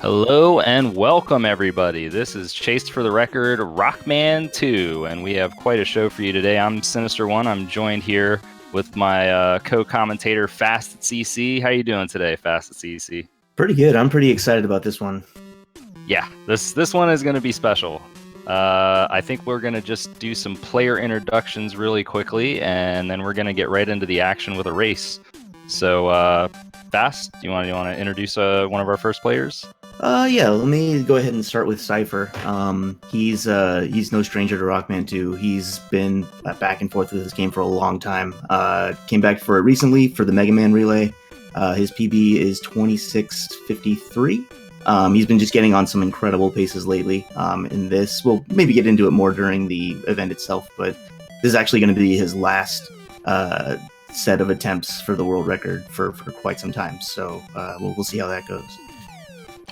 Hello and welcome, everybody. This is Chased for the Record Rockman 2, and we have quite a show for you today. I'm Sinister One. I'm joined here with my co-commentator, Fast at CC. How you doing today, Fast at CC? Pretty good. I'm pretty excited about this one. Yeah, this one is going to be special. I think we're going to just do some player introductions really quickly, and then we're going to get right into the action with a race. So, Fast, do you want to introduce one of our first players? Yeah, let me go ahead and start with Cypher. He's no stranger to Rockman 2. He's been back and forth with this game for a long time. Came back for it recently for the Mega Man Relay. His PB is 26:53. He's been just getting on some incredible paces lately. In this, we'll maybe get into it more during the event itself, but this is actually going to be his last set of attempts for the world record for quite some time. So we'll see how that goes.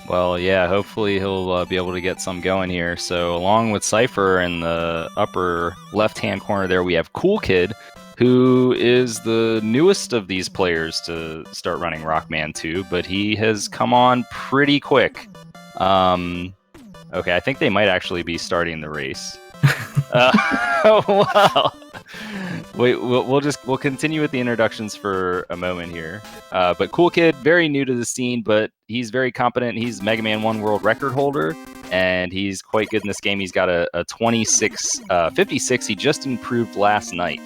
Well, yeah, hopefully he'll be able to get some going here. So along with Cypher in the upper left-hand corner there, we have Cool Kid, who is the newest of these players to start running Rockman 2, but he has come on pretty quick. Okay, I think they might actually be starting the race. Wow. Wait, we'll continue with the introductions for a moment here. But Cool Kid, very new to the scene, but he's very competent. He's Mega Man 1 world record holder, and he's quite good in this game. He's got a 26:56. He just improved last night,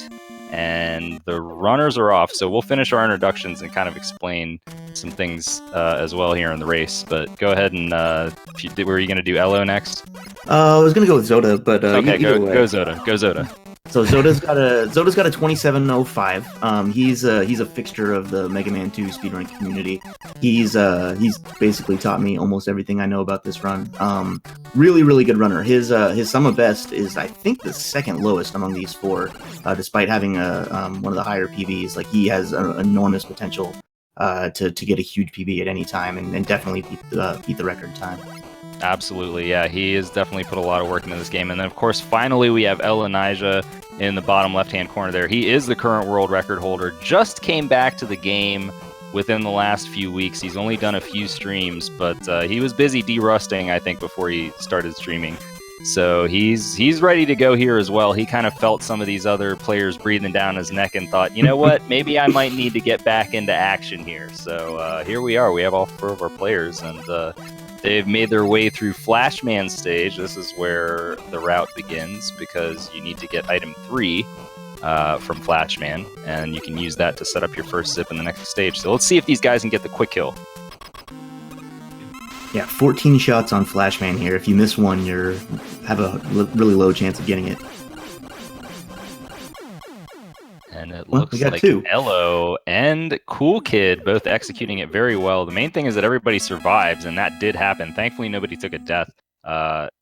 and the runners are off. So we'll finish our introductions and kind of explain some things as well here in the race. But go ahead and were you going to do Elo next? I was gonna go with Zoda, but okay, go Zoda. Go Zoda. So Zoda's got a 27:05. He's a fixture of the Mega Man 2 speedrun community. He's basically taught me almost everything I know about this run. Really good runner. His sum of best is, I think, the second lowest among these four, despite having one of the higher PBs. Like, he has enormous potential to get a huge PB at any time and definitely beat the record time. Absolutely, yeah. He has definitely put a lot of work into this game. And then, of course, finally we have Elijah in the bottom left-hand corner there. He is the current world record holder. Just came back to the game within the last few weeks. He's only done a few streams, but he was busy derusting, I think, before he started streaming. So he's ready to go here as well. He kind of felt some of these other players breathing down his neck and thought, you know what, maybe I might need to get back into action here. So here we are. We have all four of our players, and they've made their way through Flashman stage. This is where the route begins because you need to get item 3 from Flashman, and you can use that to set up your first zip in the next stage. So let's see if these guys can get the quick kill. Yeah, 14 shots on Flashman here. If you miss one, you have a really low chance of getting it. And it looks like Elo and Cool Kid both executing it very well. The main thing is that everybody survives, and that did happen. Thankfully, nobody took a death.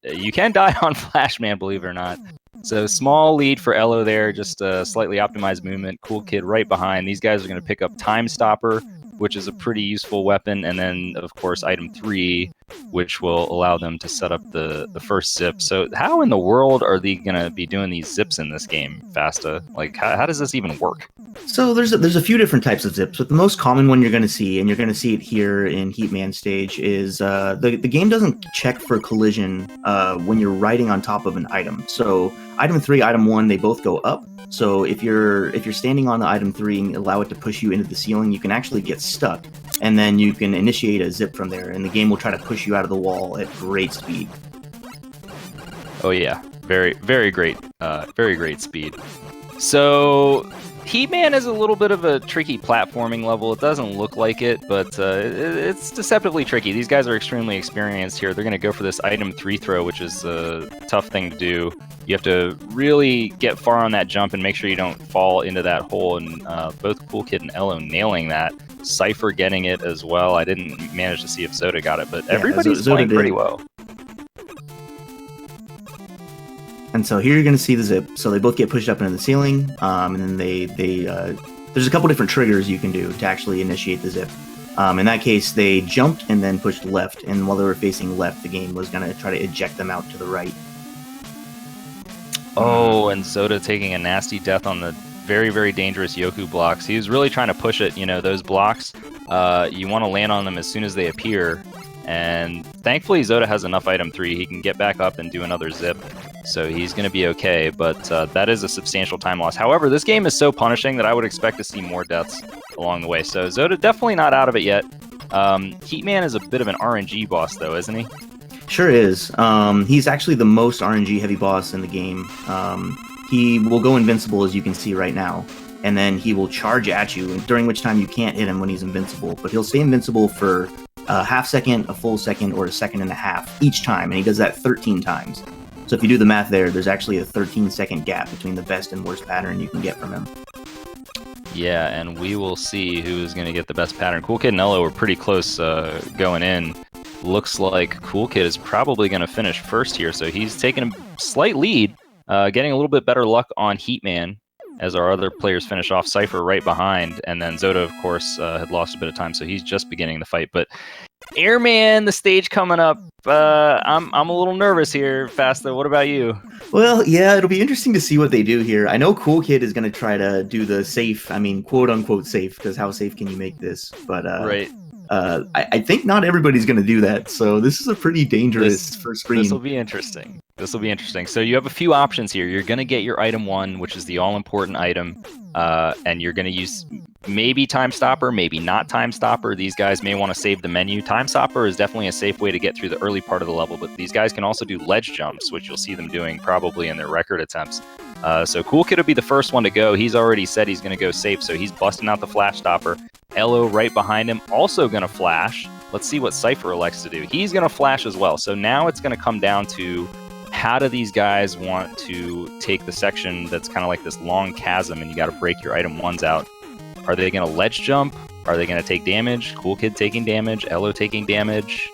You can die on Flashman, believe it or not. So small lead for Elo there, just a slightly optimized movement. Cool Kid right behind. These guys are going to pick up Time Stopper, which is a pretty useful weapon, and then, of course, item 3, which will allow them to set up the first zip. So how in the world are they going to be doing these zips in this game, Fasta? Like, how does this even work? So there's a few different types of zips, but the most common one you're going to see, and you're going to see it here in Heatman stage, is the game doesn't check for collision when you're riding on top of an item. So item 3, item 1, they both go up. So if you're standing on the item 3 and allow it to push you into the ceiling, you can actually get stuck, and then you can initiate a zip from there, and the game will try to push you out of the wall at great speed. Oh yeah, very great, very great speed. So He-Man is a little bit of a tricky platforming level. It doesn't look like it, but it's deceptively tricky. These guys are extremely experienced here. They're going to go for this item 3 throw, which is a tough thing to do. You have to really get far on that jump and make sure you don't fall into that hole, and both Cool Kid and Elo nailing that. Cypher getting it as well. I didn't manage to see if Zoda got it, but everybody's playing pretty well. And so here you're going to see the zip. So they both get pushed up into the ceiling, and then there's a couple different triggers you can do to actually initiate the zip. In that case, they jumped and then pushed left, and while they were facing left, the game was going to try to eject them out to the right. Oh, and Zoda taking a nasty death on the very, very dangerous Yoku blocks. He was really trying to push it, those blocks. You want to land on them as soon as they appear. And thankfully, Zoda has enough item 3. He can get back up and do another zip, so he's going to be okay, but that is a substantial time loss. However, this game is so punishing that I would expect to see more deaths along the way. So Zoda definitely not out of it yet. Heatman is a bit of an RNG boss, though, isn't he? Sure is. He's actually the most RNG heavy boss in the game. He will go invincible, as you can see right now, and then he will charge at you, during which time you can't hit him when he's invincible, but he'll stay invincible for a half second, a full second, or a second and a half each time, and he does that 13 times. So if you do the math there's actually a 13-second gap between the best and worst pattern you can get from him. Yeah, and we will see who is going to get the best pattern. Cool Kid and Elo were pretty close going in. Looks like Cool Kid is probably going to finish first here, so he's taking a slight lead, getting a little bit better luck on Heatman as our other players finish off. Cypher right behind, and then Zoda, of course, had lost a bit of time, so he's just beginning the fight. But Airman, the stage coming up, I'm a little nervous here, Fasta. What about you? Well, yeah, it'll be interesting to see what they do here. I know Cool Kid is going to try to do the safe, quote-unquote safe, because how safe can you make this? But right. I think not everybody's going to do that, so this is a pretty dangerous first screen. This will be interesting. So you have a few options here. You're going to get your item 1, which is the all-important item, and you're going to use maybe Time Stopper, maybe not Time Stopper. These guys may want to save the menu. Time Stopper is definitely a safe way to get through the early part of the level, but these guys can also do ledge jumps, which you'll see them doing probably in their record attempts. So Cool Kid will be the first one to go. He's already said he's going to go safe, so he's busting out the Flash Stopper. Elo right behind him, also going to flash. Let's see what Cypher elects to do. He's going to flash as well. So now it's going to come down to how do these guys want to take the section that's kind of like this long chasm, and you got to break your item 1s out. Are they going to ledge jump? Are they going to take damage? Cool Kid taking damage. Elo taking damage.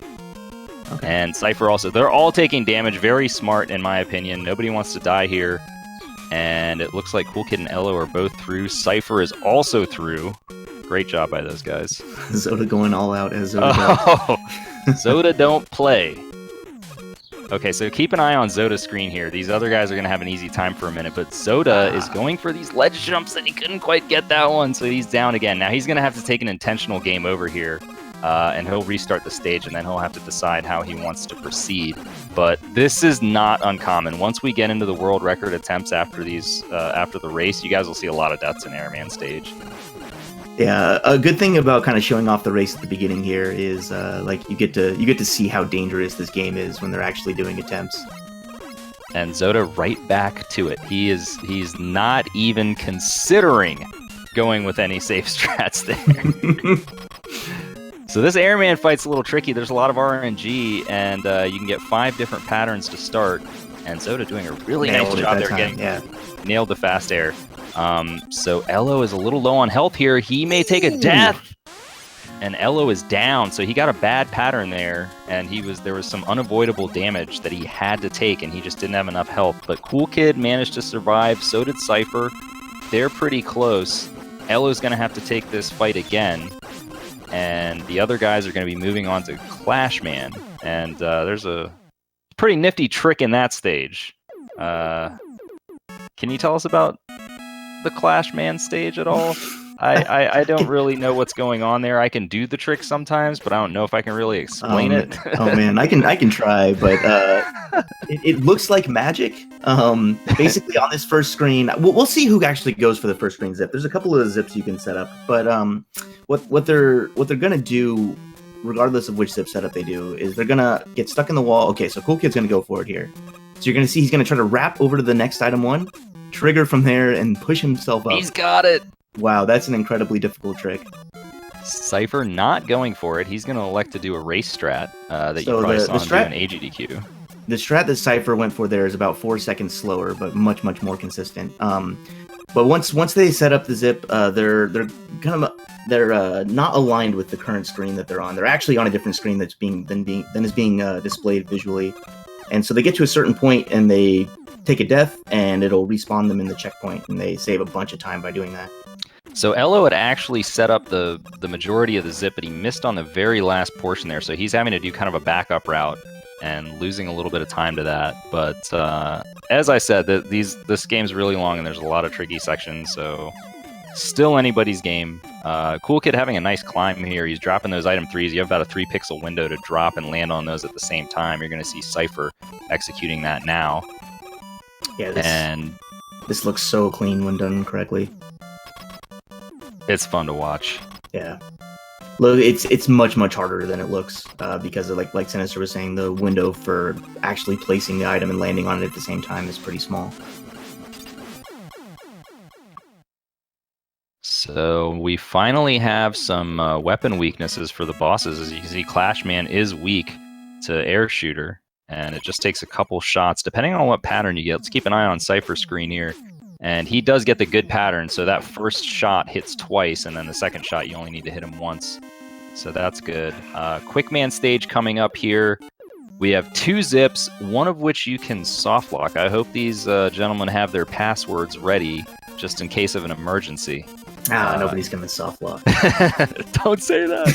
Okay. And Cypher also. They're all taking damage. Very smart, in my opinion. Nobody wants to die here. And it looks like Cool Kid and Elo are both through. Cypher is also through. Great job by those guys. Zoda going all out as Zoda does. Zoda don't play. Okay, so keep an eye on Zoda's screen here. These other guys are going to have an easy time for a minute, but Zoda is going for these ledge jumps and he couldn't quite get that one, so he's down again. Now he's going to have to take an intentional game over here, and he'll restart the stage, and then he'll have to decide how he wants to proceed. But this is not uncommon. Once we get into the world record attempts after the race, you guys will see a lot of deaths in Airman stage. Yeah, a good thing about kind of showing off the race at the beginning here is like you get to see how dangerous this game is when they're actually doing attempts. And Zoda right back to it. He's not even considering going with any safe strats there. So this Airman fight's a little tricky. There's a lot of RNG, and you can get 5 different patterns to start. And Zoda doing a really nice job there, nailed the fast air. So Elo is a little low on health here. He may take a death, and Elo is down. So he got a bad pattern there, and there was some unavoidable damage that he had to take, and he just didn't have enough health. But Cool Kid managed to survive. So did Cypher. They're pretty close. Elo's going to have to take this fight again, and the other guys are going to be moving on to Clashman. And there's a pretty nifty trick in that stage. Can you tell us about the Clashman stage at all? I don't really know what's going on there. I can do the trick sometimes, but I don't know if I can really explain it. Oh man, I can try, but it looks like magic. Basically on this first screen, we'll see who actually goes for the first screen zip. There's a couple of zips you can set up, but what they're gonna do, regardless of which zip setup they do, is they're gonna get stuck in the wall. Okay, so Cool Kid's gonna go for it here. So you're gonna see he's gonna try to wrap over to the next item 1, trigger from there, and push himself up. He's got it! Wow, that's an incredibly difficult trick. Cypher not going for it. He's going to elect to do a race strat that you probably saw him do in AGDQ. The strat that Cypher went for there is about 4 seconds slower, but much more consistent. But once they set up the zip, they're not aligned with the current screen that they're on. They're actually on a different screen than is being displayed visually. And so they get to a certain point and they take a death, and it'll respawn them in the checkpoint, and they save a bunch of time by doing that. So Elo had actually set up the majority of the zip, but he missed on the very last portion there, so he's having to do kind of a backup route and losing a little bit of time to that. But as I said, this game's really long, and there's a lot of tricky sections, so still anybody's game. Cool Kid having a nice climb here. He's dropping those item 3s. You have about a 3-pixel window to drop and land on those at the same time. You're going to see Cypher executing that now. Yeah, this looks so clean when done correctly. It's fun to watch. Yeah. Look, it's much harder than it looks because of, like Sinister was saying, the window for actually placing the item and landing on it at the same time is pretty small. So we finally have some weapon weaknesses for the bosses. As you can see, Clashman is weak to Air Shooter, and it just takes a couple shots, depending on what pattern you get. Let's keep an eye on Cypher's screen here. And he does get the good pattern, so that first shot hits twice, and then the second shot you only need to hit him once. So that's good. Quick Man stage coming up here. We have 2 zips, one of which you can soft lock. I hope these gentlemen have their passwords ready, just in case of an emergency. Nobody's gonna soft lock. Don't say that.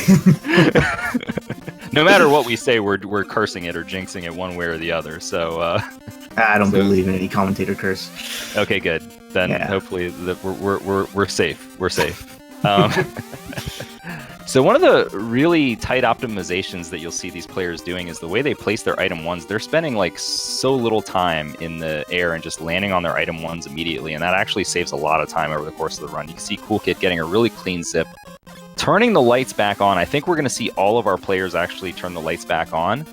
No matter what we say, we're cursing it or jinxing it one way or the other. So I don't believe in any commentator curse. Okay, good. Then hopefully we're safe. We're safe. So one of the really tight optimizations that you'll see these players doing is the way they place their item 1s. They're spending like so little time in the air and just landing on their item 1s immediately, and that actually saves a lot of time over the course of the run. You can see Cool Kid getting a really clean zip. Turning the lights back on, I think we're going to see all of our players actually turn the lights back on.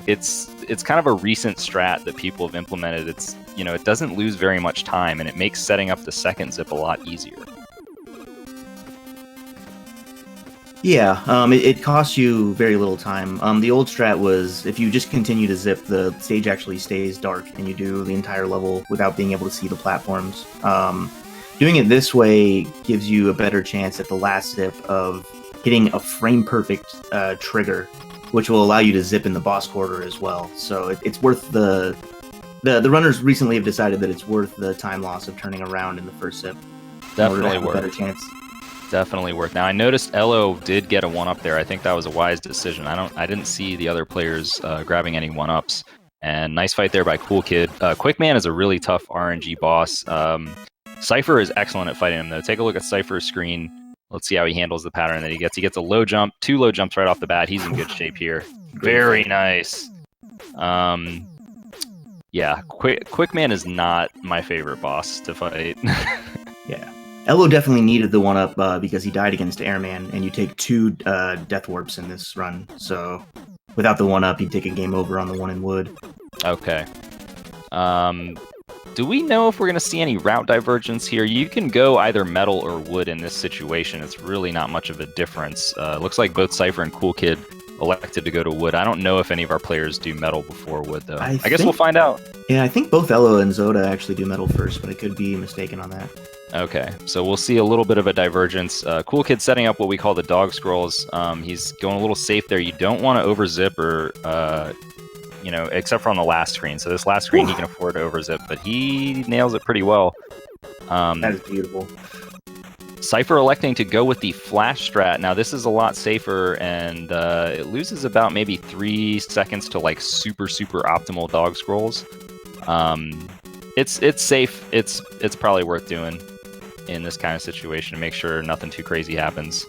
It's kind of a recent strat that people have implemented. It's, it doesn't lose very much time, and it makes setting up the second zip a lot easier. Yeah, it costs you very little time. The old strat was if you just continue to zip, the stage actually stays dark and you do the entire level without being able to see the platforms. Doing it this way gives you a better chance at the last zip of hitting a frame-perfect trigger, which will allow you to zip in the boss corridor as well. So it's worth the runners recently have decided that it's worth the time loss of turning around in the first zip. Definitely worth. A better chance. Definitely worth. Now I noticed Elo did get a 1-up there. I think that was a wise decision. I didn't see the other players grabbing any 1-ups. And nice fight there by Cool Kid. Quick Man is a really tough RNG boss. Cypher is excellent at fighting him though. Take a look at Cypher's screen. Let's see how he handles the pattern that he gets. He gets a low jump, 2 low jumps right off the bat. He's in good shape here. Very nice. Yeah, Quick Man is not my favorite boss to fight. Yeah. Elo definitely needed the 1-up because he died against Airman, and you take 2 death warps in this run. So without the 1-up, he'd take a game over on the 1 in wood. Okay. Do we know if we're going to see any route divergence here? You can go either metal or wood in this situation. It's really not much of a difference. Looks like both Cypher and Cool Kid elected to go to wood. I don't know if any of our players do metal before wood, though. I guess we'll find out. Yeah, I think both Elo and Zoda actually do metal first, but I could be mistaken on that. Okay, so we'll see a little bit of a divergence. Cool Kid setting up what we call the dog scrolls. He's going a little safe there. You don't want to overzip or, except for on the last screen. So this last screen he can afford to overzip, but he nails it pretty well. That is beautiful. Cypher electing to go with the flash strat. Now this is a lot safer, and it loses about maybe 3 seconds to like super optimal dog scrolls. It's safe. It's probably worth doing in this kind of situation to make sure nothing too crazy happens.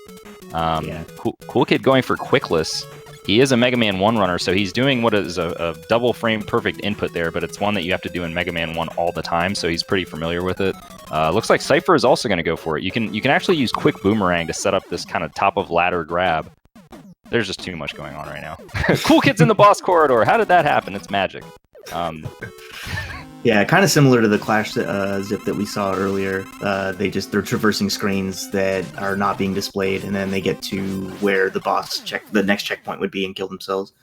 Cool Kid going for Quickless. He is a Mega Man 1 runner, so he's doing what is a double frame perfect input there, but it's one that you have to do in Mega Man 1 all the time, so he's pretty familiar with it. Looks like Cypher is also going to go for it. You can actually use Quick Boomerang to set up this kind of top of ladder grab. There's just too much going on right now. Cool Kid's in the boss corridor. How did that happen? It's magic. Yeah, kind of similar to the Clash zip that we saw earlier. They're traversing screens that are not being displayed, and then they get to where the next checkpoint would be and kill themselves.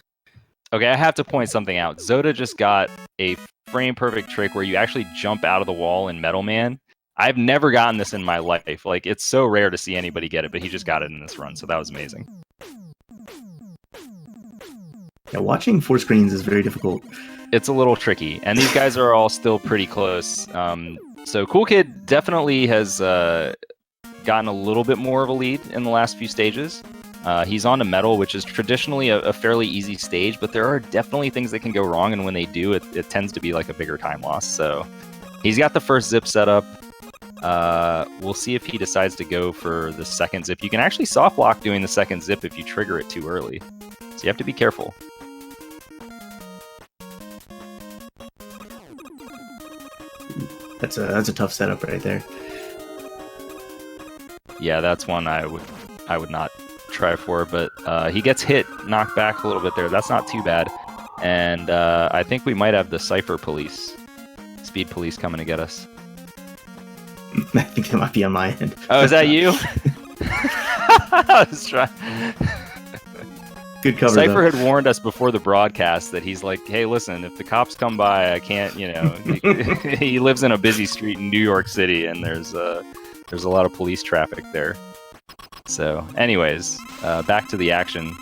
Okay, I have to point something out. Zoda just got a frame perfect trick where you actually jump out of the wall in Metal Man. I've never gotten this in my life. Like, it's so rare to see anybody get it, but he just got it in this run, so that was amazing. Yeah, watching 4 screens is very difficult. It's a little tricky, and these guys are all still pretty close. So Cool Kid definitely has gotten a little bit more of a lead in the last few stages. He's on to metal, which is traditionally a fairly easy stage, but there are definitely things that can go wrong, and when they do, it tends to be like a bigger time loss. So he's got the first zip set up. We'll see if he decides to go for the second zip. You can actually soft lock doing the second zip if you trigger it too early. So you have to be careful. That's a tough setup right there. Yeah, that's one I would not try for, but he gets hit, knocked back a little bit there. That's not too bad. And I think we might have the Cypher police, speed police coming to get us. I think that might be on my end. Oh, is that you? I was trying. Good cover. Cypher had warned us before the broadcast that he's like, hey, listen, if the cops come by, I can't, he lives in a busy street in New York City, and there's a lot of police traffic there. So, anyways, back to the action.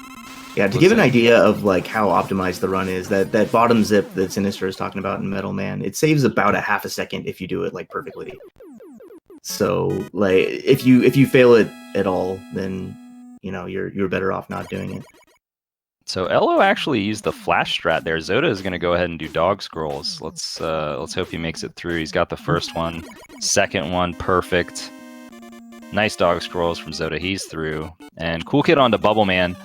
Yeah, to give an idea of like how optimized the run is, that bottom zip that Sinister is talking about in Metal Man, it saves about a half a second if you do it like perfectly. So, like, if you fail it at all, then you're better off not doing it. So Elo actually used the flash strat there. Zoda is going to go ahead and do dog scrolls. Let's hope he makes it through. He's got the first one, second one, perfect. Nice dog scrolls from Zoda. He's through. And Cool Kid onto Bubble Man.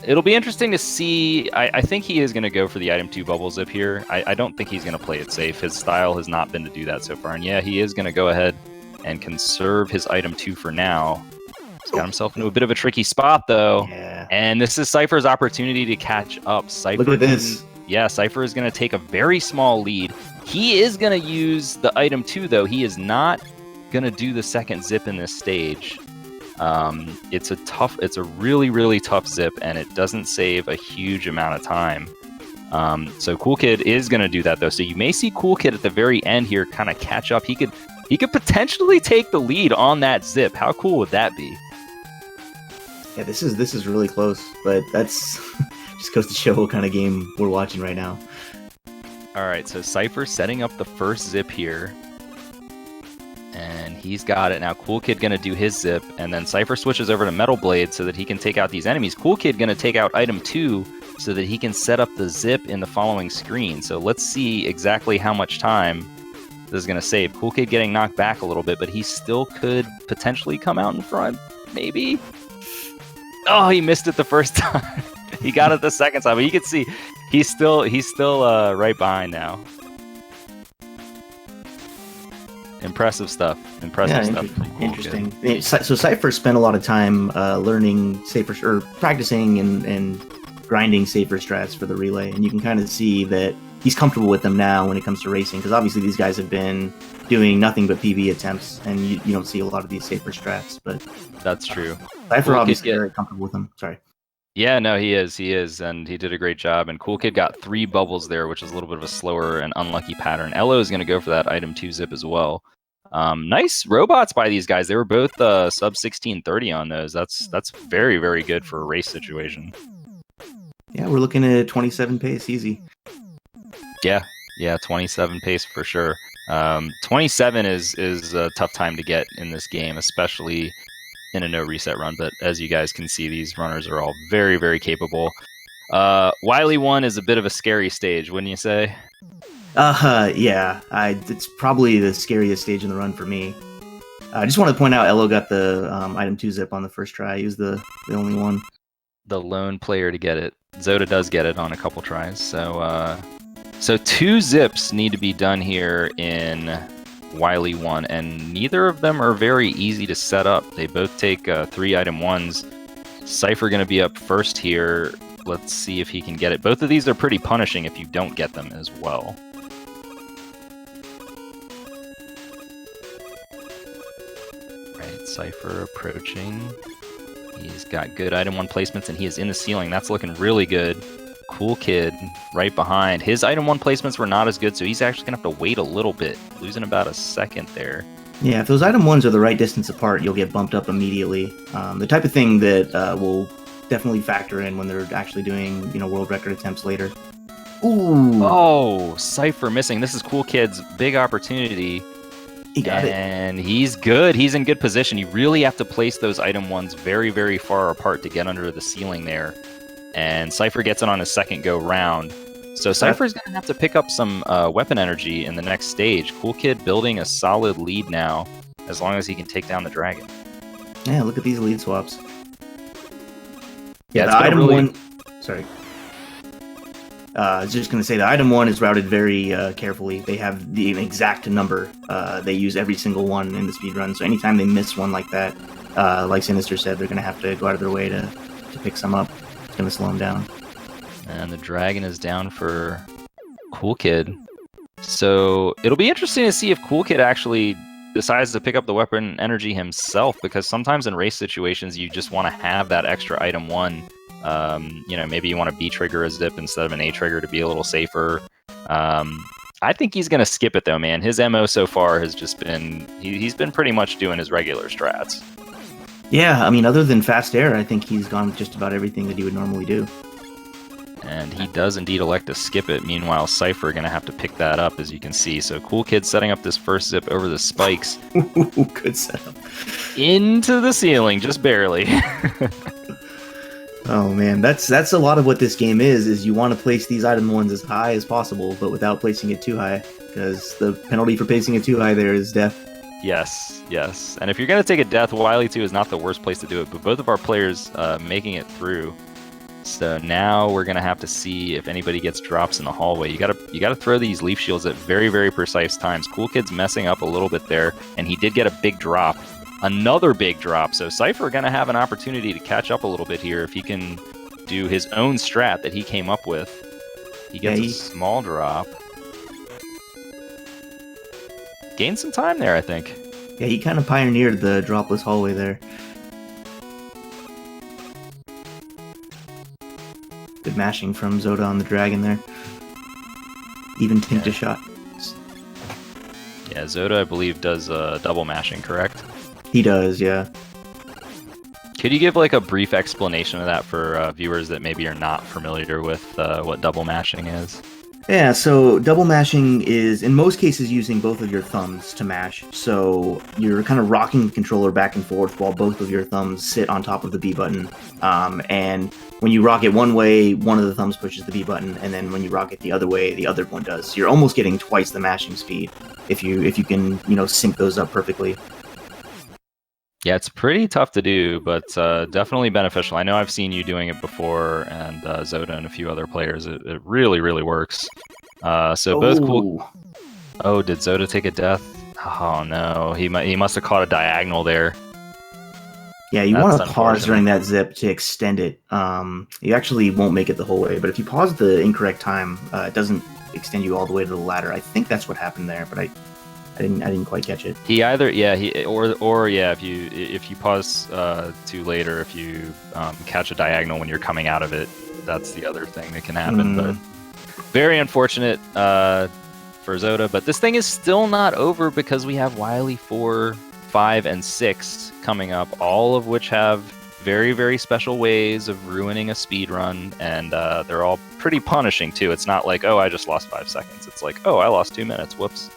It'll be interesting to see. I think he is going to go for the item 2 bubble zip here. I don't think he's going to play it safe. His style has not been to do that so far. And yeah, he is going to go ahead and conserve his item 2 for now. He's got himself into a bit of a tricky spot, though. Yeah. And this is Cypher's opportunity to catch up. Cypher, look at this. Yeah, Cypher is going to take a very small lead. He is going to use the item 2, though. He is not going to do the second zip in this stage. It's a really, really tough zip, and it doesn't save a huge amount of time. So Cool Kid is going to do that, though. So you may see Cool Kid at the very end here kind of catch up. He could potentially take the lead on that zip. How cool would that be? Yeah, this is really close, but that's just goes to show what kind of game we're watching right now. All right, so Cypher setting up the first zip here. And he's got it. Now Cool Kid going to do his zip, and then Cypher switches over to Metal Blade so that he can take out these enemies. Cool Kid going to take out item 2 so that he can set up the zip in the following screen. So let's see exactly how much time this is going to save. Cool Kid getting knocked back a little bit, but he still could potentially come out in front. Maybe? Oh, he missed it the first time. He got it the second time, but you can see he's still right behind now. Impressive stuff. Interesting. So Cypher spent a lot of time learning safer or practicing and grinding safer strats for the relay, and you can kind of see that he's comfortable with them now when it comes to racing, because obviously these guys have been doing nothing but PB attempts, and you don't see a lot of these safer strats. But that's true. Cypher obviously very comfortable with them. Sorry. Yeah, no, he is, and he did a great job. And Cool Kid got 3 bubbles there, which is a little bit of a slower and unlucky pattern. Elo is going to go for that item 2 zip as well. Nice robots by these guys. They were both sub 1630 on those. That's very, very good for a race situation. Yeah, we're looking at 27 pace easy. Yeah, 27 pace for sure. 27 is a tough time to get in this game, especially in a no reset run. But as you guys can see, these runners are all very, very capable. Wily 1 is a bit of a scary stage, wouldn't you say? Yeah. It's probably the scariest stage in the run for me. I just want to point out Elo got the item 2 zip on the first try. He was the only one. The lone player to get it. Zoda does get it on a couple tries. So 2 zips need to be done here in Wily 1, and neither of them are very easy to set up. They both take 3 item 1s. Cypher going to be up first here. Let's see if he can get it. Both of these are pretty punishing if you don't get them as well. Right, Cypher approaching. He's got good item 1 placements, and he is in the ceiling. That's looking really good. Cool Kid right behind. His item 1 placements were not as good, so he's actually going to have to wait a little bit, losing about a second there. Yeah, if those item 1s are the right distance apart, you'll get bumped up immediately. The type of thing that will definitely factor in when they're actually doing, world record attempts later. Ooh! Oh, Cypher missing. This is Cool Kid's big opportunity. He got it. And he's good. He's in good position. You really have to place those item 1s very, very far apart to get under the ceiling there. And Cypher gets it on his second go round. So Cypher's going to have to pick up some weapon energy in the next stage. Cool Kid building a solid lead now, as long as he can take down the dragon. Yeah, look at these lead swaps. Yeah, the item one. Sorry. I was just going to say the item one is routed very carefully. They have the exact number. They use every single one in the speedrun. So anytime they miss one like that, like Sinister said, they're going to have to go out of their way to pick some up. It's going to slow them down. And the dragon is down for Cool Kid. So it'll be interesting to see if Cool Kid actually decides to pick up the weapon energy himself, because sometimes in race situations you just want to have that extra item one. Maybe you want to B trigger a zip instead of an A trigger to be a little safer. I think he's going to skip it though, man. His MO so far has just been, he's been pretty much doing his regular strats. Yeah, I mean, other than fast air, I think he's gone with just about everything that he would normally do. And he does indeed elect to skip it. Meanwhile, Cypher going to have to pick that up, as you can see. So Cool Kid setting up this first zip over the spikes. Good setup. Into the ceiling, just barely. Oh man, that's a lot of what this game is you want to place these item ones as high as possible, but without placing it too high, because the penalty for placing it too high there is death. Yes. And if you're going to take a death, Wily 2 is not the worst place to do it, but both of our players making it through. So now we're gonna have to see if anybody gets drops in the hallway. You gotta throw these leaf shields at very, very precise times. Cool Kid's messing up a little bit there, and he did get a big drop. Another big drop. So Cypher gonna have an opportunity to catch up a little bit here if he can do his own strat that he came up with. He gets a small drop. Gained some time there, I think. Yeah, he kind of pioneered the dropless hallway there. Good mashing from Zoda on the dragon there. Even tanked a shot. Yeah, Zoda, I believe, does double mashing, correct? He does, yeah. Could you give like a brief explanation of that for viewers that maybe are not familiar with what double mashing is? Yeah, so double mashing is, in most cases, using both of your thumbs to mash. So you're kind of rocking the controller back and forth while both of your thumbs sit on top of the B button. And when you rock it one way, one of the thumbs pushes the B button, and then when you rock it the other way, the other one does. So you're almost getting twice the mashing speed if you can, sync those up perfectly. Yeah, it's pretty tough to do, but definitely beneficial. I know I've seen you doing it before, and Zoda and a few other players. It really, really works. Both cool. Oh, did Zoda take a death? Oh no, he must have caught a diagonal there. Yeah, you want to pause during that zip to extend it. You actually won't make it the whole way, but if you pause the incorrect time, it doesn't extend you all the way to the ladder. I think that's what happened there, but I didn't quite catch it. He either if you pause too late, or if you catch a diagonal when you're coming out of it, that's the other thing that can happen. But very unfortunate for Zoda. But this thing is still not over, because we have Wily 4, 5, and 6 coming up, all of which have very, very special ways of ruining a speed run, and they're all pretty punishing too. It's not like, oh, I just lost 5 seconds. It's like, oh, I lost 2 minutes. Whoops.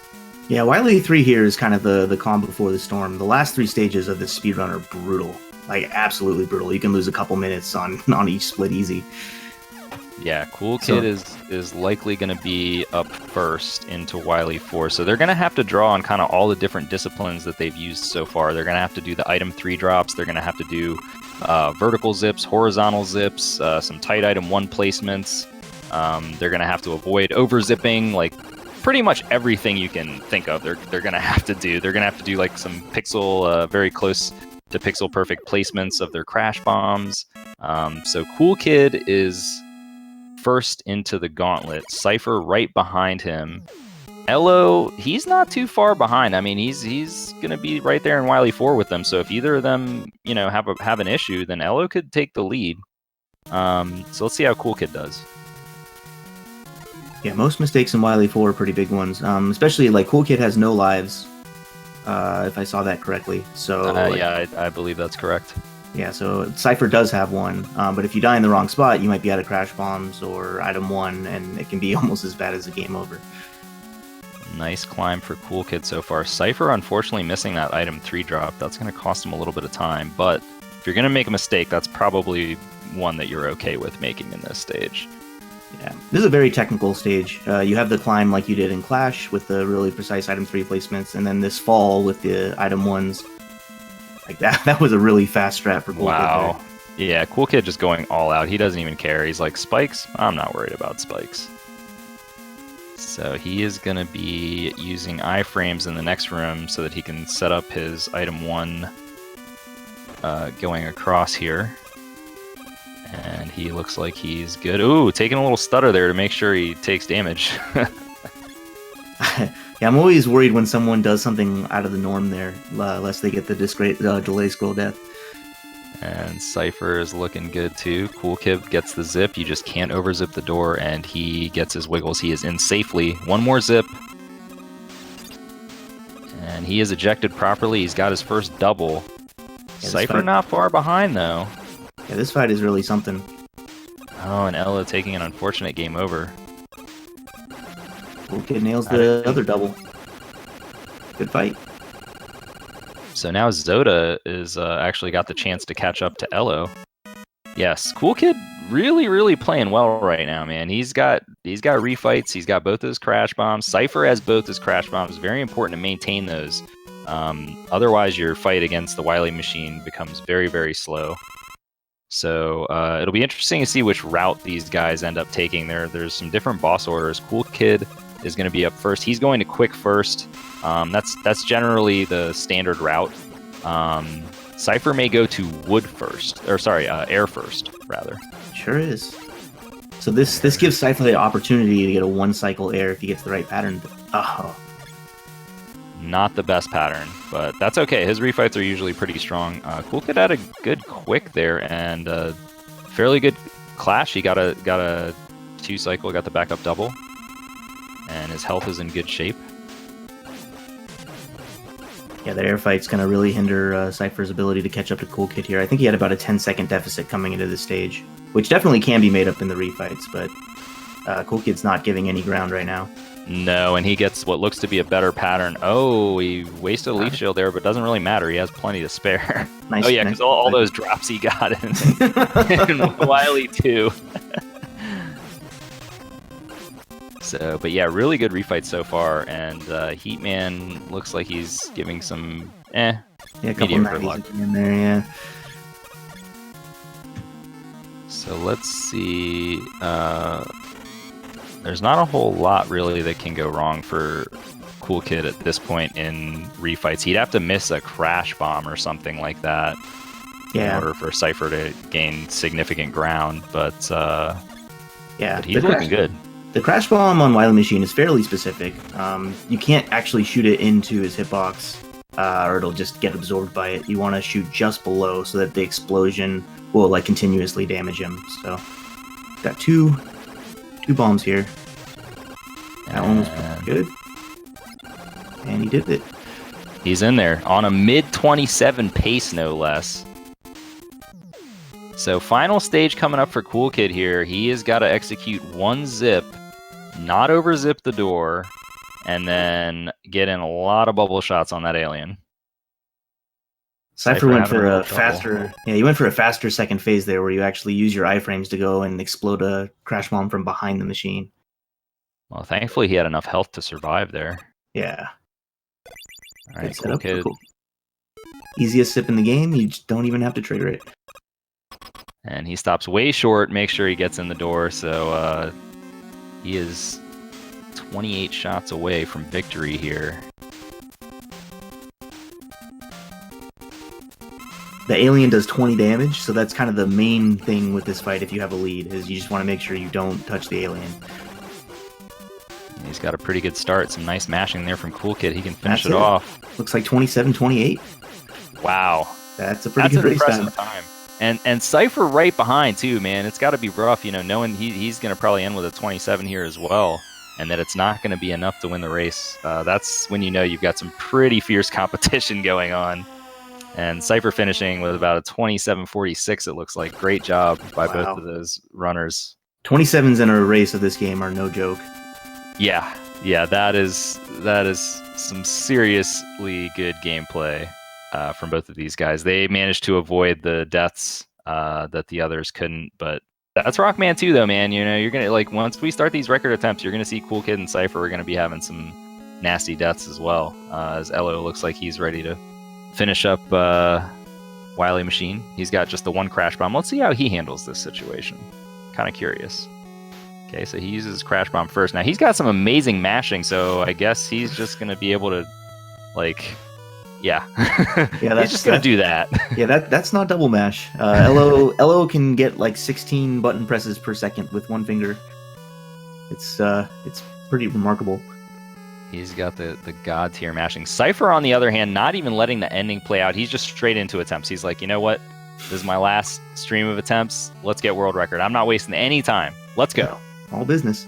Yeah, Wily 3 here is kind of the calm before the storm. The last 3 stages of this speedrun are brutal. Like, absolutely brutal. You can lose a couple minutes on each split easy. Yeah, Cool Kid is likely going to be up first into Wily 4. So they're going to have to draw on kind of all the different disciplines that they've used so far. They're going to have to do the item 3 drops. They're going to have to do vertical zips, horizontal zips, some tight item 1 placements. They're going to have to avoid over-zipping, like pretty much everything you can think of. They're going to have to do. They're going to have to do like some pixel, very close to pixel perfect placements of their crash bombs. So Cool Kid is first into the gauntlet. Cypher right behind him. Elo, he's not too far behind. I mean, he's gonna be right there in Wily 4 with them. So if either of them, have an issue, then Elo could take the lead. So let's see how Cool Kid does. Yeah, most mistakes in Wily 4 are pretty big ones. Especially like Cool Kid has no lives, if I saw that correctly. So I believe that's correct. Yeah, so Cypher does have one, but if you die in the wrong spot, you might be out of crash bombs or item 1, and it can be almost as bad as a game over. Nice climb for Cool Kid so far. Cypher, unfortunately, missing that item 3 drop. That's going to cost him a little bit of time, but if you're going to make a mistake, that's probably one that you're okay with making in this stage. Yeah, this is a very technical stage. You have the climb like you did in Clash with the really precise item 3 placements, and then this fall with the item 1s. Like that, that was a really fast strat for Cool Kid Wow. Yeah, Cool Kid just going all out. He doesn't even care. He's like, spikes? I'm not worried about spikes. So he is going to be using iframes in the next room so that he can set up his item 1 going across here. And he looks like he's good. Ooh, taking a little stutter there to make sure he takes damage. Yeah, I'm always worried when someone does something out of the norm there, lest they get the delay scroll death. And Cypher is looking good too. Cool Kid gets the zip. You just can't overzip the door, and he gets his wiggles. He is in safely. One more zip. And he is ejected properly. He's got his first double. Yeah, Cypher not far behind, though. Yeah, this fight is really something. Oh, and Ella taking an unfortunate game over. Cool Kid nails the other double. Good fight. So now Zoda is actually got the chance to catch up to Elo. Yes, Cool Kid really playing well right now, man. He's got refights. He's got both his crash bombs. Cypher has both his crash bombs. Very important to maintain those. Otherwise, your fight against the Wily machine becomes very slow. So it'll be interesting to see which route these guys end up taking. There's some different boss orders. Cool Kid is going to be up first. He's going to quick first. That's generally the standard route. Cypher may go to wood first, or sorry, air first, rather. Sure is. So this gives Cypher the opportunity to get a 1-cycle air if he gets the right pattern. Oh. Not the best pattern, but that's okay. His refights are usually pretty strong. Cool Kid had a good quick there, and fairly good clash. He got a 2-cycle, got the backup double, and his health is in good shape. Yeah, that air fight's going to really hinder Cypher's ability to catch up to Cool Kid here. I think he had about a 10-second deficit coming into this stage, which definitely can be made up in the refights, but Cool Kid's not giving any ground right now. No, and he gets what looks to be a better pattern. Oh, he wasted a leaf shield there, but doesn't really matter. He has plenty to spare. Nice, oh yeah, because all those drops he got in Wily too. So, but yeah, really good refight so far, and Heatman looks like he's giving some yeah, a couple mediocre luck in there, yeah. So let's see. There's not a whole lot really that can go wrong for Cool Kid at this point in refights. He'd have to miss a crash bomb or something like that in order for Cypher to gain significant ground. But but he's looking good. The crash bomb on Wily Machine is fairly specific. You can't actually shoot it into his hitbox, or it'll just get absorbed by it. You want to shoot just below so that the explosion will like continuously damage him. So got two bombs here. That one was pretty good. And he did it. He's in there on a mid-27 pace, no less. So final stage coming up for Cool Kid here. He has got to execute 1 zip, not overzip the door, and then get in a lot of bubble shots on that alien. Cypher went for a faster, he went for a faster second phase there, where you actually use your iframes to go and explode a crash bomb from behind the machine. Well, thankfully he had enough health to survive there. Yeah. All right, Cool Kid. Cool. Easiest sip in the game. You just don't even have to trigger it. And he stops way short. Make sure he gets in the door. So he is 28 shots away from victory here. The alien does 20 damage, so that's kind of the main thing with this fight if you have a lead, is you just want to make sure you don't touch the alien. He's got a pretty good start. Some nice mashing there from Cool Kid. He can finish it off. Looks like 27-28. Wow. That's a pretty good race time. And Cypher right behind, too, man. It's got to be rough, knowing he's going to probably end with a 27 here as well, and that it's not going to be enough to win the race. That's when you know you've got some pretty fierce competition going on. And Cypher finishing with about a 27-46, it looks like. Great job by both of those runners. 27s in a race of this game are no joke. Yeah, that is some seriously good gameplay from both of these guys. They managed to avoid the deaths that the others couldn't, but That's Rockman too, though, man. You know, you're gonna like once we start these record attempts, you're gonna see Cool Kid and Cypher are gonna be having some nasty deaths as well. As Elo looks like he's ready to finish up Wily Machine. He's got just the one crash bomb. Let's see how he handles this situation. Kind of curious. Okay, so he uses crash bomb first. Now he's got some amazing mashing, so I guess he's just gonna be able to, like, yeah, he's just gonna do that. Yeah, that's not double mash. Elo can get like 16 button presses per second with one finger. It's pretty remarkable. He's got the god tier mashing. Cypher, on the other hand, not even letting the ending play out. He's just straight into attempts. He's like, you know what? This is my last stream of attempts. Let's get world record. I'm not wasting any time. Let's go. All business.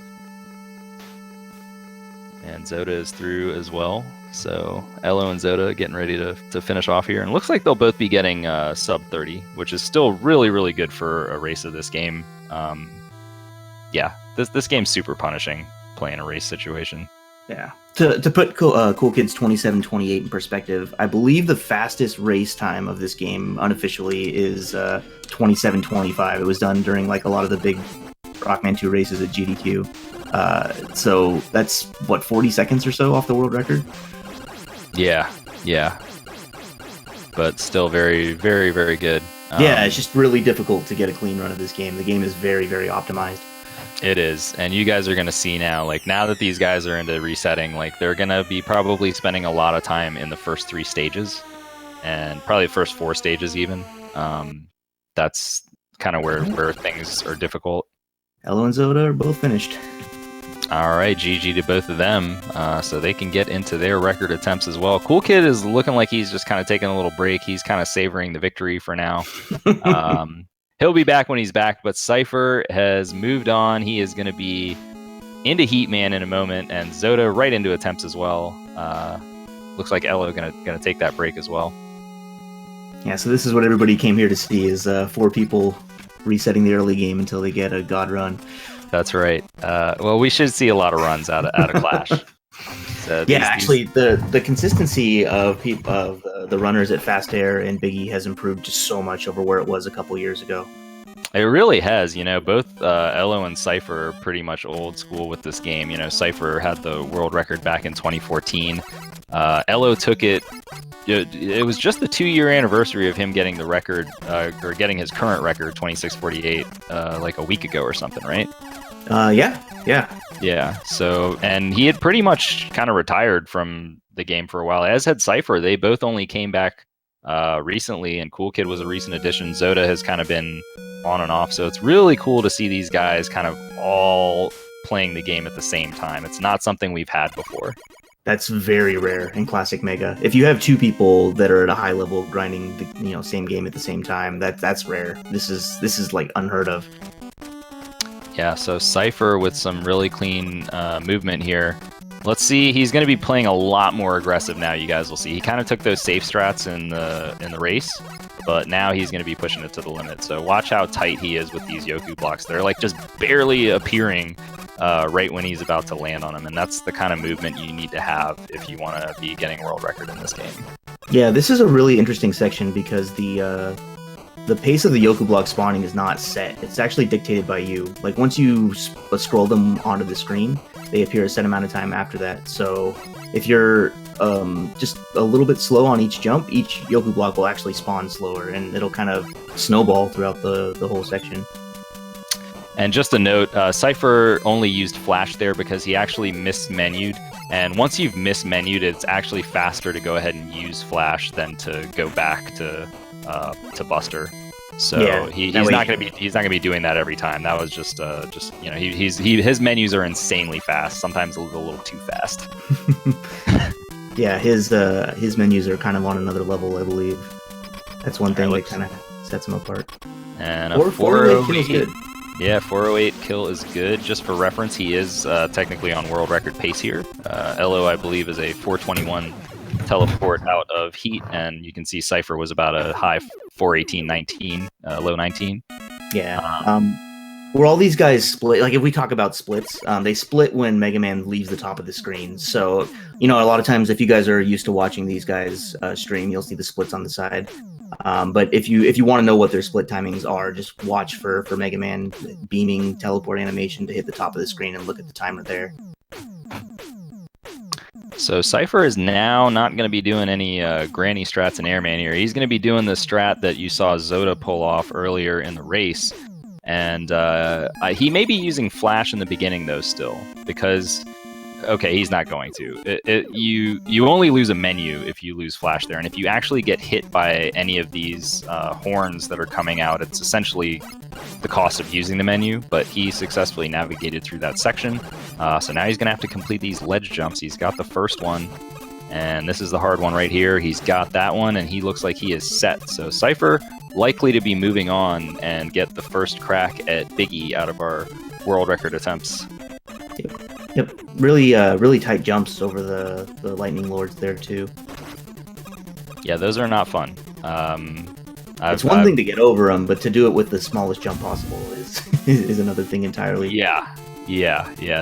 And Zoda is through as well. So Elo and Zoda getting ready to finish off here. And looks like they'll both be getting sub 30, which is still really, really good for a race of this game. Yeah, this game's super punishing playing a race situation. Yeah. To put Cool Kids 27-28 in perspective, I believe the fastest race time of this game unofficially is 27-25. It was done during like a lot of the big Rockman 2 races at GDQ. So that's, what, 40 seconds or so off the world record? Yeah. But still very, very, very good. Yeah, it's just really difficult to get a clean run of this game. The game is very, very optimized. It is, and you guys are going to see now, like, now that these guys are into resetting, like, they're going to be probably spending a lot of time in the first 3 stages, and probably the first 4 stages even. That's kind of where things are difficult. Elo and Zoda are both finished. All right, GG to both of them, so they can get into their record attempts as well. Cool Kid is looking like he's just kind of taking a little break. He's kind of savoring the victory for now. He'll be back when he's back, but Cypher has moved on. He is going to be into Heatman in a moment, and Zoda right into attempts as well. Looks like Elo gonna take that break as well. Yeah, so this is what everybody came here to see, is 4 people resetting the early game until they get a god run. That's right. Well, we should see a lot of runs out of Clash. So actually, the consistency of the runners at Fast Air and Biggie has improved just so much over where it was a couple years ago. It really has. You know, both Elo and Cypher are pretty much old school with this game. You know, Cypher had the world record back in 2014. Elo took it. It was just the 2-year anniversary of him getting the record, or getting his current record, 26:48, like a week ago or something, right? Yeah. So, and he had pretty much kind of retired from the game for a while, as had Cypher. They both only came back recently, and Cool Kid was a recent addition. Zoda has kind of been on and off, so it's really cool to see these guys kind of all playing the game at the same time. It's not something we've had before. That's very rare in Classic Mega. If you have 2 people that are at a high level grinding the same game at the same time, that's rare. This is like unheard of. Yeah, so Cypher with some really clean movement here. Let's see, he's going to be playing a lot more aggressive now, you guys will see. He kind of took those safe strats in the race, but now he's going to be pushing it to the limit. So watch how tight he is with these Yoku blocks. They're like just barely appearing right when he's about to land on him, and that's the kind of movement you need to have if you want to be getting a world record in this game. Yeah, this is a really interesting section because the pace of the Yoku block spawning is not set. It's actually dictated by you. Like, once you scroll them onto the screen, they appear a set amount of time after that. So if you're just a little bit slow on each jump, each Yoku block will actually spawn slower, and it'll kind of snowball throughout the whole section. And just a note, Cypher only used Flash there because he actually mismenued. And once you've mismenued, it's actually faster to go ahead and use Flash than to go back to Buster. So yeah, he's not gonna be doing that every time. That was just you know, his menus are insanely fast. Sometimes a little too fast. Yeah, his menus are kind of on another level, I believe. That's one thing that kind of sets him apart. And a 408 kill is good. Yeah, 408 kill is good. Just for reference, he is technically on world record pace here. Elo, I believe, is a 421 teleport out of Heat, and you can see Cypher was about a high 418-19, low 19. Yeah. Where all these guys split, like if we talk about splits, they split when Mega Man leaves the top of the screen. So, you know, a lot of times if you guys are used to watching these guys stream, you'll see the splits on the side. But if you want to know what their split timings are, just watch for Mega Man beaming teleport animation to hit the top of the screen and look at the timer there. So Cypher is now not going to be doing any granny strats in Airman here. He's going to be doing the strat that you saw Zoda pull off earlier in the race. And he may be using Flash in the beginning, though, still. Because, okay, he's not going to. You only lose a menu if you lose Flash there. And if you actually get hit by any of these horns that are coming out, it's essentially the cost of using the menu. But he successfully navigated through that section. So now he's going to have to complete these ledge jumps. He's got the first one. And this is the hard one right here. He's got that one, and he looks like he is set. So Cypher likely to be moving on and get the first crack at Biggie out of our world record attempts. Yep. Really tight jumps over the Lightning Lords there, too. Yeah, those are not fun. It's one thing to get over them, but to do it with the smallest jump possible is another thing entirely. Yeah,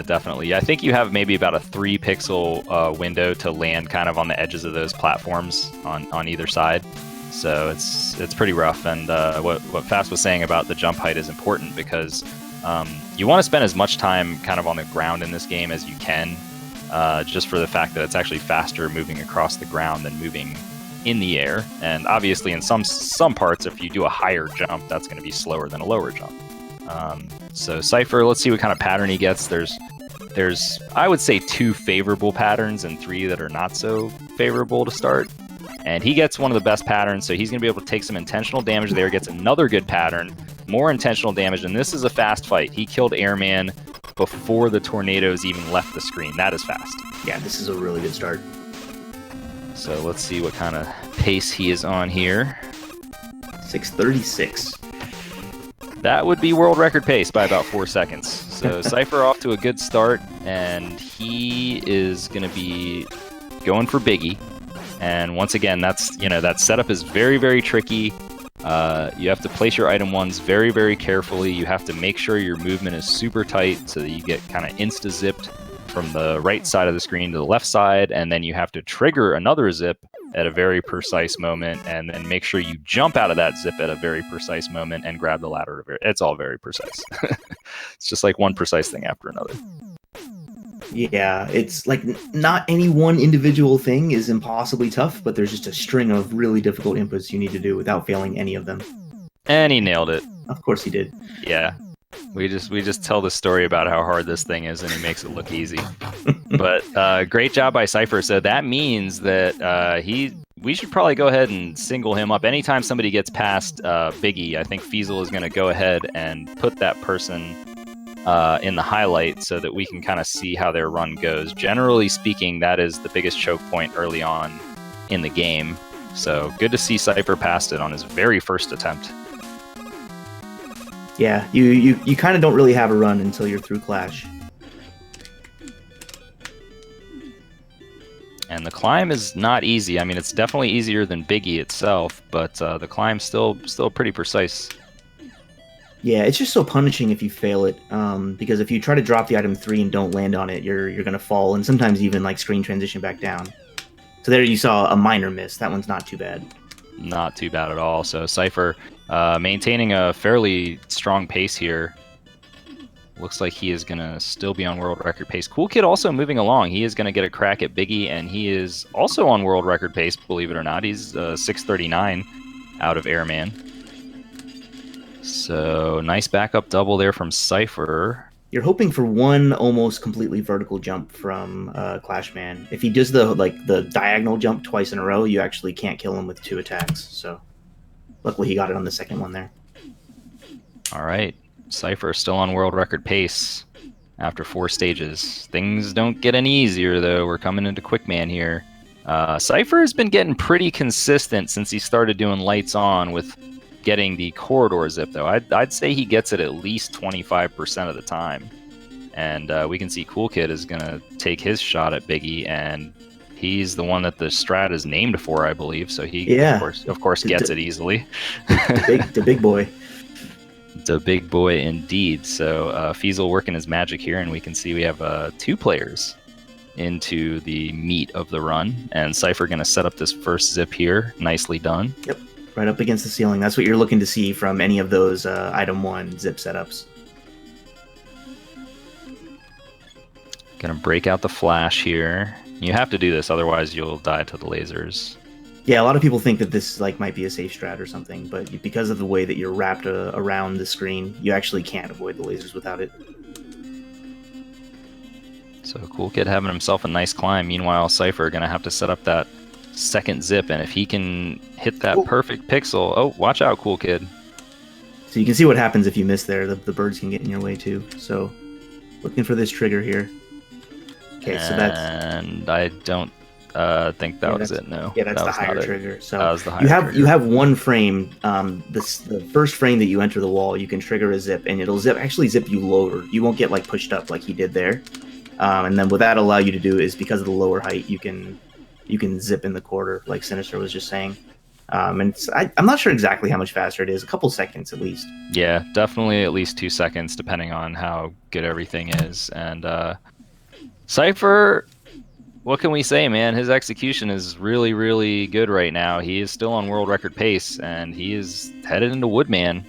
definitely. I think you have maybe about a 3-pixel window to land kind of on the edges of those platforms on either side. So it's pretty rough. And what Fast was saying about the jump height is important because you want to spend as much time kind of on the ground in this game as you can, just for the fact that it's actually faster moving across the ground than moving in the air. And obviously in some parts, if you do a higher jump, that's going to be slower than a lower jump. So Cypher, let's see what kind of pattern he gets. There's I would say 2 favorable patterns and 3 that are not so favorable to start. And he gets one of the best patterns, so he's going to be able to take some intentional damage there, gets another good pattern, more intentional damage, and this is a fast fight. He killed Airman before the tornadoes even left the screen. That is fast. Yeah, this is a really good start. So let's see what kind of pace he is on here. 6:36. That would be world record pace by about 4 seconds. So Cypher off to a good start, and he is going to be going for Biggie. And once again, that setup is very, very tricky. You have to place your item ones very, very carefully. You have to make sure your movement is super tight so that you get kind of insta-zipped from the right side of the screen to the left side, and then you have to trigger another zip at a very precise moment, and then make sure you jump out of that zip at a very precise moment and grab the ladder. It's all very precise. It's just like one precise thing after another. Yeah, it's like not any one individual thing is impossibly tough, but there's just a string of really difficult inputs you need to do without failing any of them. And he nailed it. Of course he did. Yeah. We just tell the story about how hard this thing is, and he makes it look easy. But great job by Cypher. So that means that we should probably go ahead and single him up. Anytime somebody gets past Biggie, I think Feasel is going to go ahead and put that person in the highlight so that we can kind of see how their run goes. Generally speaking, that is the biggest choke point early on in the game. So good to see Cypher passed it on his very first attempt. Yeah, you kind of don't really have a run until you're through Clash. And the climb is not easy. I mean, it's definitely easier than Biggie itself, but the climb's still pretty precise. Yeah, it's just so punishing if you fail it, because if you try to drop the item 3 and don't land on it, you're gonna fall, and sometimes even like screen transition back down. So there you saw a minor miss. That one's not too bad. Not too bad at all. So Cypher maintaining a fairly strong pace here. Looks like he is going to still be on world record pace. Cool Kid also moving along. He is going to get a crack at Biggie, and he is also on world record pace, believe it or not. He's 6:39 out of Airman. So nice backup double there from Cypher. You're hoping for one almost completely vertical jump from Clashman. If he does the diagonal jump twice in a row, you actually can't kill him with 2 attacks. So luckily he got it on the second one there. All right. Cypher still on world record pace after 4 stages. Things don't get any easier, though. We're coming into Quickman here. Cypher has been getting pretty consistent since he started doing lights on with getting the corridor zip, though. I'd say he gets it at least 25% of the time. And we can see Cool Kid is going to take his shot at Biggie, and he's the one that the strat is named for, I believe. So he, of course gets it easily. The big boy. The big boy indeed. So Feasel working his magic here, and we can see we have 2 players into the meat of the run. And Cypher going to set up this first zip here. Nicely done. Yep. right up against the ceiling. That's what you're looking to see from any of those item 1 zip setups. Gonna break out the flash here. You have to do this, otherwise you'll die to the lasers. Yeah, a lot of people think that this like might be a safe strat or something, but because of the way that you're wrapped around the screen, you actually can't avoid the lasers without it. So Cool Kid having himself a nice climb. Meanwhile, Cypher gonna have to set up that second zip, and if he can hit that perfect pixel, oh, watch out, Cool Kid. So you can see what happens if you miss there. The birds can get in your way too. So looking for this trigger here. Okay, so that's... And I don't think that was it, no. Yeah, that's that the higher trigger. So that was the higher you have one frame, the first frame that you enter the wall, you can trigger a zip, and it'll actually zip you lower. You won't get like pushed up like he did there. And then what that allow you to do is, because of the lower height, you can zip in the corridor, like Sinister was just saying. And I'm not sure exactly how much faster it is, a couple seconds at least. Yeah, definitely at least 2 seconds, depending on how good everything is. And Cypher, what can we say, man? His execution is really, really good right now. He is still on world record pace, and he is headed into Woodman.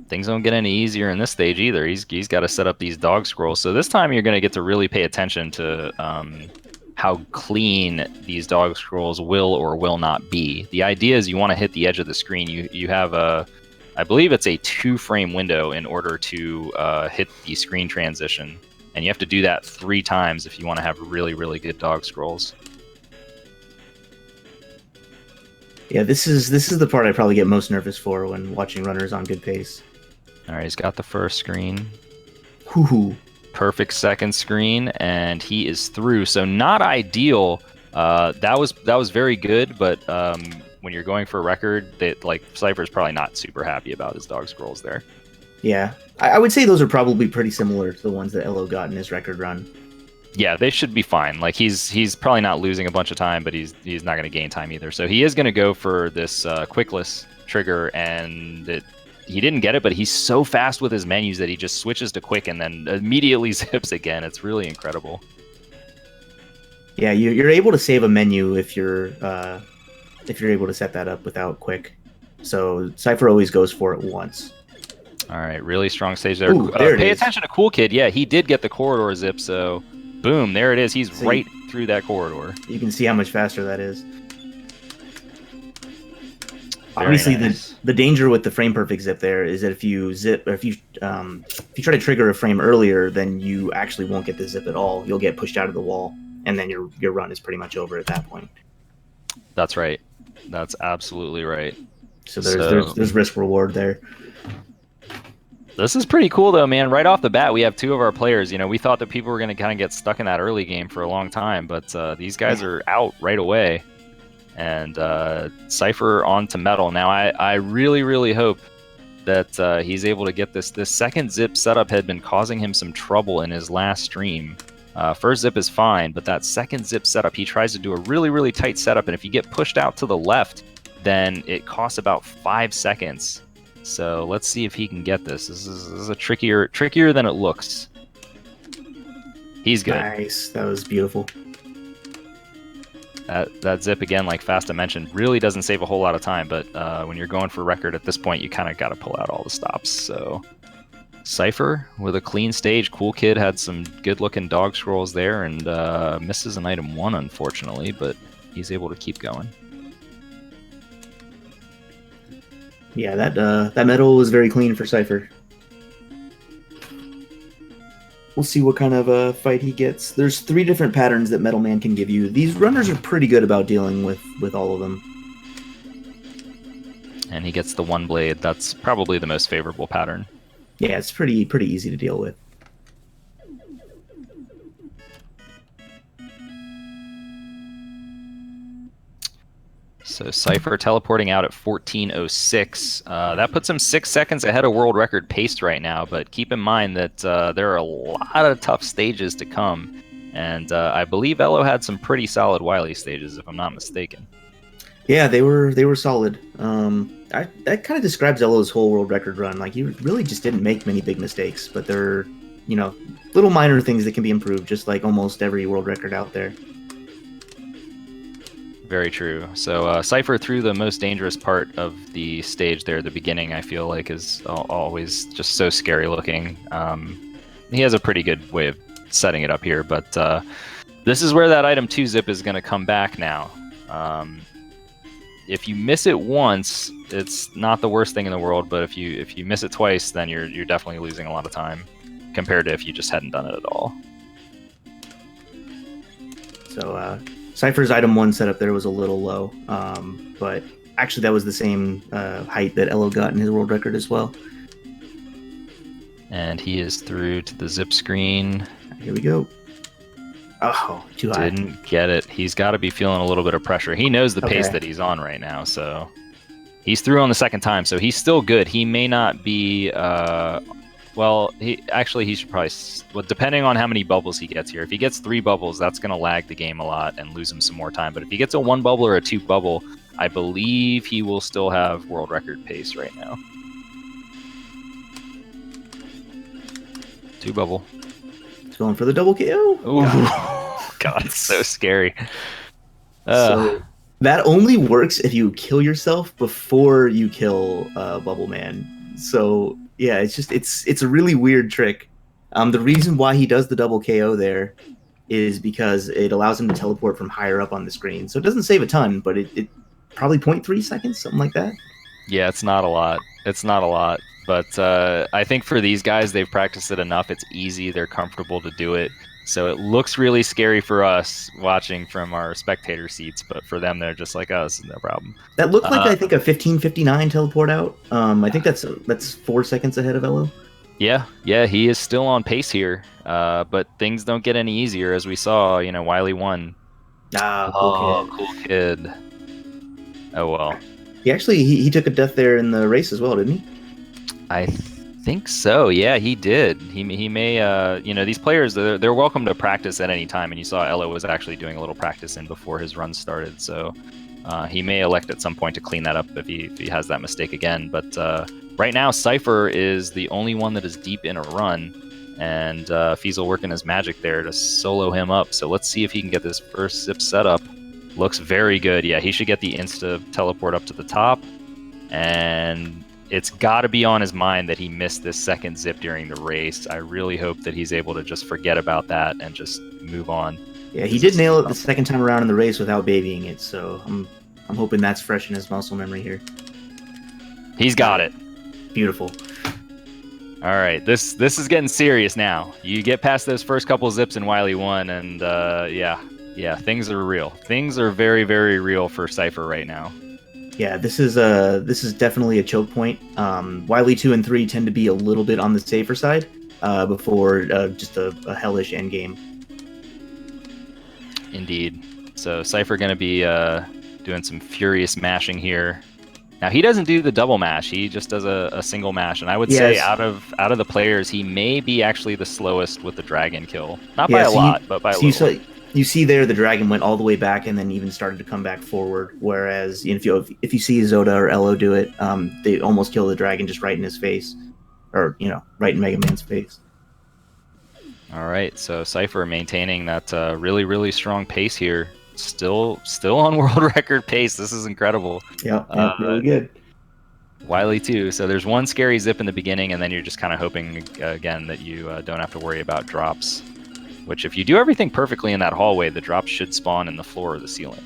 Things don't get any easier in this stage either. He's got to set up these dog scrolls. So this time you're going to get to really pay attention to how clean these dog scrolls will or will not be. The idea is you want to hit the edge of the screen. You have I believe it's a 2-frame window in order to hit the screen transition. And you have to do that 3 times if you want to have really, really good dog scrolls. Yeah, this is the part I probably get most nervous for when watching runners on good pace. All right, he's got the first screen. Hoo-hoo. Perfect second screen, and he is through. So not ideal. That was very good, but when you're going for a record, that like Cypher's probably not super happy about his dog scrolls there. Yeah, I would say those are probably pretty similar to the ones that Elo got in his record run. Yeah, they should be fine. Like he's probably not losing a bunch of time, but he's not going to gain time either. So he is going to go for this quickless trigger, and he didn't get it, but he's so fast with his menus that he just switches to quick and then immediately zips again. It's really incredible. Yeah, you're able to save a menu if you're able to set that up without quick. So Cypher always goes for it once. All right, really strong stage there. Ooh, there pay attention to Cool Kid. Yeah, he did get the corridor zip, so boom, there it is. He's right through that corridor. You can see how much faster that is. Very Obviously, nice. the danger with the frame perfect zip there is that if you try to trigger a frame earlier, then you actually won't get the zip at all. You'll get pushed out of the wall, and then your run is pretty much over at that point. That's right. That's absolutely right. So there's risk reward there. This is pretty cool, though, man. Right off the bat, we have 2 of our players. You know, we thought that people were going to kind of get stuck in that early game for a long time, but these guys are out right away. And Cypher on to Metal. Now, I really, really hope that he's able to get this. This second zip setup had been causing him some trouble in his last stream. First zip is fine, but that second zip setup, he tries to do a really, really tight setup, and if you get pushed out to the left, then it costs about 5 seconds. So let's see if he can get this. This is a trickier than it looks. He's good. Nice. That was beautiful. That zip, again, like Fasta mentioned, really doesn't save a whole lot of time, but when you're going for record at this point, you kind of got to pull out all the stops. So Cypher with a clean stage. Cool Kid had some good-looking dog scrolls there and misses an item 1, unfortunately, but he's able to keep going. Yeah, that medal was very clean for Cypher. We'll see what kind of fight he gets. There's 3 different patterns that Metal Man can give you. These runners are pretty good about dealing with all of them. And he gets the 1 blade. That's probably the most favorable pattern. Yeah, it's pretty easy to deal with. So Cypher teleporting out at 14:06. That puts him 6 seconds ahead of world record pace right now, but keep in mind that there are a lot of tough stages to come. And I believe Elo had some pretty solid Wily stages, if I'm not mistaken. Yeah, they were solid. That kind of describes Elo's whole world record run. Like, he really just didn't make many big mistakes, but they're, little minor things that can be improved, just like almost every world record out there. Very true. So Cypher through the most dangerous part of the stage there, the beginning, I feel like is always just so scary looking. He has a pretty good way of setting it up here, but this is where that item 2 zip is going to come back now. If you miss it once, it's not the worst thing in the world, but if you miss it twice, then you're definitely losing a lot of time compared to if you just hadn't done it at all. So Cypher's item 1 setup there was a little low, but actually that was the same height that Elo got in his world record as well. And he is through to the zip screen. Here we go. Oh, too high. Didn't get it. He's got to be feeling a little bit of pressure. He knows the pace that he's on right now, so he's through on the second time, so he's still good. He may not be well, he should probably, well, depending on how many bubbles he gets here. If he gets 3 bubbles, that's going to lag the game a lot and lose him some more time. But if he gets a 1 bubble or a 2 bubble, I believe he will still have world record pace right now. 2 bubble. He's going for the double KO. Ooh. God, it's so scary. So that only works if you kill yourself before you kill Bubble Man. So yeah, it's a really weird trick. The reason why he does the double KO there is because it allows him to teleport from higher up on the screen. So it doesn't save a ton, but it probably 0.3 seconds, something like that. Yeah, it's not a lot. But I think for these guys, they've practiced it enough. It's easy. They're comfortable to do it. So it looks really scary for us watching from our spectator seats, but for them, they're just like us, no problem. That looked like, I think, a 15:59 teleport out. I think that's 4 seconds ahead of Elo. Yeah, he is still on pace here, but things don't get any easier, as we saw. Wiley won. Cool kid. Oh well. He took a death there in the race as well, didn't he? I think so. Yeah, he did. He may. These players, they're welcome to practice at any time, and you saw Elo was actually doing a little practice in before his run started. So he may elect at some point to clean that up if he has that mistake again. But right now, Cypher is the only one that is deep in a run, and Fiesel working his magic there to solo him up. So let's see if he can get this first zip setup. Looks very good. Yeah, he should get the insta teleport up to the top, and it's got to be on his mind that he missed this second zip during the race. I really hope that he's able to just forget about that and just move on. Yeah, he did nail it the second time around in the race without babying it, so I'm hoping that's fresh in his muscle memory here. He's got it. Beautiful. All right, this is getting serious now. You get past those first couple zips in Wily 1, and yeah, things are real. Things are very, very real for Cypher right now. Yeah, this is definitely a choke point. Wily 2 and 3 tend to be a little bit on the safer side before just a hellish endgame. Indeed. So Cypher going to be doing some furious mashing here. Now he doesn't do the double mash; he just does a single mash. And I would say out of the players, he may be actually the slowest with the dragon kill. Not by a lot, but by a little. You see there, the dragon went all the way back and then even started to come back forward. Whereas if you see Zoda or Elo do it, they almost kill the dragon just right in his face, or right in Mega Man's face. All right, so Cypher maintaining that really, really strong pace here. Still on world record pace. This is incredible. Yeah, really good. Wily too. So there's one scary zip in the beginning, and then you're just kind of hoping again that you don't have to worry about drops. Which, if you do everything perfectly in that hallway, the drops should spawn in the floor or the ceiling.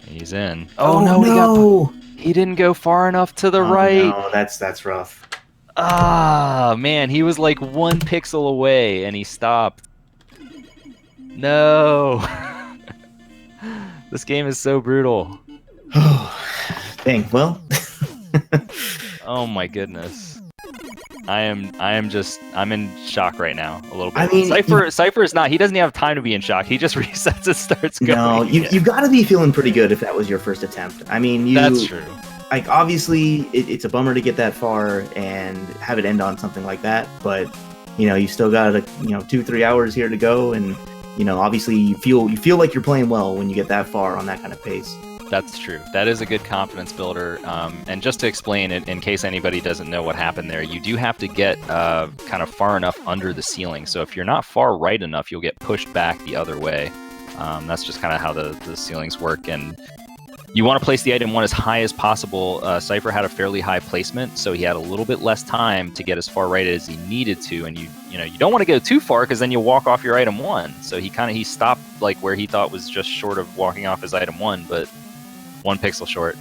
He's in. Oh no! He didn't go far enough to the right. No, that's rough. Ah, man, he was like 1 pixel away, and he stopped. No. This game is so brutal. Oh, dang. Well. Oh my goodness. I'm in shock right now a little bit. I mean, Cypher is not. He doesn't have time to be in shock. He just resets and starts going. No, you've got to be feeling pretty good if that was your first attempt. I mean, that's true. Like, obviously, it's a bummer to get that far and have it end on something like that. But you still got 2-3 hours here to go, and obviously you feel like you're playing well when you get that far on that kind of pace. That's true. That is a good confidence builder. And just to explain it, in case anybody doesn't know what happened there, you do have to get kind of far enough under the ceiling. So if you're not far right enough, you'll get pushed back the other way. That's just kind of how the ceilings work. And you want to place the item 1 as high as possible. Cypher had a fairly high placement, so he had a little bit less time to get as far right as he needed to. And you don't want to go too far because then you walk off your item 1. So he stopped like where he thought was just short of walking off his item 1, but 1 pixel short.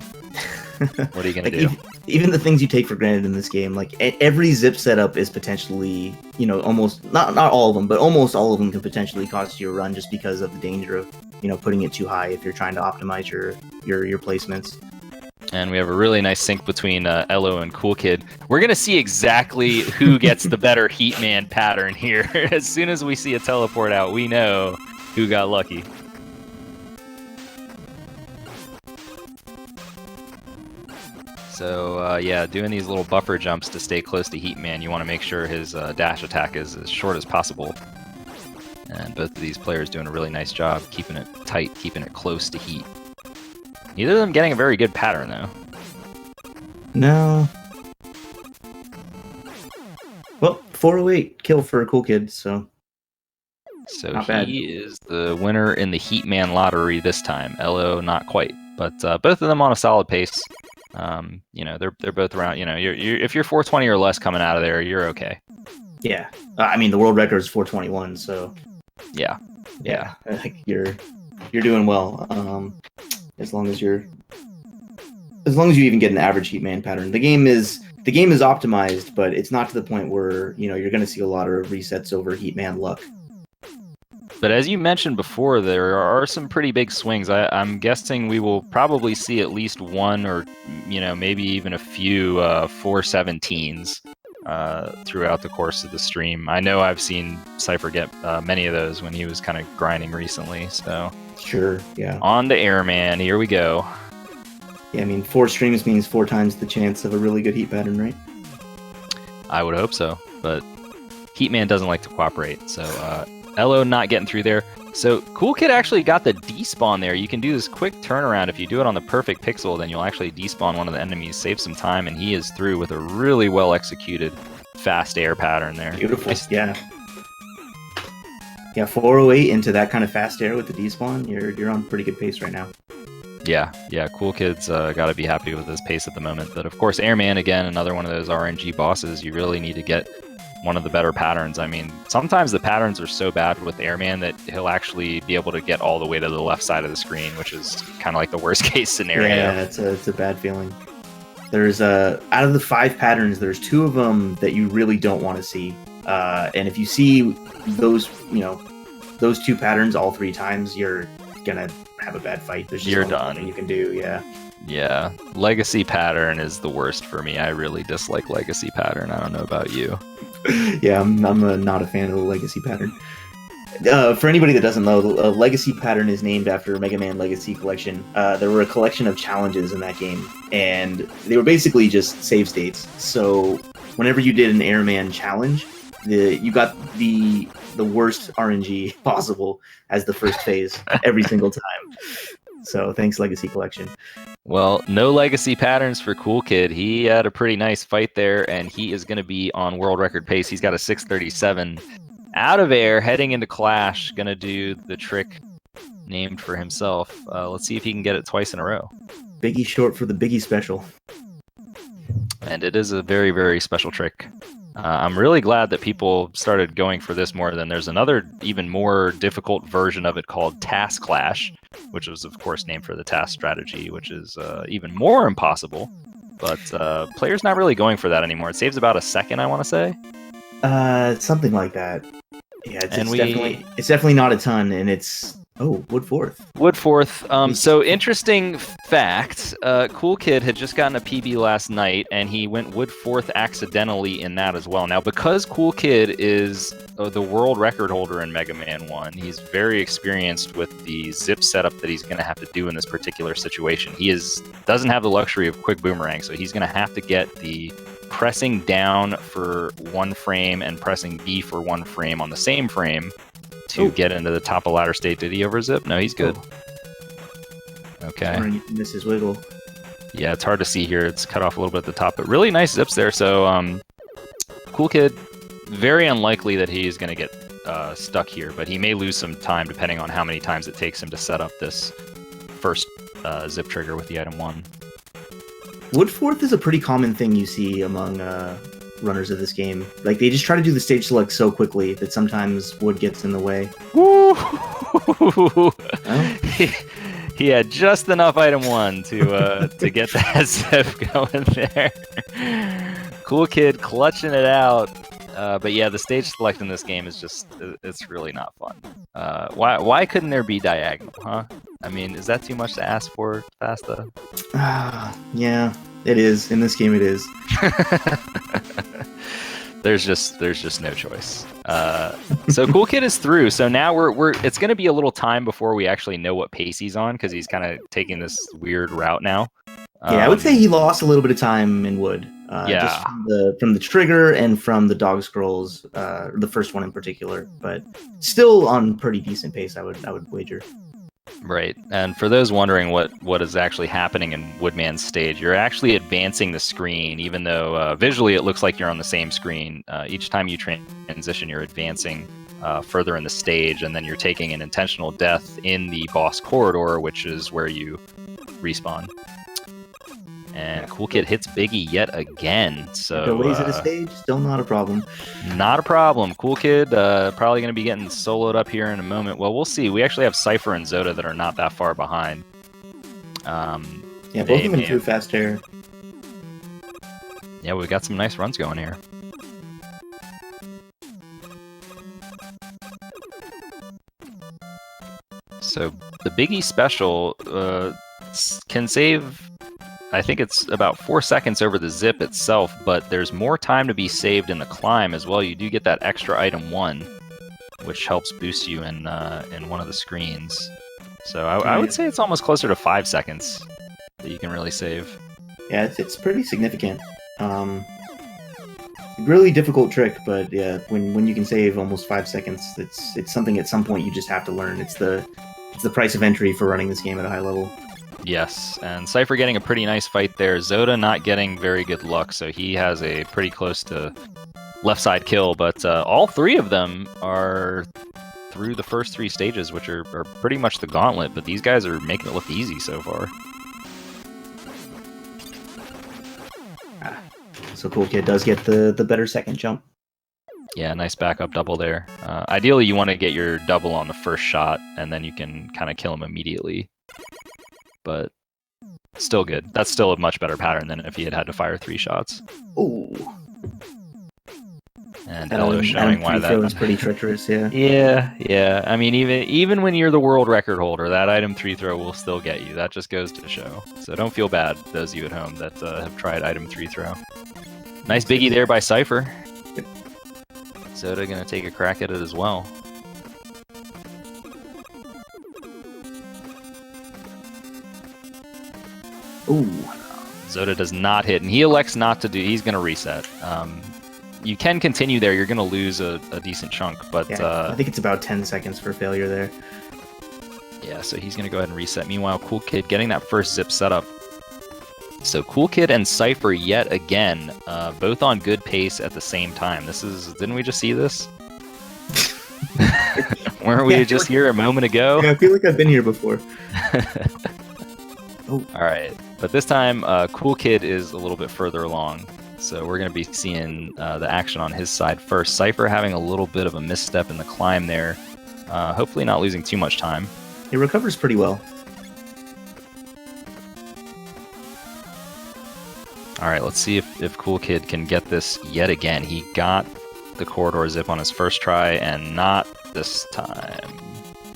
What are you gonna do? Even the things you take for granted in this game, like every zip setup is potentially, almost not all of them, but almost all of them can potentially cost you a run just because of the danger of, putting it too high if you're trying to optimize your placements. And we have a really nice sync between Elo and Cool Kid. We're gonna see exactly who gets the better Heatman pattern here. As soon as we see a teleport out, we know who got lucky. So yeah, doing these little buffer jumps to stay close to Heatman, you want to make sure his dash attack is as short as possible. And both of these players doing a really nice job keeping it tight, keeping it close to Heat. Neither of them getting a very good pattern, though. No. Well, 408 kill for a Cool Kid, so... So he is the winner in the Heatman lottery this time. Elo, not quite. But both of them on a solid pace. They're both around. If you're 420 or less coming out of there, you're okay. Yeah, I mean the world record is 421, so yeah, you're doing well. As long as you even get an average Heatman pattern. The game is optimized, but it's not to the point where you're going to see a lot of resets over Heatman luck. But as you mentioned before, there are some pretty big swings. I'm guessing we will probably see at least one or, maybe even a few 417s throughout the course of the stream. I know I've seen Cypher get many of those when he was kind of grinding recently. So sure, yeah. On to Airman. Here we go. Yeah, I mean, 4 streams means 4 times the chance of a really good heat pattern, right? I would hope so, but Heatman doesn't like to cooperate, so... Elo not getting through there. So Cool Kid actually got the despawn there. You can do this quick turnaround. If you do it on the perfect pixel, then you'll actually despawn one of the enemies, save some time, and he is through with a really well executed fast air pattern there. Beautiful. Yeah. Yeah, 408 into that kind of fast air with the despawn. You're on pretty good pace right now. Yeah. Cool Kid's got to be happy with his pace at the moment. But of course, Airman, again, another one of those RNG bosses. You really need to get one of the better patterns. I mean, sometimes the patterns are so bad with Airman that he'll actually be able to get all the way to the left side of the screen, which is kind of like the worst case scenario. Yeah, it's a bad feeling. There's out of the 5 patterns, there's 2 of them that you really don't want to see. And if you see those 2 patterns all 3 times, you're gonna have a bad fight. There's just you're only done. nothing you can do. Yeah, Legacy pattern is the worst for me. I really dislike Legacy pattern. I don't know about you. Yeah, I'm not a fan of the Legacy pattern. For anybody that doesn't know, the Legacy pattern is named after Mega Man Legacy Collection. There were a collection of challenges in that game, and they were basically just save states. So whenever you did an Airman challenge, you got the worst RNG possible as the first phase every single time. So thanks, Legacy Collection. Well, no legacy patterns for Cool Kid. He had a pretty nice fight there, and he is going to be on world record pace. He's got a 637 out of air, heading into Clash. Going to do the trick named for himself. Let's see if he can get it twice in a row. Biggie short for the Biggie special. And it is a very, very special trick. I'm really glad that people started going for this more than there's another even more difficult version of it called Task Clash, which was, of course, named for the task strategy, which is even more impossible. But players not really going for that anymore. It saves about a second, I want to say. Something like that. Yeah, it's definitely not a ton, and it's Woodforth. Woodforth. So interesting fact. Cool Kid had just gotten a PB last night, and he went Woodforth accidentally in that as well. Now, because Cool Kid is the world record holder in Mega Man 1, he's very experienced with the zip setup that he's going to have to do in this particular situation. He doesn't have the luxury of quick boomerang, so he's going to have to get the pressing down for 1 frame and pressing B for 1 frame on the same frame to get into the top of ladder state. Did he overzip? No, he's good. Okay. Wondering if you miss his wiggle. Yeah, it's hard to see here. It's cut off a little bit at the top, but really nice zips there. So, Cool Kid, very unlikely that he's going to get stuck here, but he may lose some time depending on how many times it takes him to set up this first zip trigger with the item 1. Wood fourth is a pretty common thing you see among runners of this game. Like, they just try to do the stage select so quickly that sometimes wood gets in the way. Woo! Oh. He had just enough item 1 to get that zip going there. Cool Kid clutching it out. But yeah, the stage select in this game is it's really not fun. Why couldn't there be diagonal, huh? I mean, is that too much to ask for, Fasta? Yeah, it is. In this game, it is. There's just no choice. So Cool Kid is through. So now it's going to be a little time before we actually know what pace he's on, because he's kind of taking this weird route now. Yeah, I would say he lost a little bit of time in wood. Yeah. Just from the trigger and from the dog scrolls, the first one in particular, but still on pretty decent pace, I would wager. Right, and for those wondering what is actually happening in Woodman's stage, you're actually advancing the screen, even though visually it looks like you're on the same screen. Each time you transition, you're advancing further in the stage, and then you're taking an intentional death in the boss corridor, which is where you respawn. And Cool Kid hits Biggie yet again. So delays at a stage, still not a problem. Not a problem. Cool Kid probably going to be getting soloed up here in a moment. Well, we'll see. We actually have Cypher and Zoda that are not that far behind. Yeah, both of them threw fast air. Yeah, we've got some nice runs going here. So the Biggie special can save... I think it's about 4 seconds over the zip itself, but there's more time to be saved in the climb as well. You do get that extra item 1, which helps boost you in one of the screens. So I would say it's almost closer to 5 seconds that you can really save. Yeah, it's pretty significant. Really difficult trick, but yeah, when you can save almost 5 seconds, it's something at some point you just have to learn. It's the price of entry for running this game at a high level. Yes, and Cypher getting a pretty nice fight there. Zoda not getting very good luck, so he has a pretty close to left side kill, but all 3 of them are through the first 3 stages, which are pretty much the gauntlet, but these guys are making it look easy so far. So Cool Kid does get the better second jump. Yeah, nice backup double there. Ideally, you want to get your double on the first shot, and then you can kind of kill him immediately. But still good. That's still a much better pattern than if he had to fire 3 shots. Ooh. And Elo showing why that was pretty treacherous, yeah. Yeah. I mean, even when you're the world record holder, that item 3 throw will still get you. That just goes to show. So don't feel bad, those of you at home that have tried item 3 throw. Nice biggie there by Cypher. Zoda gonna take a crack at it as well. Ooh. Zoda does not hit, and he elects not to do. He's going to reset. You can continue there. You're going to lose a decent chunk, but yeah, I think it's about 10 seconds for failure there. Yeah, so he's going to go ahead and reset. Meanwhile, Cool Kid getting that first zip setup. So Cool Kid and Cypher yet again, both on good pace at the same time. Didn't we just see this? Weren't we just here a moment ago? Yeah, I feel like I've been here before. Oh. All right, but this time Cool Kid is a little bit further along, so we're going to be seeing the action on his side first. Cypher having a little bit of a misstep in the climb there, hopefully not losing too much time. He recovers pretty well. All right, let's see if Cool Kid can get this yet again. He got the corridor zip on his first try, and not this time.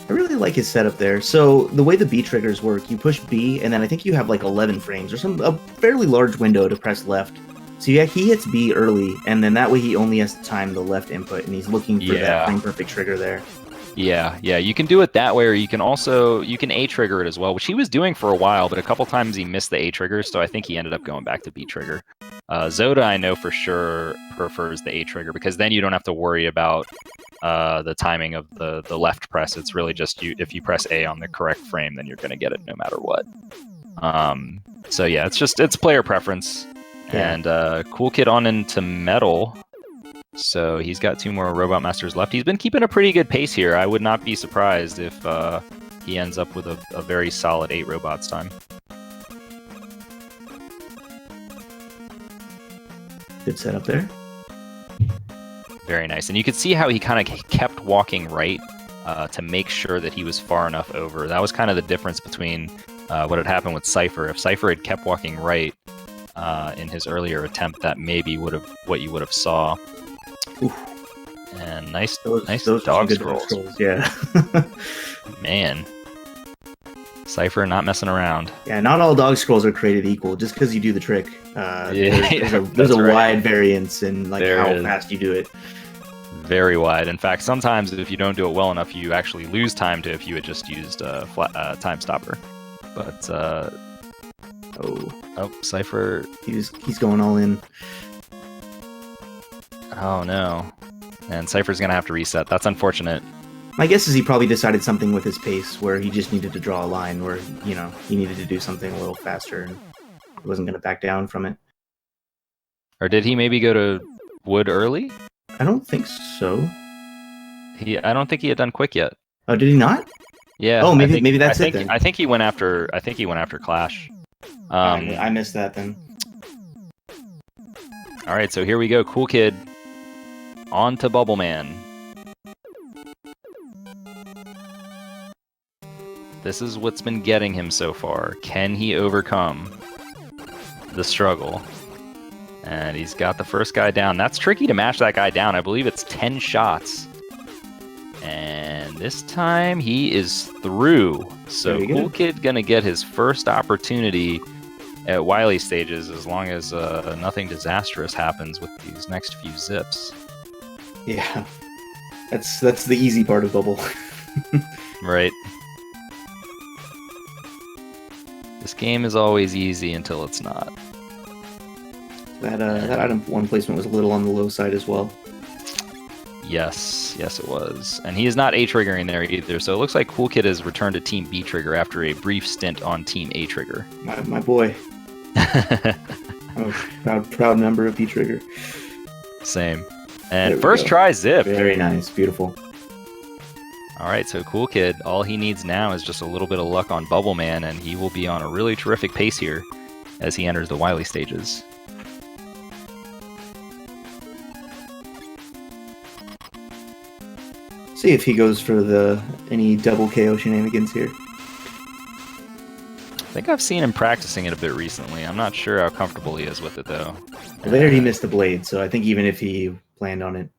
I really like his setup there. So the way the B triggers work, you push B, and then I think you have like 11 frames or a fairly large window to press left. So yeah, he hits B early, and then that way he only has to time the left input, and he's looking for that frame perfect trigger there. Yeah, you can do it that way, or you can A trigger it as well, which he was doing for a while, but a couple times he missed the A trigger, so I think he ended up going back to B trigger. Zoda, I know for sure, prefers the A trigger, because then you don't have to worry about the timing of the left press. It's really just if you press A on the correct frame, then you're going to get it no matter what. So yeah, it's player preference. Yeah. And Cool Kid on into Metal. So he's got 2 more Robot Masters left. He's been keeping a pretty good pace here. I would not be surprised if he ends up with a very solid 8 robots time. Good setup there. Very nice. And you could see how he kind of kept walking right to make sure that he was far enough over. That was kind of the difference between what had happened with Cypher. If Cypher had kept walking right in his earlier attempt, that maybe would have what you would have saw. Oof. And nice those dog good scrolls. Yeah. Man. Cypher not messing around. Yeah, not all dog scrolls are created equal. Just because you do the trick, there's a right. wide variance in like There how is. fast you do it. Very wide. In fact, sometimes if you don't do it well enough, you actually lose time to if you had just used a time stopper. But Cypher. He's going all in. Oh no. And Cypher's gonna have to reset. That's unfortunate. My guess is he probably decided something with his pace where he just needed to draw a line where, he needed to do something a little faster and he wasn't going to back down from it. Or did he maybe go to wood early? I don't think so. I don't think he had done quick yet. Oh, did he not? Yeah. Oh, maybe that's it it then. I think he went after Clash. I missed that then. All right, so here we go. Cool Kid on to Bubble Man. This is what's been getting him so far. Can he overcome the struggle? And he's got the first guy down. That's tricky to match that guy down. I believe it's 10 shots. And this time he is through. So Cool Kid gonna get his first opportunity at Wily stages as long as nothing disastrous happens with these next few zips. Yeah. That's the easy part of Bubble. Right. This game is always easy until it's not. That item 1 placement was a little on the low side as well. Yes, it was. And he is not A-triggering there either, so it looks like Cool Kid has returned to Team B-trigger after a brief stint on Team A-trigger. My boy. I'm a proud member of B-trigger. Same. And first try zip. Very nice, beautiful. All right, so Cool Kid, all he needs now is just a little bit of luck on Bubble Man, and he will be on a really terrific pace here as he enters the Wily stages. See if he goes for any double KO shenanigans here. I think I've seen him practicing it a bit recently. I'm not sure how comfortable he is with it, though. Well, there he missed the blade, so I think even if he planned on it.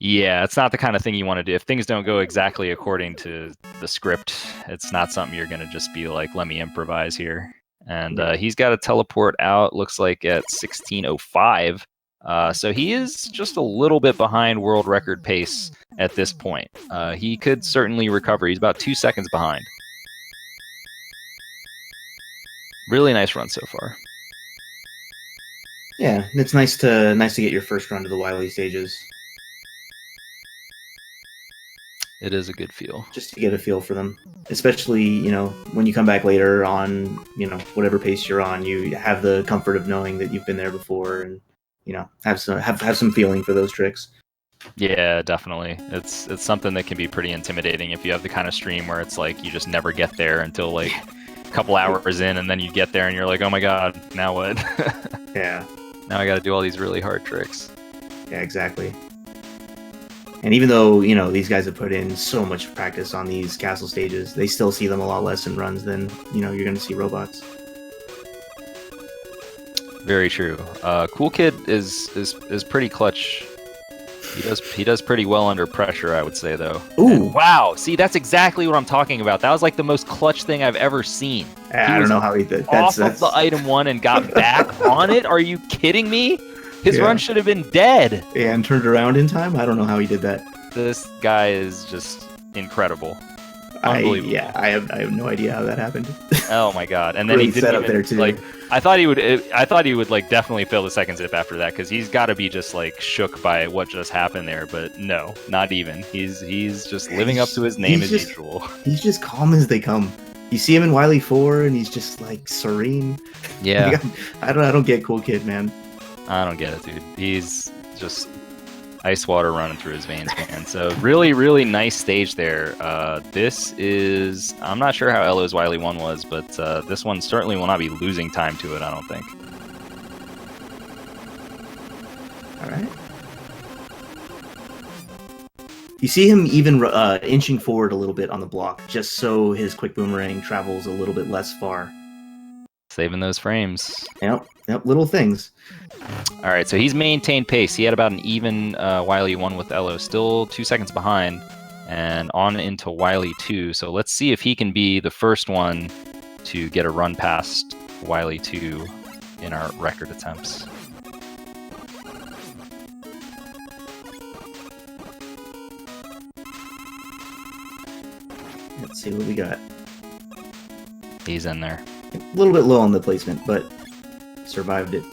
Yeah, it's not the kind of thing you want to do. If things don't go exactly according to the script, it's not something you're going to just be like, let me improvise here. And he's got a teleport out, looks like at 16:05. So he is just a little bit behind world record pace at this point. He could certainly recover. He's about 2 seconds behind. Really nice run so far. Yeah, it's nice to get your first run to the Wily stages. It is a good feel. Just to get a feel for them. Especially, when you come back later on, whatever pace you're on, you have the comfort of knowing that you've been there before and, have some feeling for those tricks. Yeah, definitely. It's something that can be pretty intimidating if you have the kind of stream where it's like you just never get there until like a couple hours in, and then you get there and you're like, oh my god, now what? Yeah. Now I got to do all these really hard tricks. Yeah, exactly. And even though, these guys have put in so much practice on these castle stages, they still see them a lot less in runs than, you're going to see robots. Very true. Cool Kid is pretty clutch. He does pretty well under pressure, I would say, though. Ooh! And wow! See, that's exactly what I'm talking about. That was like the most clutch thing I've ever seen. I don't know how he did. Off of the item 1 and got back on it? Are you kidding me? His run should have been dead. Yeah, and turned around in time? I don't know how he did that. This guy is just incredible. Unbelievable. I have no idea how that happened. Oh my god! And then Great he didn't setup even there, too. like. I thought he would like definitely fail the second zip after that because he's got to be just like shook by what just happened there. But no, not even. He's just living up to his name as usual. He's just calm as they come. You see him in Wily 4, and he's just like serene. Yeah. Like, I don't get Cool Kid, man. I don't get it, dude. He's just ice water running through his veins, man. So really, really nice stage there. This is, I'm not sure how Elo's Wily 1 was, but this one certainly will not be losing time to it, I don't think. All right. You see him even inching forward a little bit on the block, just so his quick boomerang travels a little bit less far. Saving those frames. Yep, little things. All right, so he's maintained pace. He had about an even Wily 1 with Elo, still 2 seconds behind, and on into Wily 2. So let's see if he can be the first one to get a run past Wily 2 in our record attempts. Let's see what we got. He's in there. A little bit low on the placement, but survived it.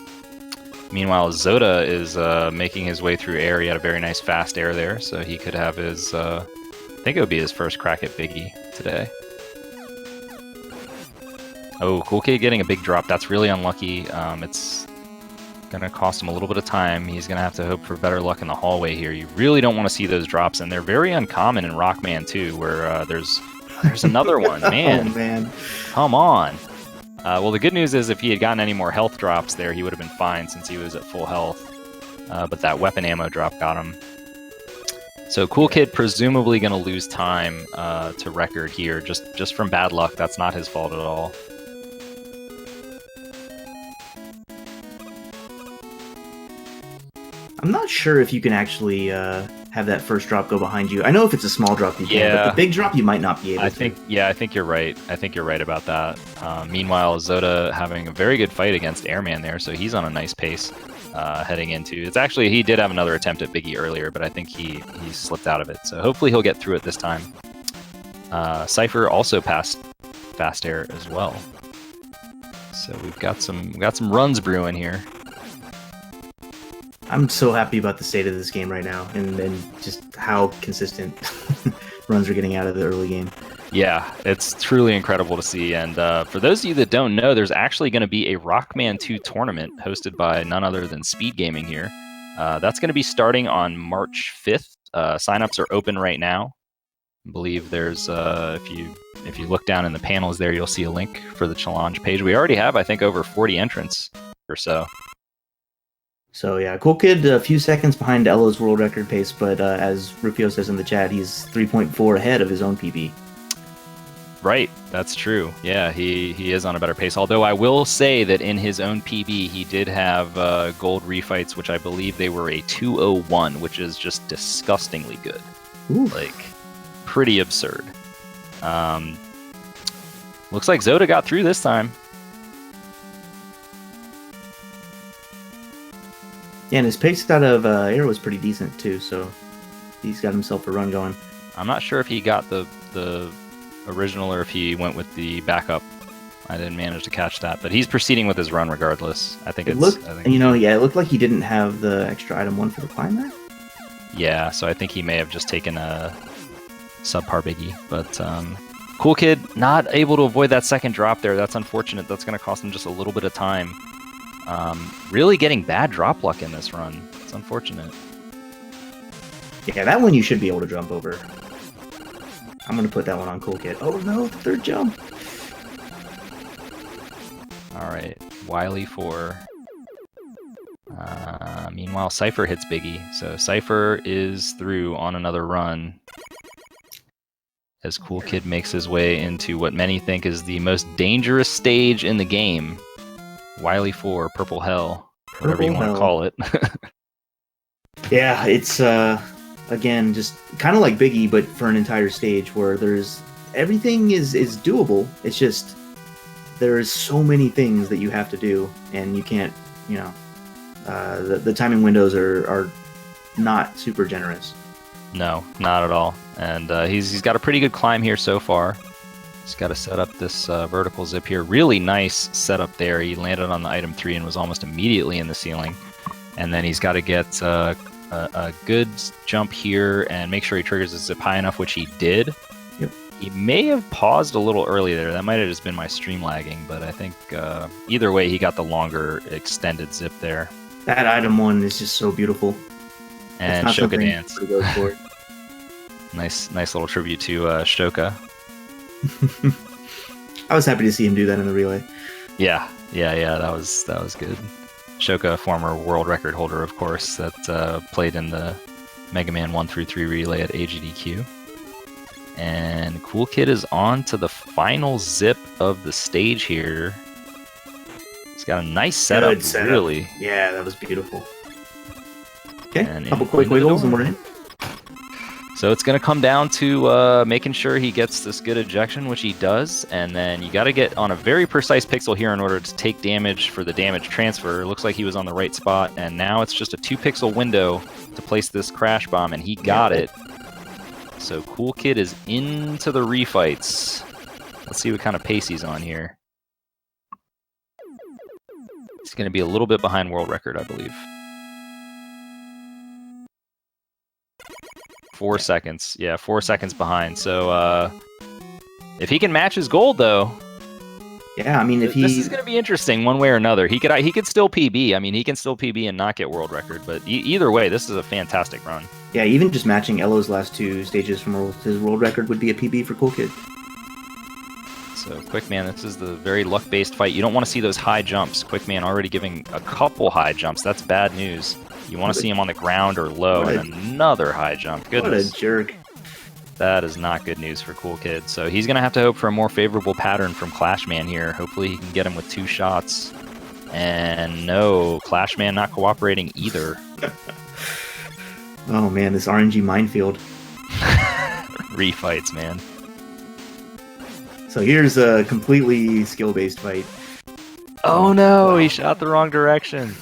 Meanwhile, Zoda is making his way through air. He had a very nice fast air there, so he could have his, I think it would be his first crack at Biggie today. Oh, Cool Kid getting a big drop. That's really unlucky. It's going to cost him a little bit of time. He's going to have to hope for better luck in the hallway here. You really don't want to see those drops, and they're very uncommon in Rockman too, where there's another one. Man, Oh, man. come on. Well, the good news is if he had gotten any more health drops there, he would have been fine since he was at full health. But that weapon ammo drop got him. So Cool Kid presumably going to lose time to record here, just from bad luck. That's not his fault at all. I'm not sure if you can actually have that first drop go behind you. I know if it's a small drop you can, but the big drop you might not be able to. I think you're right. I think you're right about that. Meanwhile, Zoda having a very good fight against Airman there, so he's on a nice pace heading into. It's actually, he did have another attempt at Biggie earlier, but I think he slipped out of it. So hopefully he'll get through it this time. Cypher also passed fast air as well. So we've got some runs brewing here. I'm so happy about the state of this game right now, and just how consistent runs are getting out of the early game. Yeah, it's truly incredible to see. And for those of you that don't know, there's actually going to be a Rockman 2 tournament hosted by none other than Speed Gaming here. That's going to be starting on March 5th. Signups are open right now. I believe there's, if you look down in the panels there, you'll see a link for the challenge page. We already have, I think, over 40 entrants or so. So yeah, Cool Kid a few seconds behind Elo's world record pace, but as Rufio says in the chat, he's 3.4 ahead of his own PB. Right, that's true. Yeah, he is on a better pace. Although I will say that in his own PB, he did have gold refights, which I believe they were a 2:01, which is just disgustingly good. Ooh. Like, pretty absurd. Looks like Zoda got through this time. Yeah, and his pace out of air was pretty decent too, so he's got himself a run going. I'm not sure if he got the original or if he went with the backup. I didn't manage to catch that, but he's proceeding with his run regardless. I think it looked like he didn't have the extra item 1 for the climb there. Yeah, so I think he may have just taken a subpar Biggie, but Cool Kid not able to avoid that second drop there. That's unfortunate. That's going to cost him just a little bit of time. Really getting bad drop luck in this run. It's unfortunate. Yeah, that one you should be able to jump over. I'm going to put that one on Cool Kid. Oh no, the third jump. Alright, Wily 4. Meanwhile, Cypher hits Biggie. So Cypher is through on another run. As Cool Kid makes his way into what many think is the most dangerous stage in the game. Wily 4, Purple Hell, whatever you want to call it. Yeah, it's again just kind of like Biggie, but for an entire stage where everything is doable. It's just there's so many things that you have to do, and you can't, the timing windows are not super generous. No, not at all. And he's got a pretty good climb here so far. He's got to set up this vertical zip here. Really nice setup there. He landed on the item 3 and was almost immediately in the ceiling. And then he's got to get a good jump here and make sure he triggers the zip high enough, which he did. Yep. He may have paused a little early there. That might have just been my stream lagging, but I think either way, he got the longer extended zip there. That item 1 is just so beautiful. And Shoka Dance. To go for. Nice little tribute to Shoka. I was happy to see him do that in the relay. Yeah, that was good. Shoka, former world record holder, of course, that played in the Mega Man 1-3 relay at AGDQ. And Cool Kid is on to the final zip of the stage here. He's got a nice setup, really. Yeah, that was beautiful. Okay, And a couple quick wiggles and we're in. So it's going to come down to making sure he gets this good ejection, which he does, and then you got to get on a very precise pixel here in order to take damage for the damage transfer. It looks like he was on the right spot, and now it's just a 2-pixel window to place this crash bomb, and he got it. So Cool Kid is into the refights. Let's see what kind of pace he's on here. He's going to be a little bit behind world record, I believe. 4 seconds. Yeah, 4 seconds behind. So if he can match his gold, though, yeah, I mean, if this is going to be interesting one way or another. He could still PB. I mean, he can still PB and not get world record. But either way, this is a fantastic run. Yeah, even just matching Elo's last 2 stages from his world record would be a PB for Cool Kid. So Quickman, this is the very luck-based fight. You don't want to see those high jumps. Quickman already giving a couple high jumps. That's bad news. You want to see him on the ground or low, and another high jump. Goodness. What a jerk. That is not good news for Cool Kid. So he's going to have to hope for a more favorable pattern from Clashman here. Hopefully he can get him with 2 shots. And no, Clashman not cooperating either. Oh man, this RNG minefield. Refights, man. So here's a completely skill-based fight. Oh no, he shot the wrong direction.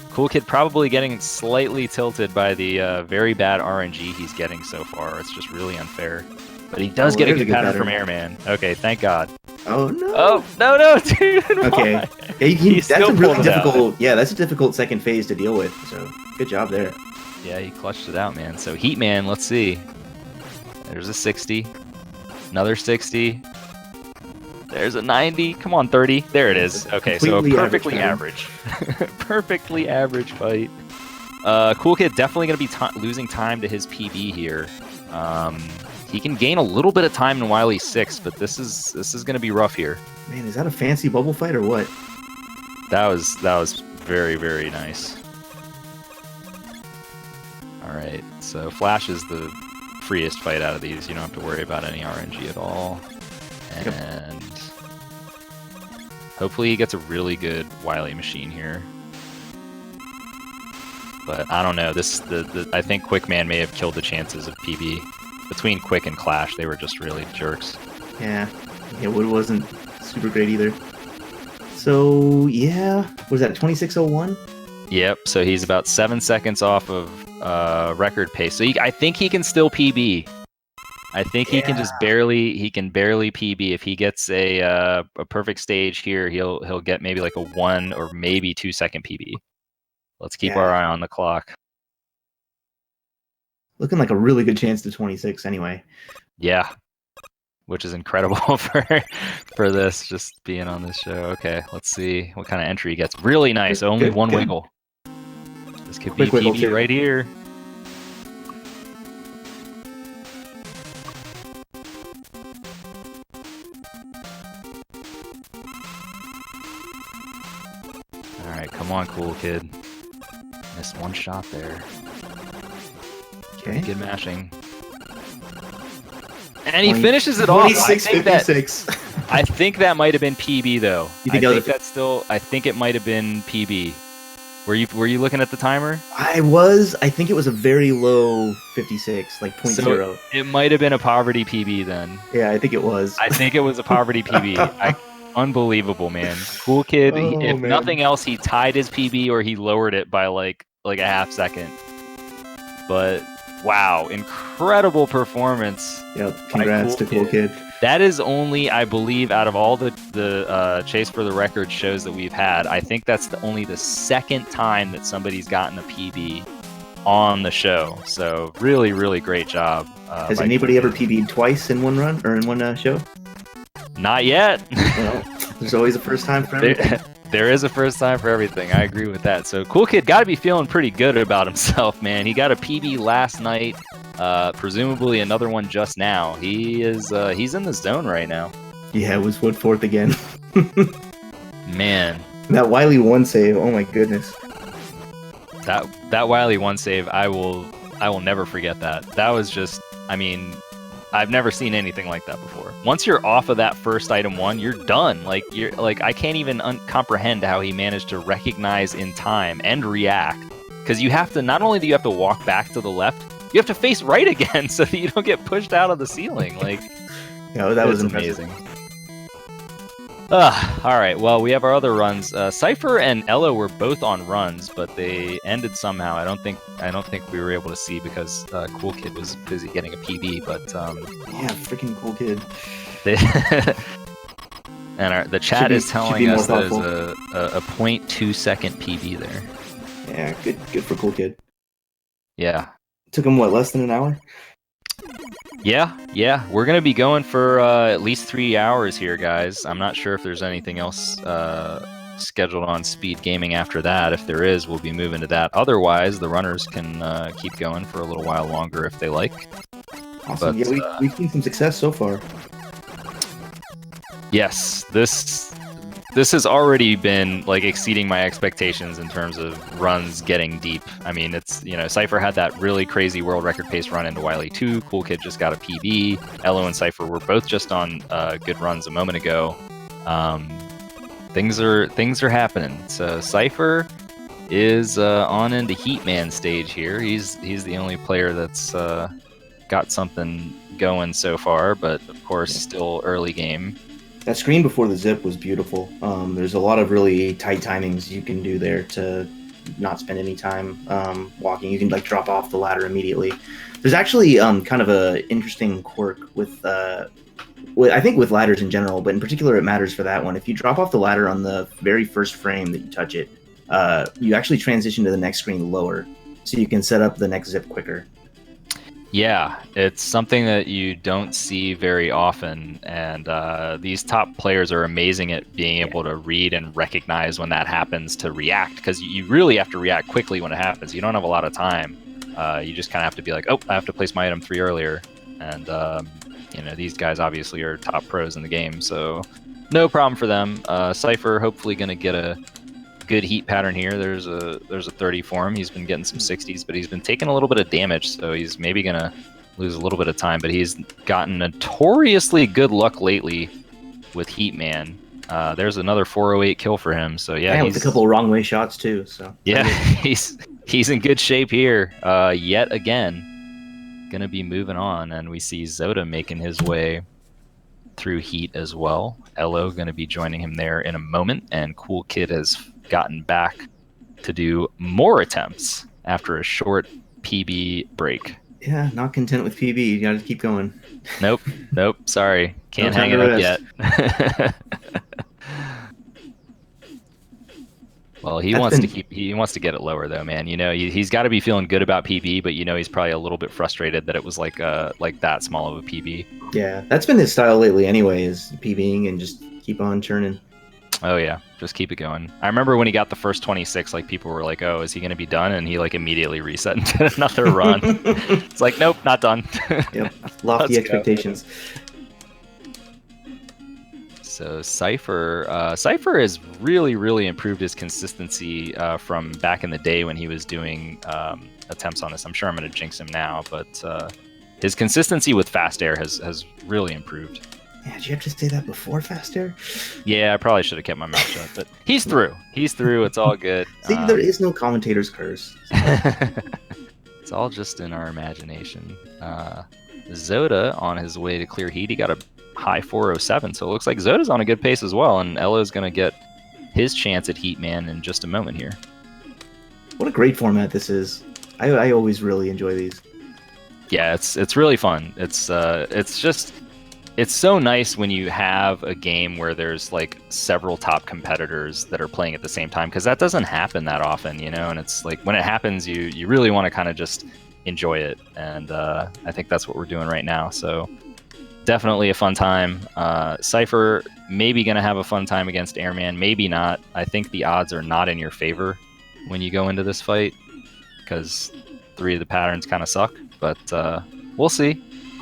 Cool Kid probably getting slightly tilted by the very bad RNG he's getting so far. It's just really unfair. But he does get a good pattern from Airman. Okay, thank God. Oh no! Oh no, dude! Okay, yeah, that's a really difficult. Yeah, that's a difficult second phase to deal with. So good job there. Yeah, he clutched it out, man. So Heatman, let's see. There's a 60, another 60. There's a 90. Come on, 30. There it is. Okay, so a perfectly average. Perfectly average fight. Cool Kid definitely going to be losing time to his PB here. He can gain a little bit of time in Wily 6, but this is going to be rough here. Man, is that a fancy bubble fight or what? That was very, very nice. All right, so Flash is the freest fight out of these. You don't have to worry about any RNG at all. And hopefully he gets a really good Wily machine here. But I don't know. I think Quickman may have killed the chances of PB. Between Quick and Clash, they were just really jerks. Yeah, Wood wasn't super great either. So yeah, what was that, 26:01? Yep. So he's about 7 seconds off of record pace. So I think he can still PB. I think he can just barely PB. If he gets a perfect stage here, he'll get maybe like a 1 or maybe 2 second PB. Let's keep our eye on the clock. Looking like a really good chance to 26 anyway. Yeah, which is incredible for this, just being on this show. Okay, let's see what kind of entry he gets. Really nice. Only one wiggle. This could be PB right here. Alright, come on, Cool Kid. Missed one shot there. Okay. Good mashing. And he finishes it off. 26:56. I think that might have been PB though. I think it might have been PB. Were you looking at the timer? I was. I think it was a very low 56, like 0.0. So it might have been a poverty PB then. Yeah, I think it was. I think it was a poverty PB. Unbelievable, man. Cool Kid. If nothing else, he tied his PB or he lowered it by like a half second. But Wow, incredible performance. Yep, congrats to Cool Kid. That is only, I believe, out of all the Chase for the Record shows that we've had, I think that's only the second time that somebody's gotten a PB on the show. So really, really great job. Has anybody ever PB'd twice in one run or in one show? Not yet. Well, there's always a first time for everything. There is a first time for everything. I agree with that. So Cool Kid got to be feeling pretty good about himself, man. He got a PB last night. Presumably another one just now. He's in the zone right now. Yeah, it was Woodforth again. Man, that Wiley one save. Oh my goodness. That Wiley one save. I will never forget that. That was just. I mean, I've never seen anything like that before. Once you're off of that first item one, you're done. Like I can't even comprehend how he managed to recognize in time and react. Because you have to. Not only do you have to walk back to the left. You have to face right again so that you don't get pushed out of the ceiling. Like, no, that was amazing. All right, well, we have our other runs. Cypher and Elo were both on runs, but they ended somehow. I don't think we were able to see because Cool Kid was busy getting a PB. But yeah, freaking Cool Kid. And the chat is telling us there's a 0.2 second PB there. Yeah, good for Cool Kid. Yeah. Took him, what, less than an hour? Yeah. We're going to be going for at least 3 hours here, guys. I'm not sure if there's anything else scheduled on Speed Gaming after that. If there is, we'll be moving to that. Otherwise, the runners can keep going for a little while longer if they like. Awesome. But, yeah, we've seen some success so far. Yes, this has already been like exceeding my expectations in terms of runs getting deep. I mean, it's, Cypher had that really crazy world record pace run into Wily 2. Cool Kid just got a PB. Elo and Cypher were both just on good runs a moment ago. Things are happening. So Cypher is on into Heatman stage here. He's the only player that's got something going so far, but of course still early game. That screen before the zip was beautiful. There's a lot of really tight timings you can do there to not spend any time walking. You can drop off the ladder immediately. There's actually kind of a interesting quirk with I think with ladders in general, but in particular it matters for that one. If you drop off the ladder on the very first frame that you touch it, you actually transition to the next screen lower, so you can set up the next zip quicker. Yeah, it's something that you don't see very often, and these top players are amazing at being able to read and recognize when that happens to react, because you really have to react quickly when it happens. You don't have a lot of time. You just kind of have to be like, oh, I have to place my item 3 earlier, and these guys obviously are top pros in the game, so no problem for them. Cypher hopefully going to get a good heat pattern here. There's a 30 for him. He's been getting some 60s, but he's been taking a little bit of damage, so he's maybe gonna lose a little bit of time. But he's gotten notoriously good luck lately with Heatman. There's another 408 kill for him. So yeah, with a couple of wrong way shots too. So yeah, he's in good shape here. Yet again, gonna be moving on, and we see Zoda making his way through heat as well. Elo gonna be joining him there in a moment, and Cool Kid has gotten back to do more attempts after a short PB break. Yeah, not content with PB. You gotta keep going. Nope. Sorry, can't hang it up yet. Well, he wants to get it lower though, man. He's got to be feeling good about PB, but he's probably a little bit frustrated that it was like that small of a PB. Yeah, that's been his style lately anyway, is PBing and just keep on churning. Oh yeah, just keep it going. I remember when he got the first 26, people were like, "Oh, is he going to be done?" And he immediately reset and did another run. It's like, nope, not done. Yep, lofty expectations. So Cypher has really, really improved his consistency from back in the day when he was doing attempts on this. I'm sure I'm going to jinx him now, but his consistency with fast air has really improved. Yeah, did you have to say that before fast air? Yeah, I probably should have kept my mouth shut, but he's through. It's all good. See, there is no commentator's curse. It's all just in our imagination. Zoda on his way to clear heat. He got a high 407, so it looks like Zoda's on a good pace as well, and Ella's going to get his chance at Heatman in just a moment here. What a great format this is. I always really enjoy these. Yeah, it's really fun. It's so nice when you have a game where there's like several top competitors that are playing at the same time, because that doesn't happen that often, you know. And it's like when it happens, you really want to kind of just enjoy it, and I think that's what we're doing right now. So definitely a fun time. Cypher maybe gonna have a fun time against Airman, maybe not. I think the odds are not in your favor when you go into this fight, because 3 of the patterns kind of suck, but we'll see.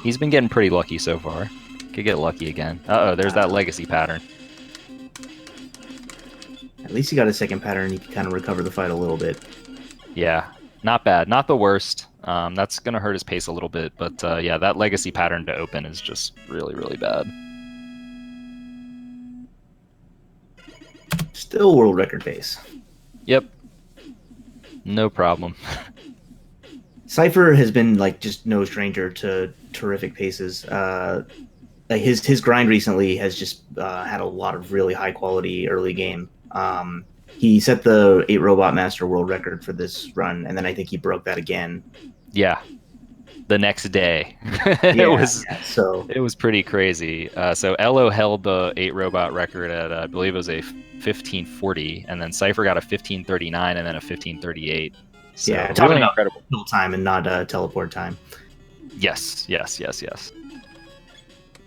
He's been getting pretty lucky so far. Could get lucky again. Uh-oh, there's that legacy pattern. At least he got a second pattern. He can kind of recover the fight a little bit. Yeah, not bad. Not the worst. That's going to hurt his pace a little bit, but yeah, that legacy pattern to open is just really, really bad. Still world record pace. Yep. No problem. Cypher has been like just no stranger to terrific paces. His grind recently has just had a lot of really high quality early game. He set the 8 Robot Master world record for this run, and then I think he broke that again. Yeah, the next day. It was pretty crazy. So Elo held the 8 Robot record at I believe it was a 1540, and then Cypher got a 1539 and then a 1538. So yeah, really talking about incredible kill time and not teleport time. Yes.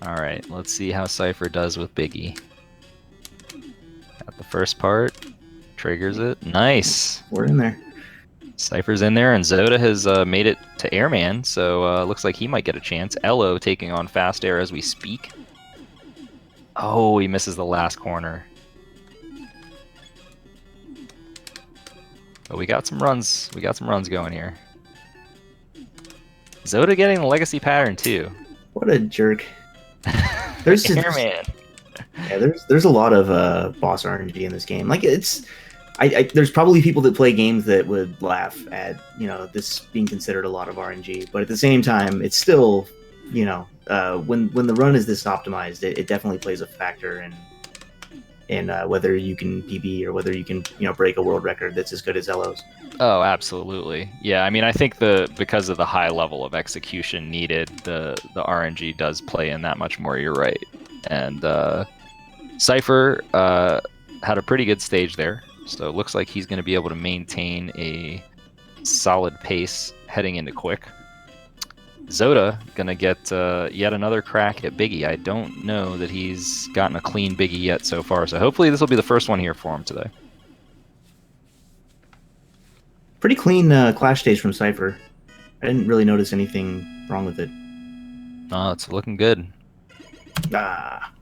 All right, let's see how Cypher does with Biggie. Got the first part, triggers it. Nice. We're in there. Cypher's in there, and Zoda has made it to Airman, so looks like he might get a chance. Elo taking on Fast Air as we speak. Oh, he misses the last corner. But we got some runs. We got some runs going here. Zoda getting the legacy pattern too. What a jerk. There's just, Airman. Yeah, there's a lot of boss RNG in this game. Like there's probably people that play games that would laugh at this being considered a lot of RNG, but at the same time, it's still when the run is this optimized, it definitely plays a factor in whether you can PB or whether you can break a world record that's as good as Elo's. Oh, absolutely. Yeah, I mean, I think because of the high level of execution needed, the RNG does play in that much more. You're right. And Cypher had a pretty good stage there, so it looks like he's going to be able to maintain a solid pace heading into Quick. Zoda gonna get yet another crack at Biggie. I don't know that he's gotten a clean Biggie yet so far, so hopefully this will be the first one here for him today. Pretty clean clash stage from Cypher. I didn't really notice anything wrong with it. Oh, it's looking good. Ah.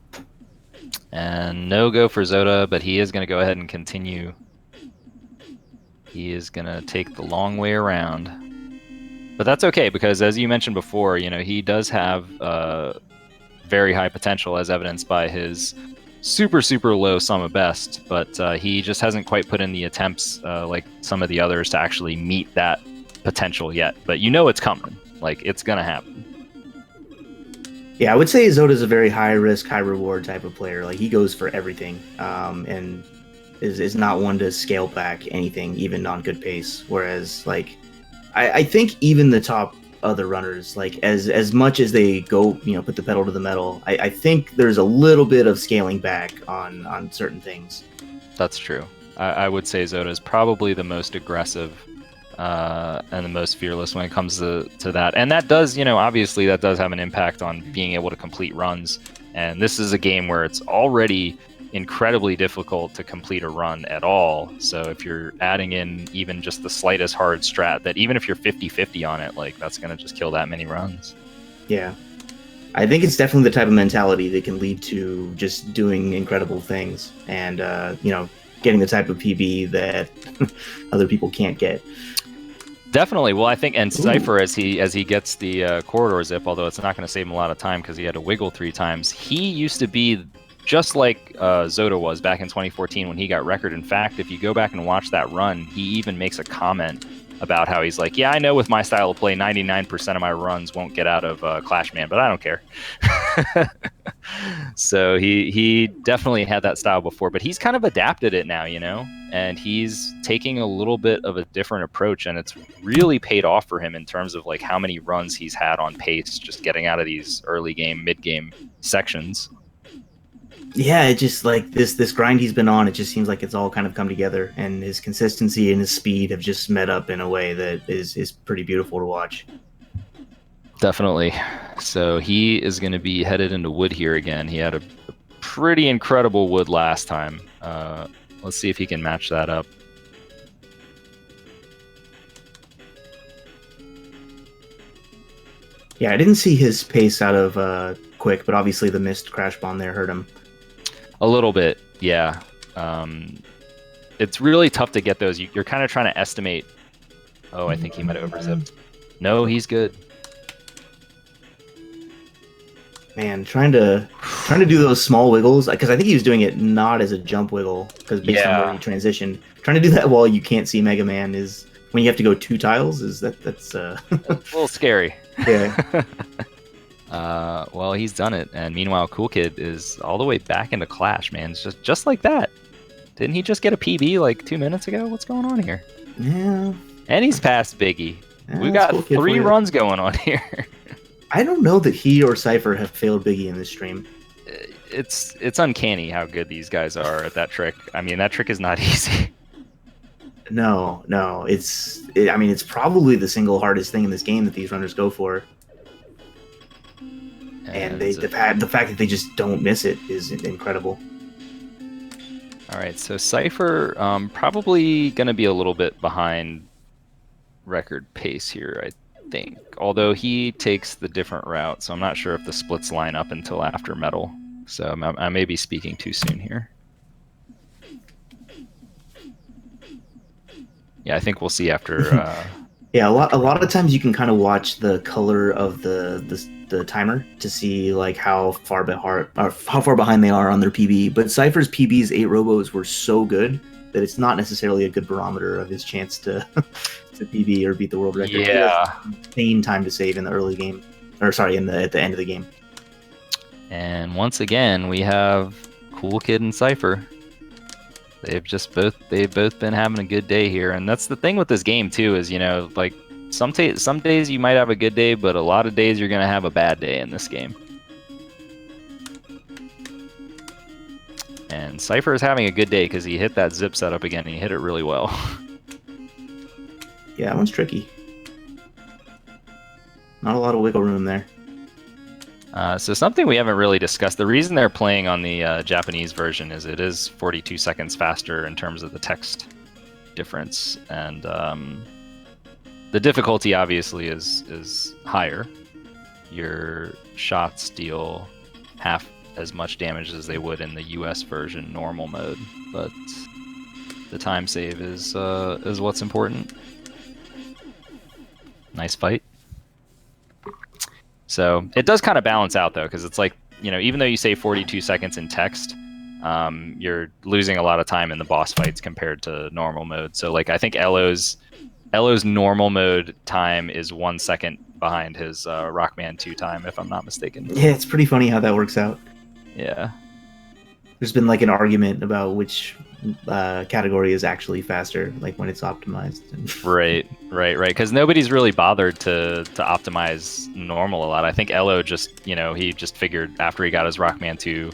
And no go for Zoda, but he is going to go ahead and continue. He is going to take the long way around. But that's okay, because as you mentioned before, he does have very high potential, as evidenced by his super, super low sum of best, but he just hasn't quite put in the attempts like some of the others to actually meet that potential yet. But it's coming. Like, it's going to happen. Yeah, I would say Zoda's a very high risk, high reward type of player. Like, he goes for everything, and is not one to scale back anything, even on good pace. Whereas, like, I think even the top other runners, like as much as they go, put the pedal to the metal, I think there's a little bit of scaling back on certain things. That's true. I would say Zoda is probably the most aggressive and the most fearless when it comes to that. And that does, obviously that does have an impact on being able to complete runs. And this is a game where it's already incredibly difficult to complete a run at all. So if you're adding in even just the slightest hard strat, that even if you're 50-50 on it, like, that's going to just kill that many runs. Yeah. I think it's definitely the type of mentality that can lead to just doing incredible things and, getting the type of PB that other people can't get. Definitely. Well, I think, and Cypher, as he gets the corridor zip, although it's not going to save him a lot of time because he had to wiggle 3 times, he used to be just like Zoda was back in 2014 when he got record. In fact, if you go back and watch that run, he even makes a comment about how he's like, yeah, I know with my style of play, 99% of my runs won't get out of Clash Man, but I don't care. So he definitely had that style before, but he's kind of adapted it now, and he's taking a little bit of a different approach, and it's really paid off for him in terms of like how many runs he's had on pace, just getting out of these early game, mid game sections. Yeah, it just like this grind he's been on, it just seems like it's all kind of come together, and his consistency and his speed have just met up in a way that is pretty beautiful to watch. Definitely. So he is going to be headed into wood here again. He had a pretty incredible wood last time. Let's see if he can match that up. Yeah, I didn't see his pace out of quick, but obviously the missed crash bomb there hurt him. A little bit, yeah. It's really tough to get those. You're kind of trying to estimate. Oh, I think he might have overzipped. No, he's good. Man, trying to do those small wiggles, because I think he was doing it not as a jump wiggle, because based on where he transitioned. Trying to do that while you can't see Mega Man is, when you have to go 2 tiles, that's a little scary. Yeah. Well, he's done it, and meanwhile, Cool Kid is all the way back into Clash, man. It's just like that. Didn't he just get a PB like 2 minutes ago? What's going on here? Yeah. And he's past Biggie. Yeah, we got Cool 3 runs going on here. I don't know that he or Cypher have failed Biggie in this stream. It's uncanny how good these guys are at that trick. I mean, that trick is not easy. No, it's probably the single hardest thing in this game that these runners go for. And the fact that they just don't miss it is incredible. All right, so Cypher probably going to be a little bit behind record pace here, I think. Although he takes the different route, so I'm not sure if the splits line up until after Metal. So I may be speaking too soon here. Yeah, I think we'll see after. Yeah, a lot of times you can kind of watch the color of the timer to see like how far behind they are on their PB. But Cypher's PB's 8 robos were so good that it's not necessarily a good barometer of his chance to PB or beat the world record. Yeah, insane time to save in the early game, or sorry, at the end of the game. And once again, we have Cool Kid and Cypher. They've both been having a good day here, and that's the thing with this game too. Is like some days you might have a good day, but a lot of days you're gonna have a bad day in this game. And Cypher is having a good day because he hit that zip setup again, and he hit it really well. Yeah, that one's tricky. Not a lot of wiggle room there. So something we haven't really discussed, the reason they're playing on the Japanese version is it is 42 seconds faster in terms of the text difference, and the difficulty obviously is higher. Your shots deal half as much damage as they would in the US version normal mode, but the time save is what's important. Nice fight. So it does kind of balance out though, because it's like, even though you say 42 seconds in text, you're losing a lot of time in the boss fights compared to normal mode. So like I think Elo's normal mode time is 1 second behind his Rockman 2 time, if I'm not mistaken. Yeah, it's pretty funny how that works out. Yeah. There's been like an argument about which category is actually faster, like when it's optimized. Right. Because nobody's really bothered to optimize normal a lot. I think Elo just, he just figured after he got his Rockman 2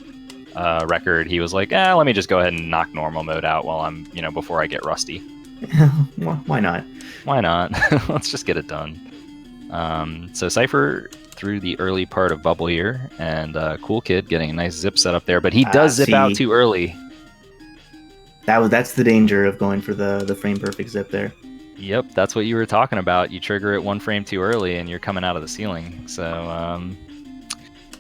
record, he was like, let me just go ahead and knock normal mode out while I'm, before I get rusty. Why not? Why not? Let's just get it done. So Cypher through the early part of Bubble here, and Cool Kid getting a nice zip set up there, but he does zip out too early. That's the danger of going for the frame perfect zip there. Yep, that's what you were talking about. You trigger it 1 frame too early, and you're coming out of the ceiling. So,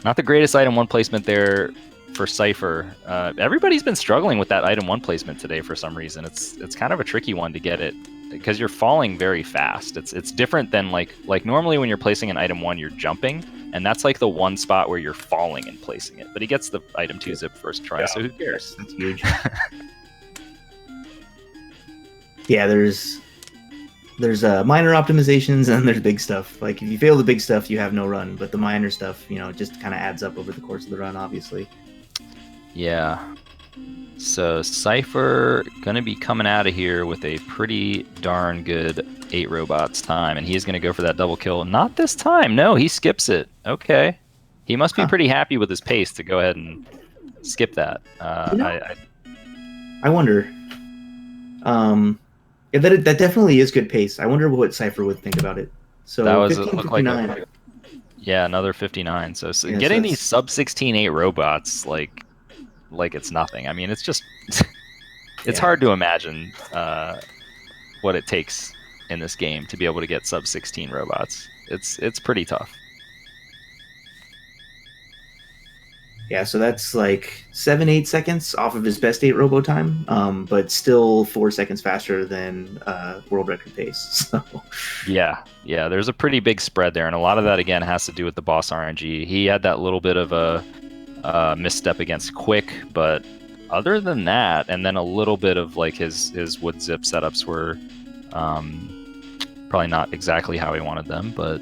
not the greatest item 1 placement there for Cypher. Everybody's been struggling with that item 1 placement today for some reason. It's kind of a tricky one to get it, because you're falling very fast. It's different than like normally when you're placing an item 1, you're jumping, and that's like the one spot where you're falling and placing it. But he gets the item 2 zip first try, so who cares? That's huge. Yeah, there's there's minor optimizations and there's big stuff. Like if you fail the big stuff, you have no run, but the minor stuff, just kind of adds up over the course of the run, obviously. Yeah. So Cypher gonna be coming out of here with a pretty darn good 8 robots time, and he's gonna go for that double kill. Not this time. No, he skips it. Okay. He must be pretty happy with his pace to go ahead and skip that. I wonder. Yeah, that definitely is good pace. I wonder what Cypher would think about it. So that was 15:59. Yeah, another 59. So Yeah, getting these sub 16.8 robots like it's nothing. I mean, it's just it's hard to imagine what it takes in this game to be able to get sub 16 robots. It's pretty tough. Yeah, so that's like 7-8 seconds off of his best 8 robo time, but still 4 seconds faster than world record pace. So yeah, there's a pretty big spread there, and a lot of that again has to do with the boss RNG. He had that little bit of a misstep against Quick, but other than that, and then a little bit of like his wood zip setups were probably not exactly how he wanted them, but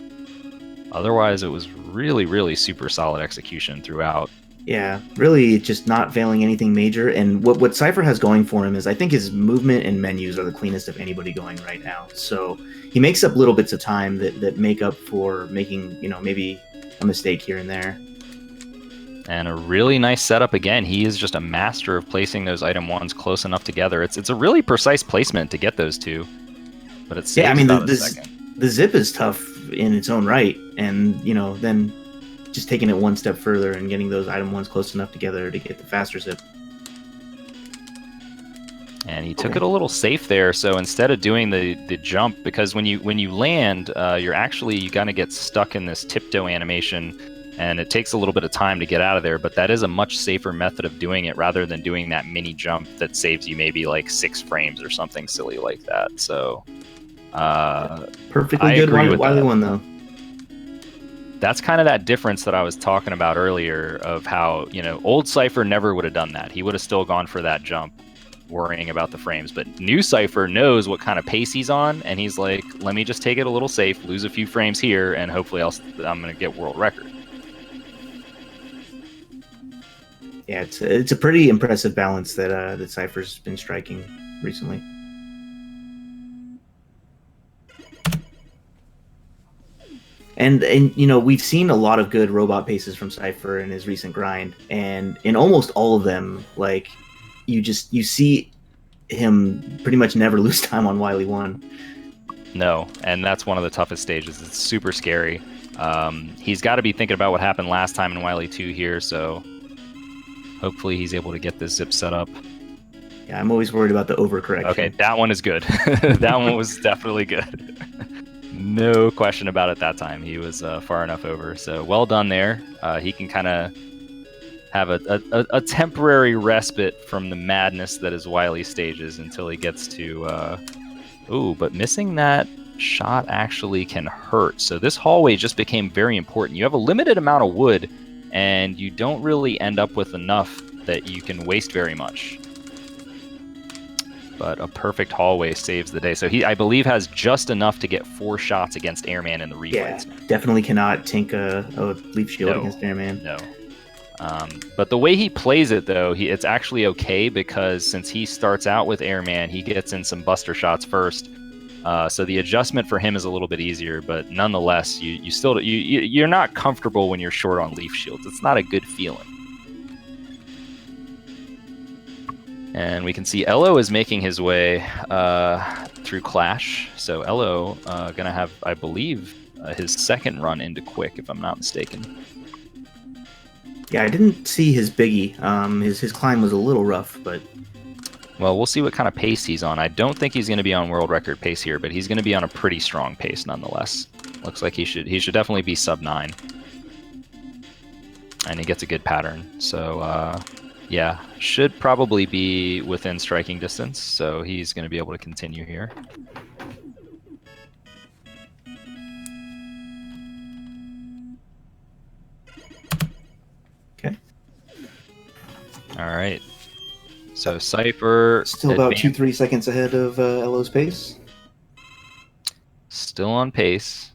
otherwise it was really super solid execution throughout. Yeah, really just not failing anything major. And what Cypher has going for him is I think his movement and menus are the cleanest of anybody going right now. So he makes up little bits of time that make up for making, maybe a mistake here and there. And a really nice setup again. He is just a master of placing those item ones close enough together. It's a really precise placement to get those two. But it's the zip is tough in its own right, and then just taking it one step further and getting those item ones close enough together to get the faster zip. And he took it a little safe there. So instead of doing the jump, because when you land, you kind of get stuck in this tiptoe animation, and it takes a little bit of time to get out of there. But that is a much safer method of doing it rather than doing that mini jump that saves you maybe like 6 frames or something silly like that. So perfectly good Wily one though. That's kind of that difference that I was talking about earlier of how, old Cypher never would have done that. He would have still gone for that jump, worrying about the frames. But new Cypher knows what kind of pace he's on, and he's like, let me just take it a little safe, lose a few frames here, and hopefully I'm going to get world record. Yeah, it's a pretty impressive balance that Cypher's been striking recently. And we've seen a lot of good robot paces from Cypher in his recent grind, and in almost all of them, like you see him pretty much never lose time on Wily 1. No, and that's one of the toughest stages. It's super scary. He's got to be thinking about what happened last time in Wily 2 here, so hopefully he's able to get this zip set up. Yeah, I'm always worried about the overcorrection. Okay, that one is good. That one was definitely good. No question about it that time. He was far enough over. So well done there. He can kind of have a temporary respite from the madness that is Wily stages until he gets to... but missing that shot actually can hurt. So this hallway just became very important. You have a limited amount of wood, and you don't really end up with enough that you can waste very much. But a perfect hallway saves the day. So he, I believe, has just enough to get 4 shots against Airman in the replays. Yeah, definitely cannot tank a leaf shield against Airman. No. But the way he plays it, though, it's actually okay, because since he starts out with Airman, he gets in some buster shots first. So the adjustment for him is a little bit easier, but nonetheless, you're not comfortable when you're short on leaf shields. It's not a good feeling. And we can see Elo is making his way through Clash. So Elo gonna have, I believe, his second run into Quick, if I'm not mistaken. Yeah, I didn't see his biggie. His climb was a little rough, but... Well, we'll see what kind of pace he's on. I don't think he's going to be on world record pace here, but he's going to be on a pretty strong pace nonetheless. Looks like he should definitely be sub 9. And he gets a good pattern. So, yeah, should probably be within striking distance, so he's going to be able to continue here. Okay. All right. So Cypher still about 2-3 seconds ahead of Elo's pace. Still on pace.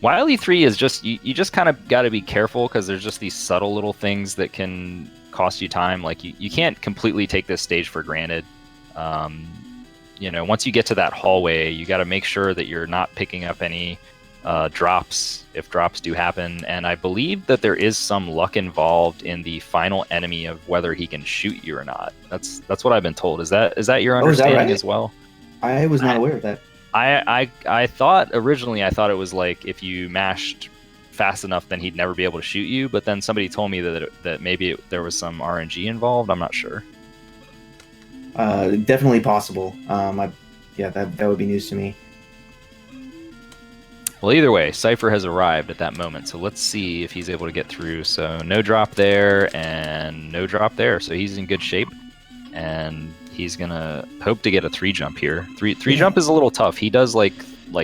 Wily 3 is just you just kind of got to be careful because there's just these subtle little things that can cost you time. Like you can't completely take this stage for granted. Once you get to that hallway, you got to make sure that you're not picking up any drops if drops do happen. And I believe that there is some luck involved in the final enemy of whether he can shoot you or not. That's what I've been told. Is that your understanding right? as well? I was not aware of that. I thought originally it was like if you mashed fast enough, then he'd never be able to shoot you. But then somebody told me that maybe there was some RNG involved. I'm not sure. Definitely possible. That would be news to me. Well, either way, Cypher has arrived at that moment. So let's see if he's able to get through. So no drop there and no drop there. So he's in good shape. And he's gonna hope to get a 3 jump here. Three jump is a little tough. He does like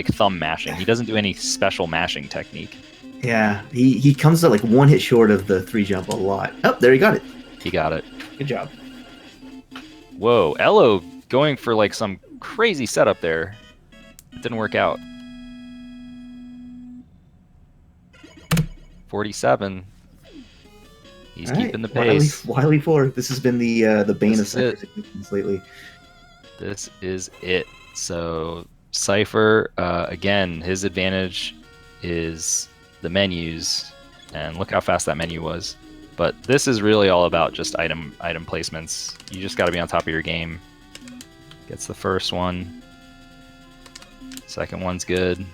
thumb mashing. He doesn't do any special mashing technique. Yeah, he comes to like 1 hit short of the 3 jump a lot. Oh, there he got it. He got it. Good job. Whoa, Elo going for like some crazy setup there. It didn't work out. 47. He's keeping the pace. Wily 4. This has been the bane of Cypher's existence lately. This is it. So Cypher, again, his advantage is the menus, and look how fast that menu was. But this is really all about just item placements. You just got to be on top of your game. Gets the first one. Second one's good.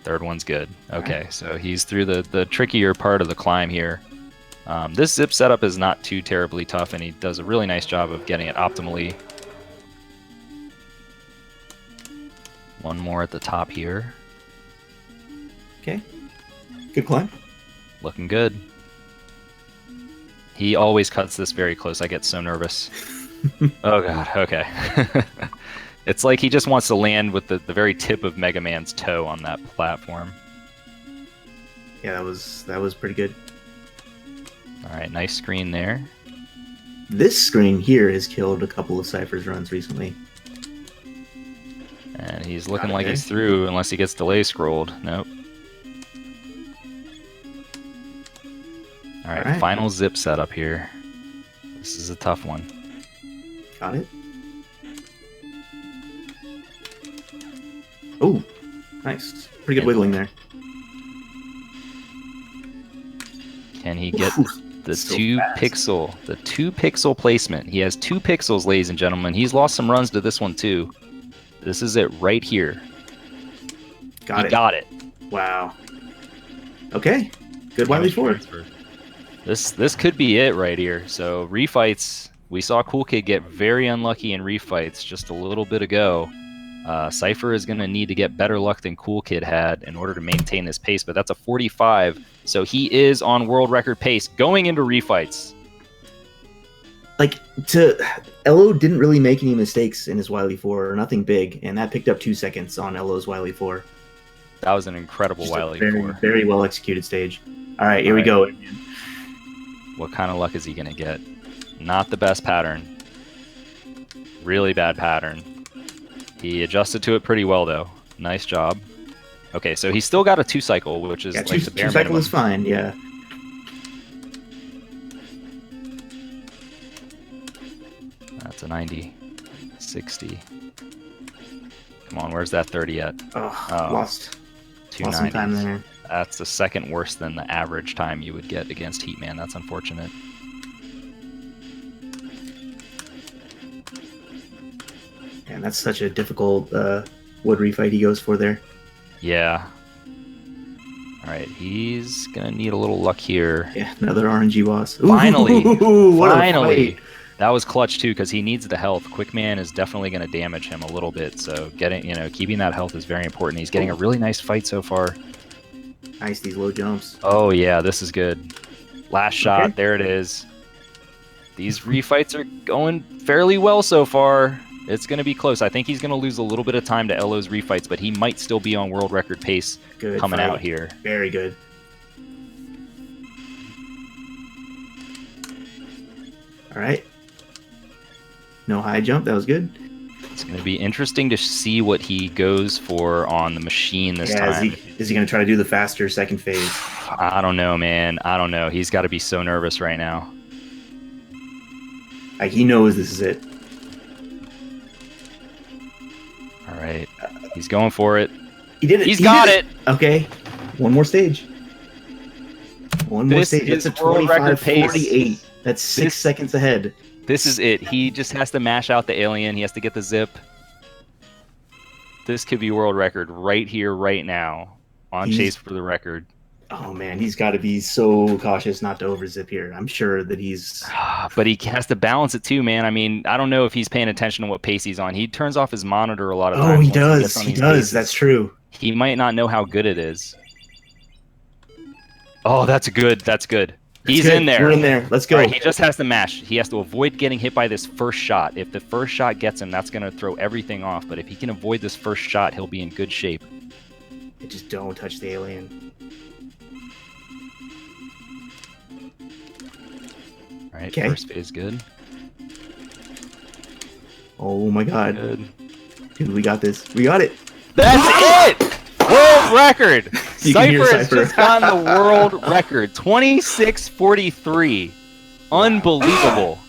Third one's good. Okay, so he's through the trickier part of the climb here. This zip setup is not too terribly tough, and he does a really nice job of getting it optimally. One more at the top here. Okay. Good climb. Looking good. He always cuts this very close. I get so nervous. Oh god, okay. It's like he just wants to land with the very tip of Mega Man's toe on that platform. Yeah, that was pretty good. Alright, nice screen there. This screen here has killed a couple of Cypher's runs recently. And he's looking like he's through unless he gets delay scrolled. Nope. Alright, final zip setup here. This is a tough one. Got it. Oh, nice. Pretty good wiggling there. Can he get the 2 pixel placement? He has 2 pixels, ladies and gentlemen. He's lost some runs to this one too. This is it right here. Got it. Wow. Okay. Good Wily 4. This could be it right here. So refights, we saw Cool Kid get very unlucky in refights just a little bit ago. Cypher is going to need to get better luck than Cool Kid had in order to maintain this pace, but that's a 45, so he is on world record pace going into refights. Elo didn't really make any mistakes in his Wily 4, or nothing big, and that picked up 2 seconds on Elo's Wily 4. That was an incredible Wily 4. Very well executed stage. All right, here we go. What kind of luck is he going to get? Not the best pattern. Really bad pattern. He adjusted to it pretty well, though. Nice job. Okay, so he's still got a 2 cycle, which is like the bare minimum. 2 cycle is fine, yeah. That's a 90. 60. Come on, where's that 30 at? Lost some time there. That's the second worse than the average time you would get against Heatman. That's unfortunate. And that's such a difficult wood refight he goes for there. Yeah. Alright, he's gonna need a little luck here. Yeah, another RNG boss. Finally! Finally! That was clutch too, because he needs the health. Quickman is definitely gonna damage him a little bit, so keeping that health is very important. He's getting a really nice fight so far. Nice, these low jumps. Oh yeah, this is good. Last shot, there it is. These refights are going fairly well so far. It's going to be close. I think he's going to lose a little bit of time to Elo's refights, but he might still be on world record pace coming out here. Very good. All right. No high jump. That was good. It's going to be interesting to see what he goes for on the machine this time. Is he going to try to do the faster second phase? I don't know, man. I don't know. He's got to be so nervous right now. Like, he knows this is it. All right. He's going for it. He did it. He's got it. Okay. One more stage. One more stage. That's a 25:48. That's 6 seconds ahead. This is it. He just has to mash out the alien. He has to get the zip. This could be world record right here, right now, on Chase for the record. Oh, man. He's got to be so cautious not to overzip here. I'm sure that he's... But he has to balance it, too, man. I mean, I don't know if he's paying attention to what pace he's on. He turns off his monitor a lot of times. Oh, he does. He does. That's true. He might not know how good it is. Oh, that's good. That's good. He's in there. We're in there. Let's go. Right, he just has to mash. He has to avoid getting hit by this first shot. If the first shot gets him, that's going to throw everything off. But if he can avoid this first shot, he'll be in good shape. Just don't touch the alien. All right, first phase good. Oh my god. Good. Dude, we got this. We got it. That's it! World record! Cypher has just gotten the world record. 26:43. Unbelievable.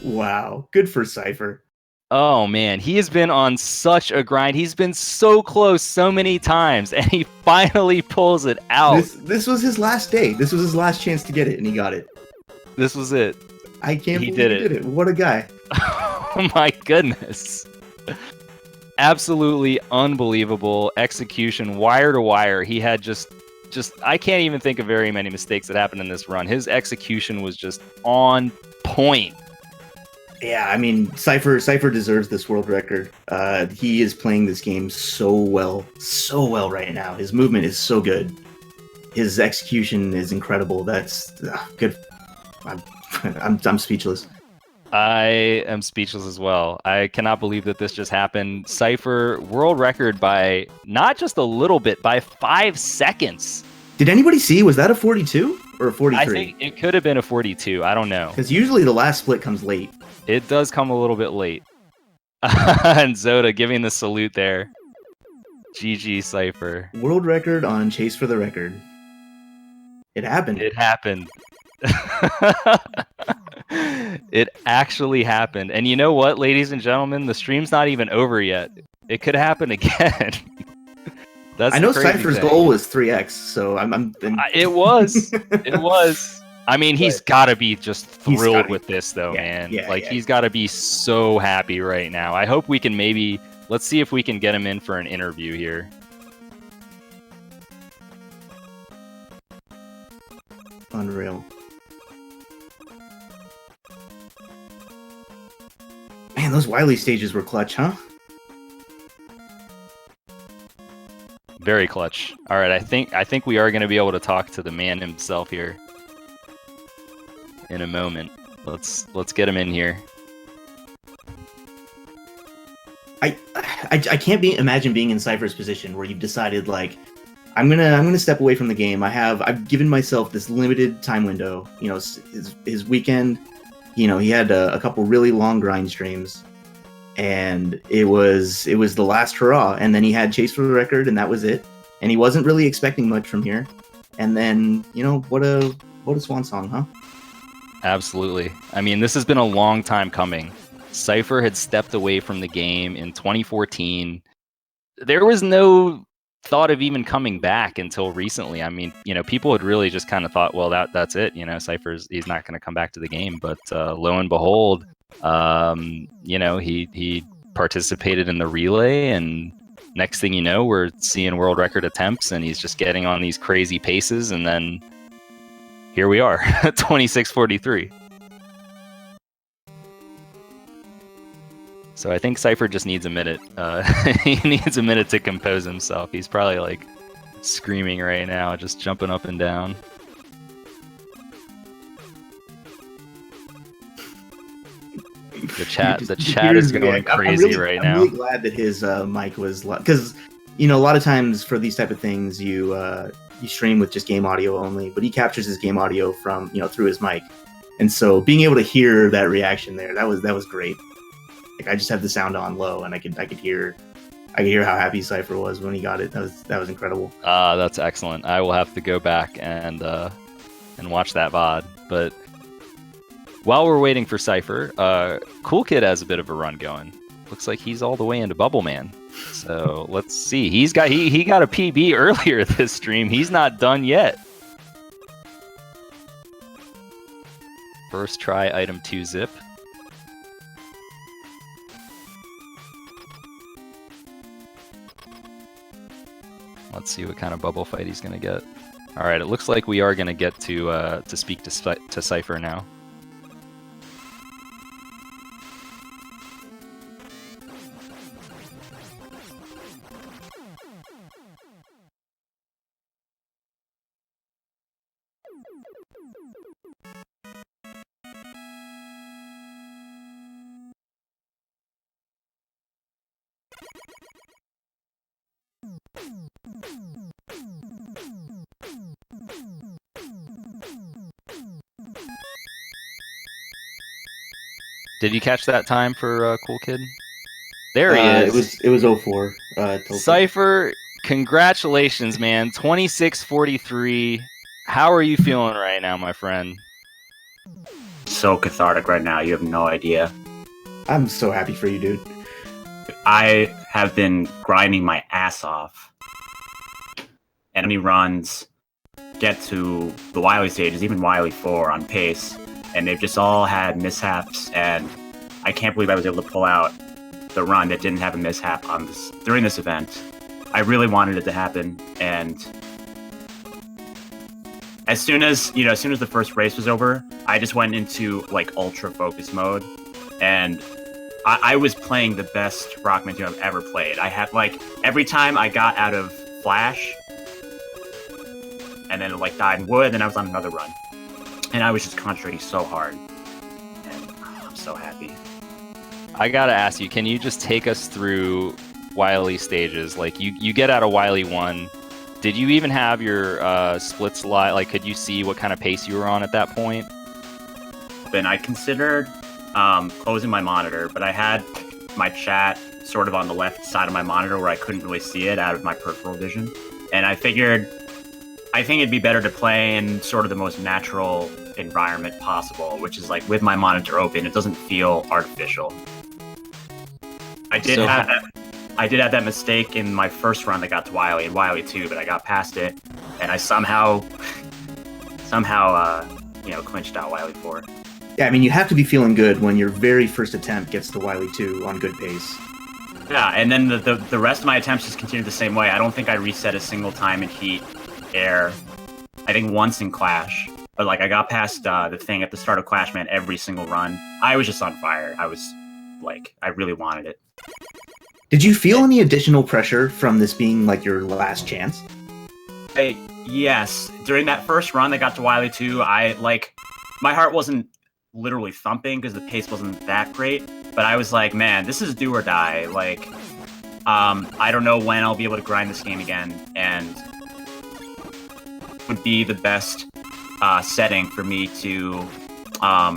Wow. Good for Cypher. Oh, man. He has been on such a grind. He's been so close so many times, and he finally pulls it out. This was his last day. This was his last chance to get it, and he got it. This was it. I can't believe he did it. What a guy. Oh, my goodness. Absolutely unbelievable execution, wire to wire. He had just I can't even think of very many mistakes that happened in this run. His execution was just on point. Yeah, I mean, Cypher deserves this world record. He is playing this game so well right now. His movement is so good. His execution is incredible. That's good. I'm speechless. I am speechless as well. I cannot believe that this just happened. Cypher world record by not just a little bit, by 5 seconds. Did anybody see? Was that a 42 or a 43? I think it could have been a 42. I don't know. Because usually the last split comes late. It does come a little bit late. And Zoda giving the salute there. GG Cypher. World record on Chase for the record. It happened. It happened. It actually happened. And you know what, ladies and gentlemen? The stream's not even over yet. It could happen again. I know Cypher's goal was 3x, so It was. It was. I mean, he's got to be just thrilled with this, though, man. He's got to be so happy right now. I hope we can let's see if we can get him in for an interview here. Unreal. Man, those Wily stages were clutch, huh? Very clutch. All right, I think we are going to be able to talk to the man himself here in a moment. Let's get him in here. I can't imagine being in Cypher's position where you've decided, like, I'm gonna step away from the game. I've given myself this limited time window. You know, his weekend. You know, he had a couple really long grind streams, and it was the last hurrah. And then he had Chase for the record, and that was it. And he wasn't really expecting much from here. And then, you know, what a swan song, huh? Absolutely. I mean, this has been a long time coming. Cypher had stepped away from the game in 2014. There was no thought of even coming back until recently. I mean, you know, people had really just kind of thought, well, that's it. You know, he's not going to come back to the game. But lo and behold, you know, he participated in the relay, and next thing you know, we're seeing world record attempts, and he's just getting on these crazy paces, and then here we are, 26:43. So I think Cypher just needs a minute. He needs a minute to compose himself. He's probably like screaming right now, just jumping up and down. The chat is going crazy right now. I'm really glad that his mic was, because you know, a lot of times for these type of things, you stream with just game audio only, but he captures his game audio from, you know, through his mic, and so being able to hear that reaction there, that was great. Like I just had the sound on low, and I could hear how happy Cypher was when he got it. That was incredible. That's excellent. I will have to go back and watch that VOD. But while we're waiting for Cypher, Cool Kid has a bit of a run going. Looks like he's all the way into Bubble Man. So let's see. He got a PB earlier this stream. He's not done yet. First try, item 2 zip. Let's see what kind of bubble fight he's gonna get. All right, it looks like we are gonna get to speak to Cypher now. Did you catch that time for Cool Kid? There he is. It was 04. Cypher, congratulations, man. 26:43. How are you feeling right now, my friend? So cathartic right now. You have no idea. I'm so happy for you, dude. I have been grinding my ass off. Enemy runs get to the Wily stages, even Wily 4 on pace, and they've just all had mishaps, and I can't believe I was able to pull out the run that didn't have a mishap during this event. I really wanted it to happen, and as soon as the first race was over, I just went into like ultra focus mode, and I was playing the best Rockman 2 I've ever played. I had like every time I got out of Flash, and then it like died in wood, and I was on another run, and I was just concentrating so hard, and I'm so happy. I gotta ask you, can you just take us through Wily stages? Like you get out of Wily 1. Did you even have your split slide? Like, could you see what kind of pace you were on at that point? Then I considered closing my monitor, but I had my chat sort of on the left side of my monitor where I couldn't really see it out of my peripheral vision. And I figured, I think it'd be better to play in sort of the most natural environment possible, which is like with my monitor open, it doesn't feel artificial. I did have that mistake in my first run that got to Wily and Wily 2, but I got past it, and I somehow clinched out Wily 4. Yeah, I mean, you have to be feeling good when your very first attempt gets to Wily 2 on good pace. Yeah, and then the rest of my attempts just continued the same way. I don't think I reset a single time in Heat, Air. I think once in Clash. But like I got past the thing at the start of Clash, man, every single run. I was just on fire. I was like, I really wanted it. Did you feel any additional pressure from this being like your last chance? Yes. During that first run that got to Wily 2, my heart wasn't literally thumping because the pace wasn't that great, but I was like, man, this is do or die. Like, I don't know when I'll be able to grind this game again, and would be the best setting for me to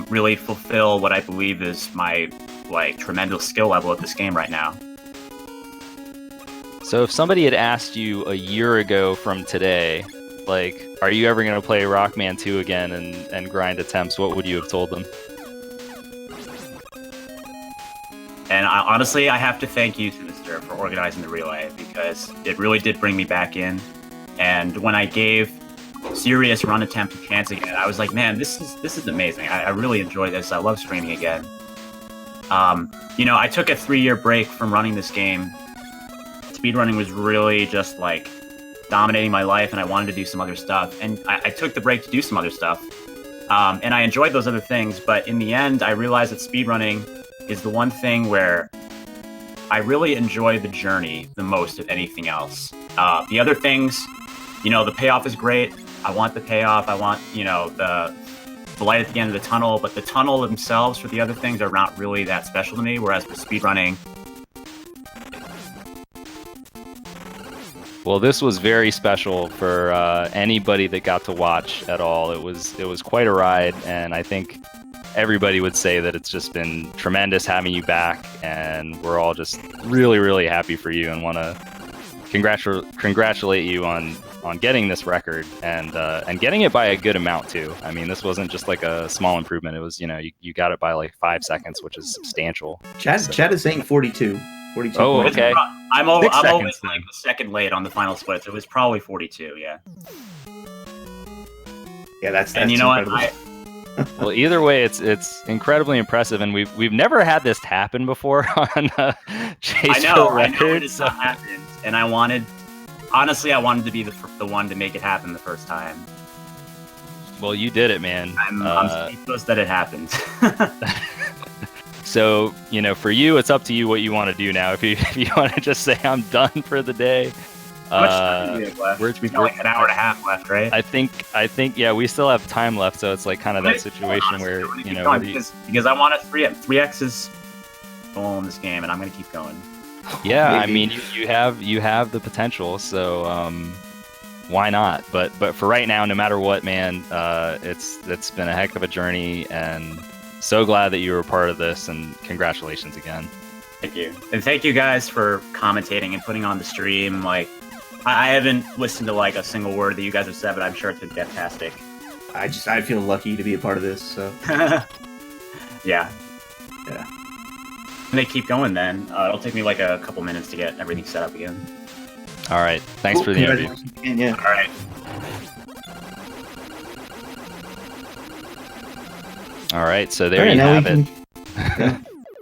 really fulfill what I believe is my tremendous skill level at this game right now. So if somebody had asked you a year ago from today, like, are you ever going to play Rockman 2 again and grind attempts, what would you have told them? And honestly, I have to thank you, Sinister, for organizing the relay, because it really did bring me back in. And when I gave serious run attempt a chance again, I was like, man, this is amazing. I really enjoy this. I love streaming again. I took a 3-year break from running this game. Speedrunning was really just like dominating my life, and I wanted to do some other stuff. And I took the break to do some other stuff. And I enjoyed those other things, but in the end, I realized that speedrunning is the one thing where I really enjoy the journey the most of anything else. The other things, the payoff is great. I want the payoff. I want, the light at the end of the tunnel, but the tunnel themselves for the other things are not really that special to me, whereas for speedrunning, well, this was very special for anybody that got to watch at all. It was quite a ride, and I think everybody would say that it's just been tremendous having you back, and we're all just really, really happy for you and want to congratulate you on getting this record and getting it by a good amount too. I mean, this wasn't just like a small improvement. It was, you got it by like 5 seconds, which is substantial. Chad is saying 42. 42. Oh, okay. I'm always seconds, like the second late on the final splits. It was probably 42. Yeah. Yeah, that's and you know incredible. what? Well, either way, it's incredibly impressive, and we've never had this happen before on Chase I know record. it's not happened, and I wanted to be the one to make it happen the first time. Well, you did it, man. I'm speechless that it happened. So, for you, it's up to you what you want to do now. If you want to just say I'm done for the day. How much time do we have left? We've got like an hour and a half left, right? I think yeah, we still have time left, so it's like kind of that situation where because I want a 3x is goal in this game, and I'm gonna keep going. Yeah, I mean you have the potential, so why not? But for right now, no matter what, man, it's been a heck of a journey, and so glad that you were a part of this, and congratulations again. Thank you, and thank you guys for commentating and putting on the stream. Like, I haven't listened to like a single word that you guys have said, but I'm sure it's been fantastic. I feel lucky to be a part of this. So yeah. And they keep going. Then it'll take me like a couple minutes to get everything set up again. All right, thanks for the interview. Yeah. All right. All right, so there you have it.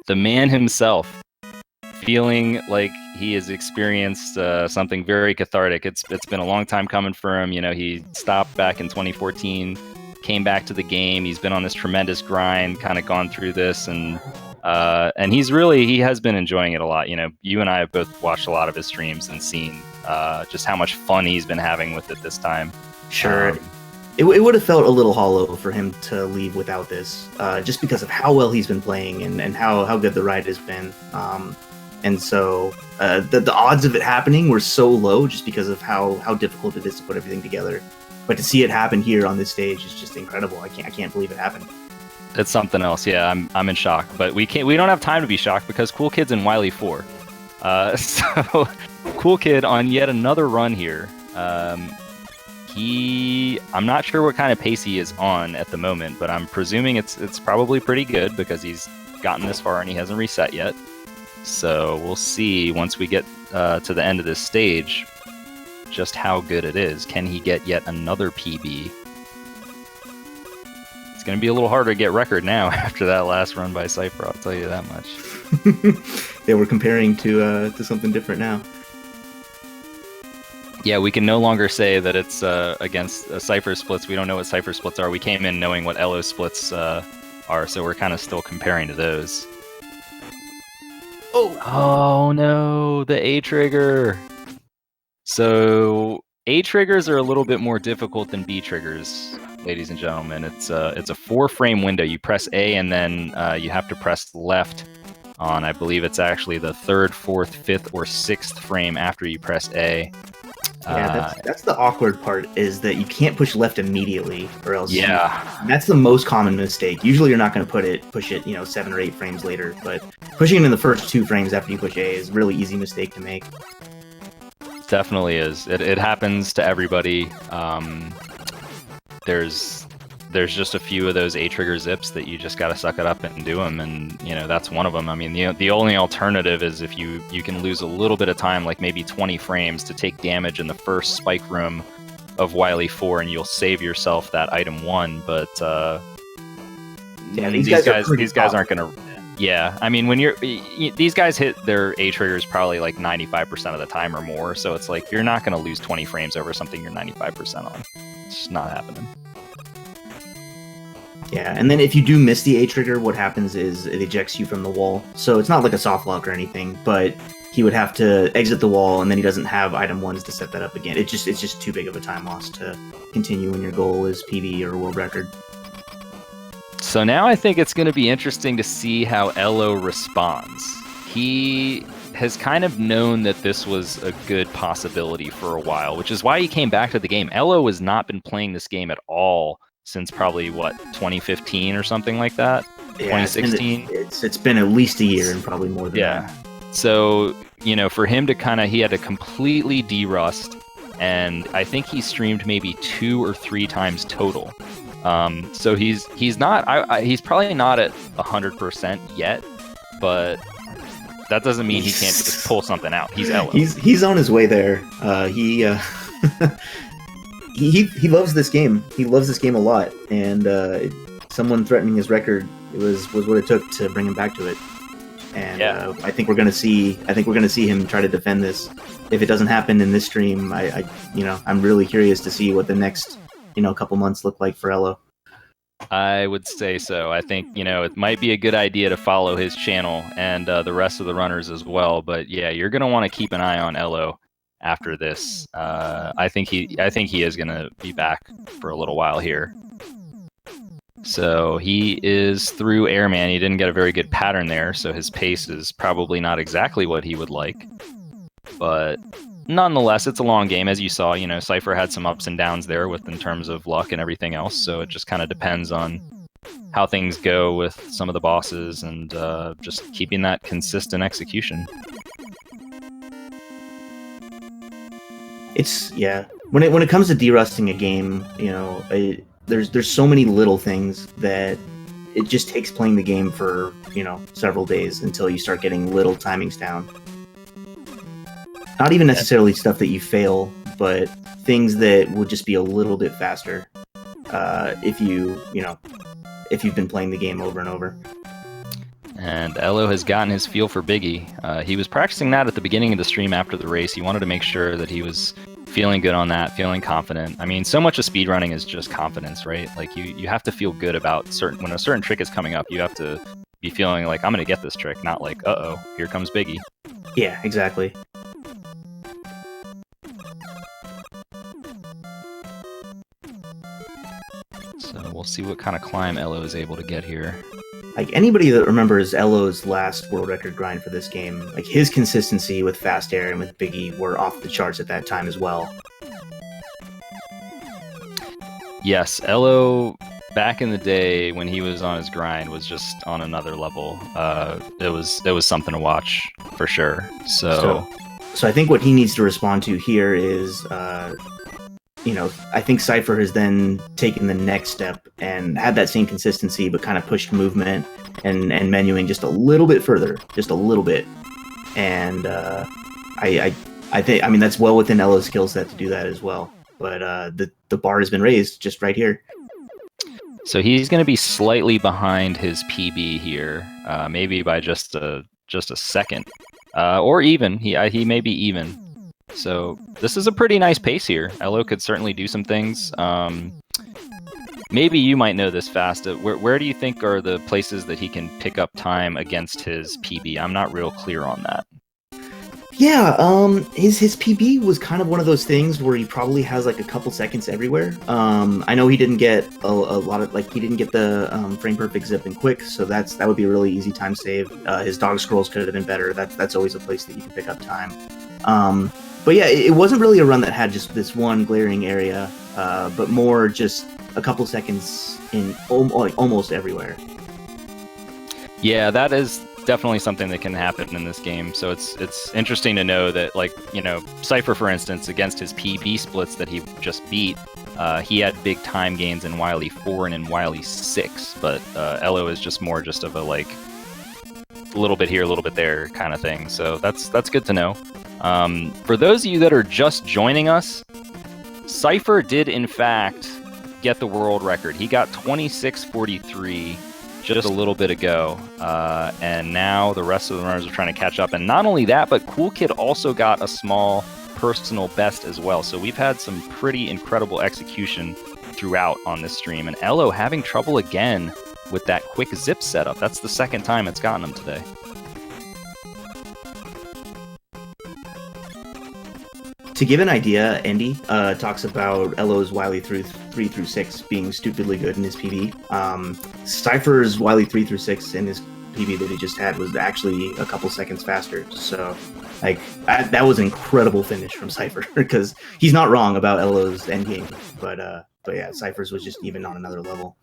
The man himself, feeling like he has experienced something very cathartic. It's been a long time coming for him. He stopped back in 2014, came back to the game. He's been on this tremendous grind, kind of gone through this, and he has been enjoying it a lot. You and I have both watched a lot of his streams and seen just how much fun he's been having with it this time. Sure. It would have felt a little hollow for him to leave without this, just because of how well he's been playing and how good the ride has been. And so the odds of it happening were so low just because of how difficult it is to put everything together. But to see it happen here on this stage is just incredible. I can't believe it happened. It's something else. Yeah, I'm in shock. But we don't have time to be shocked because Cool Kid's in Wily 4. So Cool Kid on yet another run here. I'm not sure what kind of pace he is on at the moment, but I'm presuming it's probably pretty good because he's gotten this far and he hasn't reset yet. So we'll see once we get to the end of this stage just how good it is. Can he get yet another PB? It's going to be a little harder to get record now after that last run by Cypher, I'll tell you that much. They were comparing to something different now. Yeah, we can no longer say that it's against Cypher splits. We don't know what Cypher splits are. We came in knowing what Elo splits are, so we're kind of still comparing to those. Oh no, the A trigger. So A triggers are a little bit more difficult than B triggers, ladies and gentlemen. It's a 4-frame window. You press A and then you have to press left on, I believe it's actually the 3rd, 4th, 5th, or 6th frame after you press A. Yeah, that's the awkward part, is that you can't push left immediately, or else. Yeah, that's the most common mistake. Usually, you're not going to push it, 7 or 8 frames later. But pushing it in the first 2 frames after you push A is a really easy mistake to make. Definitely is. It happens to everybody. There's just a few of those A trigger zips that you just got to suck it up and do them, and that's one of them. I mean, the only alternative is if you can lose a little bit of time, like maybe 20 frames, to take damage in the first spike room of Wily 4, and you'll save yourself that item 1. But yeah, these guys aren't gonna. Yeah, I mean, these guys hit their A triggers probably like 95% of the time or more, so it's like you're not gonna lose 20 frames over something you're 95% on. It's just not happening. Yeah, and then if you do miss the A trigger, what happens is it ejects you from the wall. So it's not like a soft lock or anything, but he would have to exit the wall, and then he doesn't have item 1s to set that up again. It's just too big of a time loss to continue when your goal is PB or world record. So now I think it's going to be interesting to see how Elo responds. He has kind of known that this was a good possibility for a while, which is why he came back to the game. Elo has not been playing this game at all since probably, 2015 or something like that? Yeah, 2016? It's been at least a year and probably more than that. So, for him to he had to completely de-rust, and I think he streamed maybe 2 or 3 times total. So he's probably not at 100% yet, but that doesn't mean he can't just pull something out. He's Elo. He's on his way there. He loves this game. He loves this game a lot, and someone threatening his record was what it took to bring him back to it. And I think we're gonna see him try to defend this. If it doesn't happen in this stream, I'm really curious to see what the next couple months look like for Elo. I would say so. I think, it might be a good idea to follow his channel and the rest of the runners as well. But yeah, you're going to want to keep an eye on Elo after this. I think he is going to be back for a little while here. So he is through Airman. He didn't get a very good pattern there, so his pace is probably not exactly what he would like. But nonetheless, it's a long game. As you saw, Cypher had some ups and downs there in terms of luck and everything else. So it just kind of depends on how things go with some of the bosses and just keeping that consistent execution. When it comes to derusting a game, there's so many little things that it just takes playing the game for several days until you start getting little timings down. Not even necessarily stuff that you fail, but things that would just be a little bit faster if you've been playing the game over and over. And Elo has gotten his feel for Biggie. He was practicing that at the beginning of the stream after the race. He wanted to make sure that he was feeling good on that, feeling confident. I mean, so much of speedrunning is just confidence, right? Like you have to feel good about when a certain trick is coming up, you have to be feeling like, I'm going to get this trick, not like, uh-oh, here comes Biggie. Yeah, exactly. So we'll see what kind of climb Elo is able to get here. Like, anybody that remembers Elo's last world record grind for this game, like, his consistency with fast air and with Biggie were off the charts at that time as well. Yes, Elo, back in the day when he was on his grind, was just on another level. It was something to watch for sure. So I think what he needs to respond to here is, I think Cypher has then taken the next step and had that same consistency, but kind of pushed movement and menuing just a little bit further, just a little bit. And I think that's well within Elo's skill set to do that as well. But the bar has been raised just right here. So he's going to be slightly behind his PB here, maybe by just a second, or even. He may be even. So this is a pretty nice pace here. Elo could certainly do some things. Maybe you might know this fast. Where do you think are the places that he can pick up time against his PB? I'm not real clear on that. Yeah, his PB was kind of one of those things where he probably has like a couple seconds everywhere. I know he didn't get a lot of, he didn't get the frame perfect zip and quick, so that would be a really easy time save. His dog scrolls could have been better. That's always a place that you can pick up time. But yeah, it wasn't really a run that had just this one glaring area, but more just a couple seconds in almost everywhere. Yeah, that is definitely something that can happen in this game. So it's interesting to know that, Cypher, for instance, against his PB splits that he just beat, he had big time gains in Wily 4 and in Wily 6, but Elo is just more just of a a little bit here, a little bit there kind of thing. So that's good to know. For those of you that are just joining us, Cypher did in fact get the world record. He got 26:43 just a little bit ago, and now the rest of the runners are trying to catch up. And not only that, but Cool Kid also got a small personal best as well. So we've had some pretty incredible execution throughout on this stream, and Elo having trouble again with that quick zip setup. That's the second time it's gotten him today. To give an idea, Andy talks about Elo's Wily 3 through 6 being stupidly good in his PB. Cypher's Wily 3 through 6 in his PB that he just had was actually a couple seconds faster. So, that was an incredible finish from Cypher, because he's not wrong about Elo's endgame. But yeah, Cypher's was just even on another level.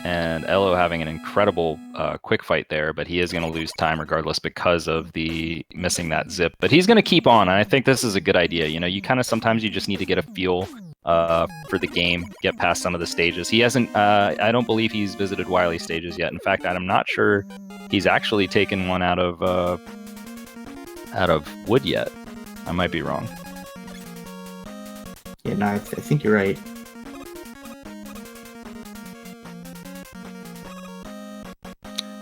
And Elo having an incredible quick fight there, but he is going to lose time regardless because of the missing that zip. But he's going to keep on, and I think this is a good idea. You know, you kind of sometimes you just need to get a feel for the game, get past some of the stages. He hasn't, I don't believe he's visited Wily stages yet. In fact, I'm not sure he's actually taken one out of wood yet. I might be wrong. Yeah, no, I think you're right.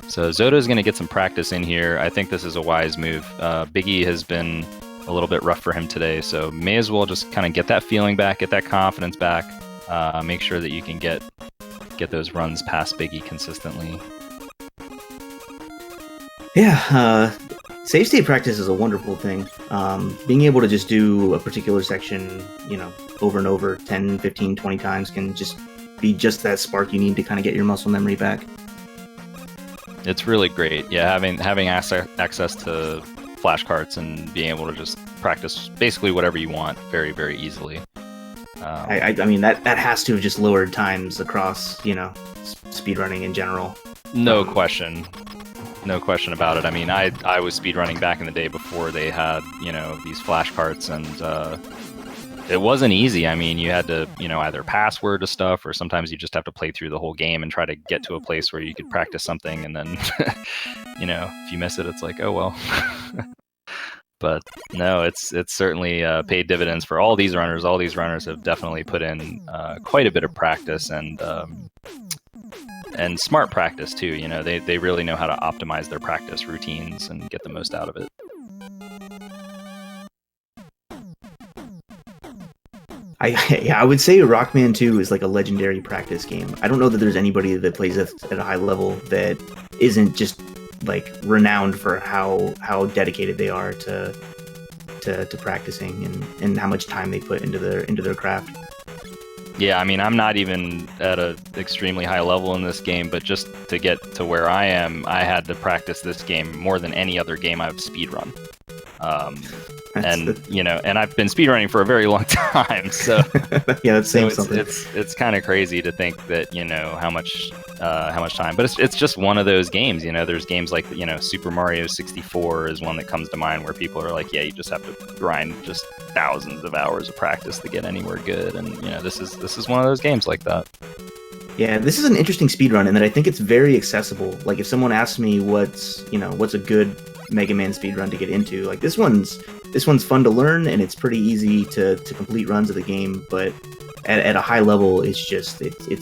So Zota's going to get some practice in here. I think this is a wise move. Biggie has been a little bit rough for him today, so may as well just kind of get that feeling back, get that confidence back, make sure that you can get those runs past Biggie consistently. Yeah, save state practice is a wonderful thing. Being able to just do a particular section, you know, over and over 10, 15, 20 times can just be just that spark you need to kind of get your muscle memory back. It's really great. Yeah, having access to flashcards and being able to just practice basically whatever you want very, very easily. I mean, that has to have just lowered times across, you know, speedrunning in general. No question. No question about it. I mean, I was speedrunning back in the day before they had, you know, these flashcards, and it wasn't easy. I mean, you had to, you know, either password to stuff, or sometimes you just have to play through the whole game and try to get to a place where you could practice something, and then, you know, if you miss it, it's like, oh well. But no, it's certainly paid dividends for all these runners. All these runners have definitely put in quite a bit of practice, and smart practice too. You know, they really know how to optimize their practice routines and get the most out of it. I would say Rockman 2 is like a legendary practice game. I don't know that there's anybody that plays it at a high level that isn't just like renowned for how dedicated they are to practicing and how much time they put into their craft. Yeah, I mean, I'm not even at an extremely high level in this game, but just to get to where I am, I had to practice this game more than any other game I've speedrun. You know, and I've been speedrunning for a very long time, so yeah, that's saying something. It's kind of crazy to think that, you know, how much time, but it's just one of those games. You know, there's games like, you know, Super Mario 64 is one that comes to mind where people are like, yeah, you just have to grind just thousands of hours of practice to get anywhere good, and you know, this is one of those games like that. Yeah, this is an interesting speedrun in that I think it's very accessible. Like, if someone asks me what's a good Mega Man speedrun to get into, like this one's fun to learn, and it's pretty easy to complete runs of the game, but at a high level, it's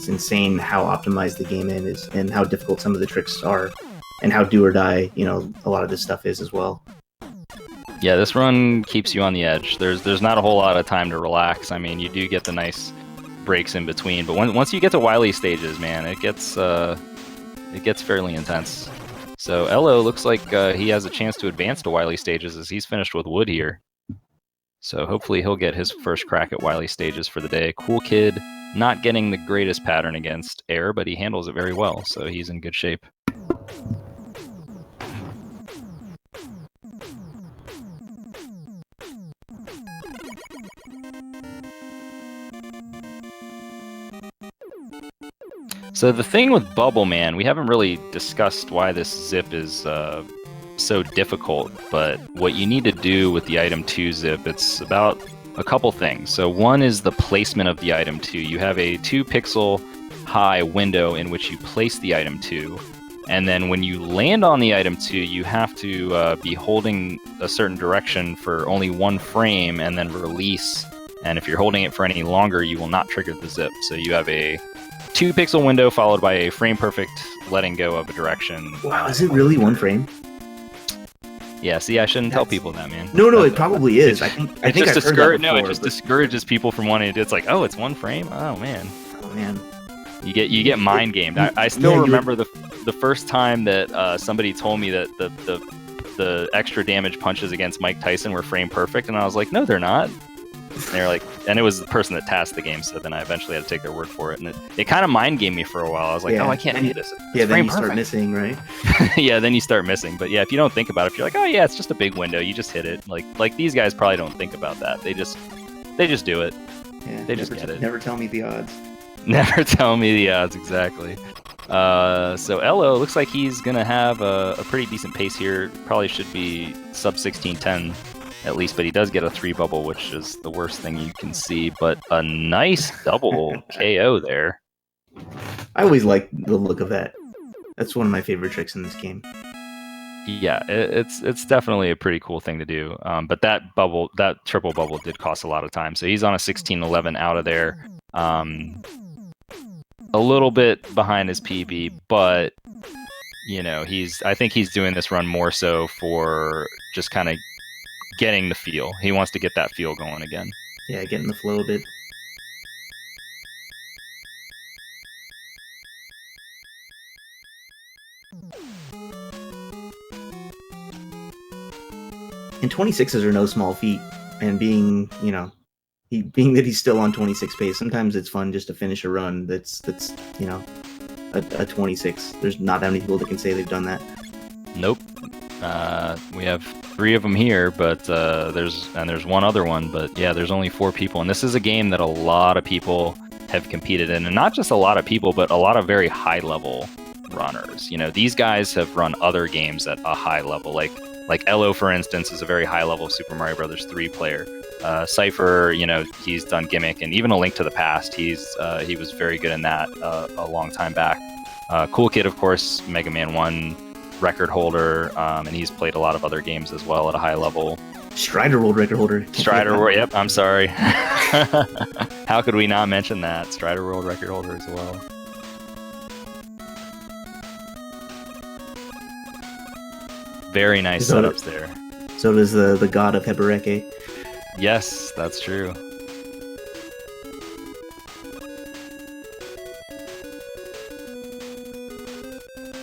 insane how optimized the game is and how difficult some of the tricks are and how do or die, you know, a lot of this stuff is as well. Yeah, this run keeps you on the edge. There's not a whole lot of time to relax. I mean, you do get the nice breaks in between, but once you get to Wily stages, man, it gets fairly intense. So Elo looks like he has a chance to advance to Wily stages as he's finished with wood here. So hopefully he'll get his first crack at Wily stages for the day. Cool kid, not getting the greatest pattern against air, but he handles it very well, so he's in good shape. So the thing with Bubble Man, we haven't really discussed why this zip is so difficult, but what you need to do with the item 2 zip, it's about a couple things. So one is the placement of the item 2. You have a 2 pixel high window in which you place the item 2, and then when you land on the item 2, you have to be holding a certain direction for only 1 frame and then release, and if you're holding it for any longer, you will not trigger the zip. So you have a 2 pixel window followed by a frame perfect letting go of a direction. Wow, is it really 1 frame? Yeah, see, I shouldn't tell people that, man. No, it probably is. I think it just discourages people from wanting to do it. It's like, oh, it's 1 frame? Oh man. You get mind gamed. I still remember the first time that somebody told me that the extra damage punches against Mike Tyson were frame perfect, and I was like, no, they're not. And they're like, and it was the person that tasked the game, so then I eventually had to take their word for it, and it kind of mind gamed me for a while. I was like, oh, I can't do this. Then you start missing, right? Yeah, then you start missing. But yeah, if you don't think about it, if you're like, oh yeah, it's just a big window, you just hit it. Like these guys probably don't think about that. They just do it. Yeah, They just get it. Never tell me the odds. Never tell me the odds, exactly. So Elo looks like he's gonna have a pretty decent pace here. Probably should be sub 16:10 at least, but he does get a 3 bubble, which is the worst thing you can see. But a nice double KO there. I always like the look of that. That's one of my favorite tricks in this game. Yeah, it's definitely a pretty cool thing to do. But that triple bubble did cost a lot of time. So he's on a 16:11 out of there. A little bit behind his PB, but you know, I think he's doing this run more so for just kind of getting the feel. He wants to get that feel going again. Yeah, getting the flow a bit. And 26s are no small feat, and being that he's still on 26 pace, sometimes it's fun just to finish a run that's a 26. There's not that many people that can say they've done that. Nope. We have 3 of them here, but there's one other one, but yeah, there's only 4 people, and this is a game that a lot of people have competed in, and not just a lot of people, but a lot of very high level runners. You know, these guys have run other games at a high level, like Elo, for instance, is a very high level Super Mario Brothers 3 player. Cypher, you know, he's done Gimmick, and even A Link to the Past, he was very good in that a long time back. Cool Kid, of course, Mega Man 1 record holder, and he's played a lot of other games as well at a high level. Strider World record holder. Strider World, yep, I'm sorry. How could we not mention that? Strider World record holder as well. Very nice setups there. So does the god of Hebereke. Yes, that's true.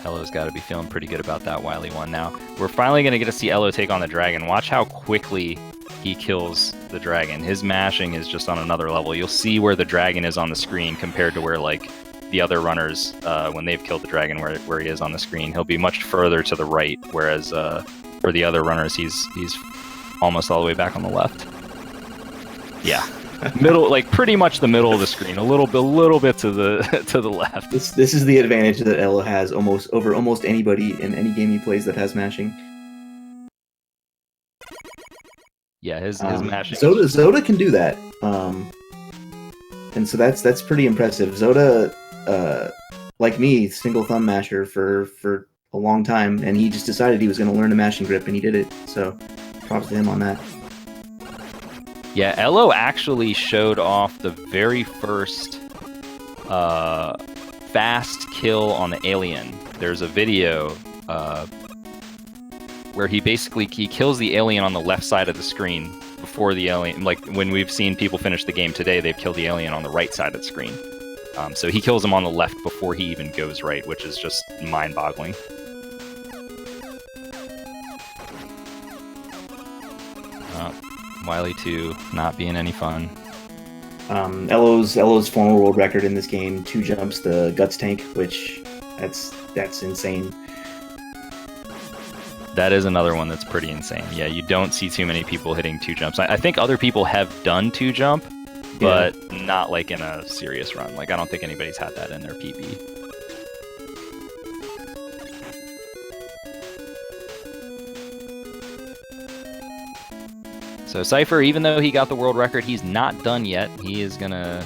Elo's got to be feeling pretty good about that Wily one now. We're finally going to get to see Elo take on the dragon. Watch how quickly he kills the dragon. His mashing is just on another level. You'll see where the dragon is on the screen compared to where, like, the other runners, when they've killed the dragon, where he is on the screen. He'll be much further to the right, whereas for the other runners, he's almost all the way back on the left. Yeah. Middle, like pretty much the middle of the screen, a little bit to the left. This is the advantage that Elo has over almost anybody in any game he plays that has mashing. Yeah, his mashing. Zoda can do that, and so that's pretty impressive. Zoda, like me, single thumb masher for a long time, and he just decided he was going to learn the mashing grip, and he did it. So, props to him on that. Yeah, Elo actually showed off the very first fast kill on the alien. There's a video where he kills the alien on the left side of the screen before the alien. Like when we've seen people finish the game today, they've killed the alien on the right side of the screen. So he kills him on the left before he even goes right, which is just mind-boggling. Wily 2 not being any fun. Elo's former world record in this game, 2 jumps the guts tank, which that's insane. That is another one that's pretty insane. Yeah, you don't see too many people hitting 2 jumps. I think other people have done 2 jump, but not like in a serious run. Like I don't think anybody's had that in their PB. So Cypher, even though he got the world record, he's not done yet. He is gonna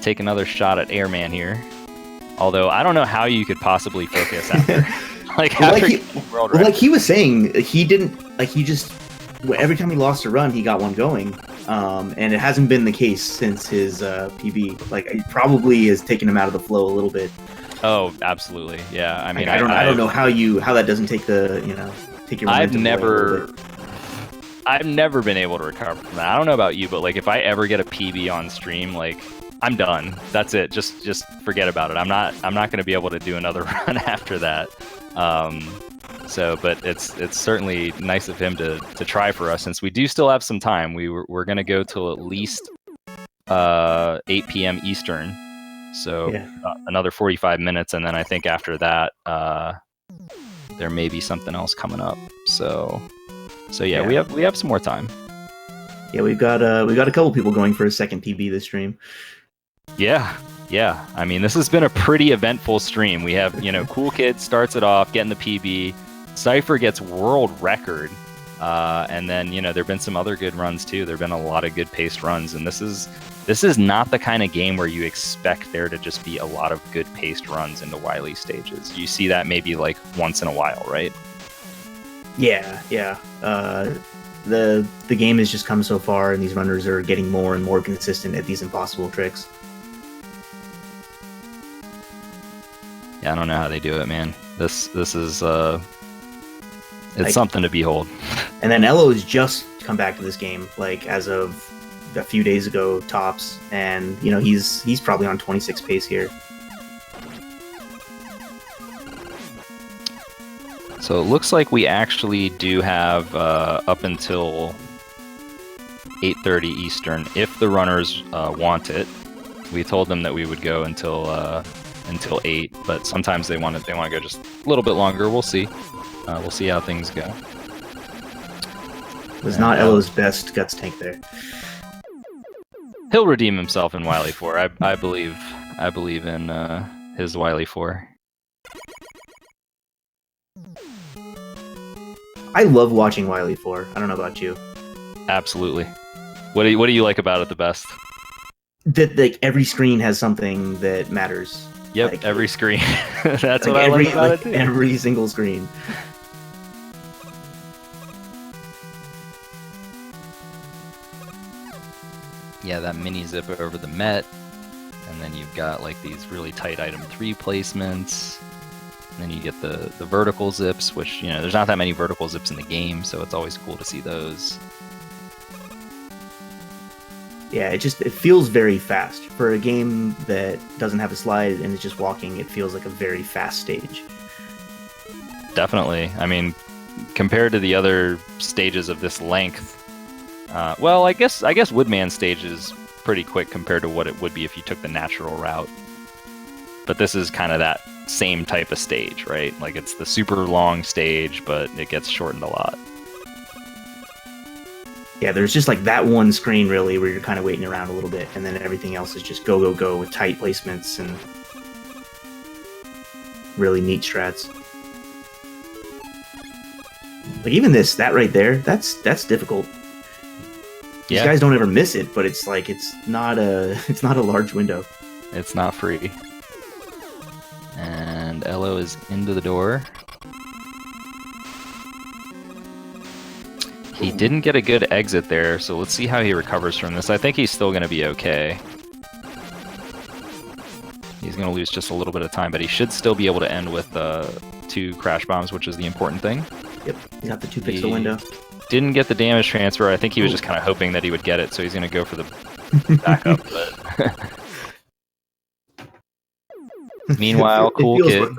take another shot at Airman here. Although I don't know how you could possibly focus after, world record. Like he was saying, he didn't he just every time he lost a run, he got one going, and it hasn't been the case since his PB. Like it probably has taken him out of the flow a little bit. Oh, absolutely, yeah. I mean, I don't know how that doesn't take take your. I've never been able to recover from that. I don't know about you, but like if I ever get a PB on stream, like I'm done. That's it. Just forget about it. I'm not going to be able to do another run after that. But it's certainly nice of him to try for us, since we do still have some time. We're going to go till at least 8 p.m. Eastern. So another 45 minutes, and then I think after that there may be something else coming up. So yeah, we have some more time. Yeah, we've got a couple people going for a second PB this stream. Yeah. I mean, this has been a pretty eventful stream. We have, Cool Kid starts it off, getting the PB. Cypher gets world record. And then, there have been some other good runs too. There have been a lot of good paced runs. And this is not the kind of game where you expect there to just be a lot of good paced runs into Wily stages. You see that maybe like once in a while, right? Yeah. The game has just come so far, and these runners are getting more and more consistent at these impossible tricks. Yeah, I don't know how they do it, man. This is it's something to behold. And then Elo's just come back to this game, like as of a few days ago tops, and he's probably on 26 pace here. So it looks like we actually do have up until 8:30 Eastern if the runners want it. We told them that we would go until 8, but sometimes they want to go just a little bit longer. We'll see. We'll see how things go. Was not Elo's best guts tank there. He'll redeem himself in Wily 4. I believe in his Wily 4. I love watching Wily 4. I don't know about you. Absolutely. What do you like about it the best? That like every screen has something that matters. Yep, like, every screen. That's what I every, like about it too. Every single screen. Yeah, that mini zipper over the Met, and then you've got like these really tight item 3 placements. And then you get the vertical zips, which there's not that many vertical zips in the game, so it's always cool to see those. Yeah, it feels very fast for a game that doesn't have a slide and is just walking. It feels like a very fast stage. Definitely. I mean, compared to the other stages of this length, well, I guess Woodman stage is pretty quick compared to what it would be if you took the natural route. But this is kind of that same type of stage, right? Like it's the super long stage, but it gets shortened a lot. Yeah, there's just like that one screen really where you're kind of waiting around a little bit, and then everything else is just go with tight placements and really neat strats. Like even that right there, that's difficult. These guys don't ever miss it, but it's like it's not a large window. It's not free. And Elo is into the door. He didn't get a good exit there, so let's see how he recovers from this. I think he's still going to be okay. He's going to lose just a little bit of time, but he should still be able to end with 2 crash bombs, which is the important thing. Yep, he got the 2 pixel window. Didn't get the damage transfer. I think he was just kind of hoping that he would get it, so he's going to go for the backup. But meanwhile, Cool Kid.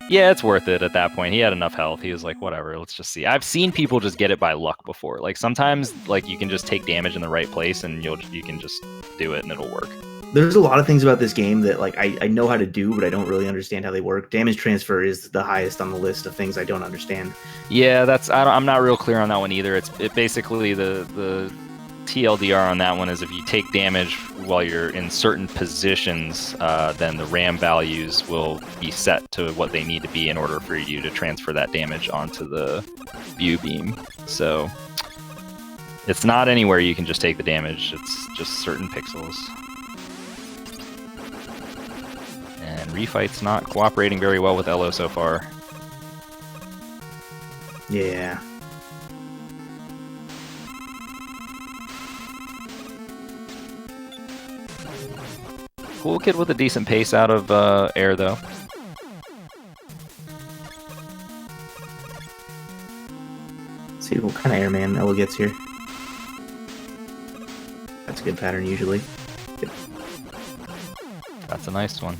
Yeah, it's worth it at that point. He had enough health. He was like, whatever, let's just see. I've seen people just get it by luck before. Like sometimes like you can just take damage in the right place and you can just do it and it'll work. There's a lot of things about this game that like I know how to do, but I don't really understand how they work. Damage transfer is the highest on the list of things I don't understand. Yeah, I'm not real clear on that one either. It basically the TLDR on that one is if you take damage while you're in certain positions, then the RAM values will be set to what they need to be in order for you to transfer that damage onto the view beam. So it's not anywhere you can just take the damage, it's just certain pixels. And Refight's not cooperating very well with Elo so far. Yeah. Cool Kid with a decent pace out of air, though. Let's see what kind of airman Elo gets here. That's a good pattern, usually. Yep. That's a nice one.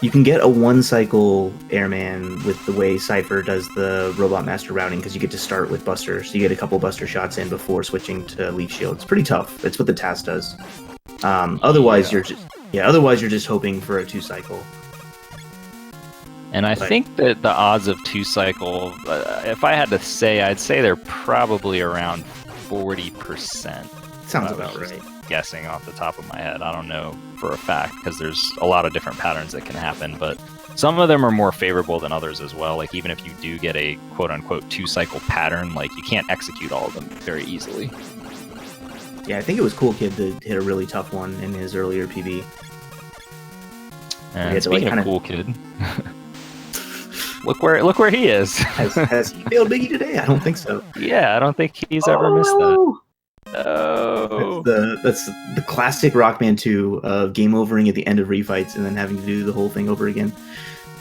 You can get a 1-cycle airman with the way Cypher does the Robot Master routing, because you get to start with Buster, so you get a couple Buster shots in before switching to Leaf Shield. It's pretty tough. That's what the task does. Otherwise, you're just hoping for a 2-cycle. And I think that the odds of 2-cycle, if I had to say, I'd say they're probably around 40%. Sounds about just right. Guessing off the top of my head. I don't know for a fact because there's a lot of different patterns that can happen, but some of them are more favorable than others as well. Like even if you do get a quote-unquote 2-cycle pattern, like you can't execute all of them very easily. Yeah, I think it was Cool Kid that hit a really tough one in his earlier PB. And speaking of Cool Kid, look where he is. Has he failed Biggie today? I don't think so. Yeah, I don't think he's ever missed that. Oh, that's the classic Rockman 2 of game overing at the end of refights and then having to do the whole thing over again.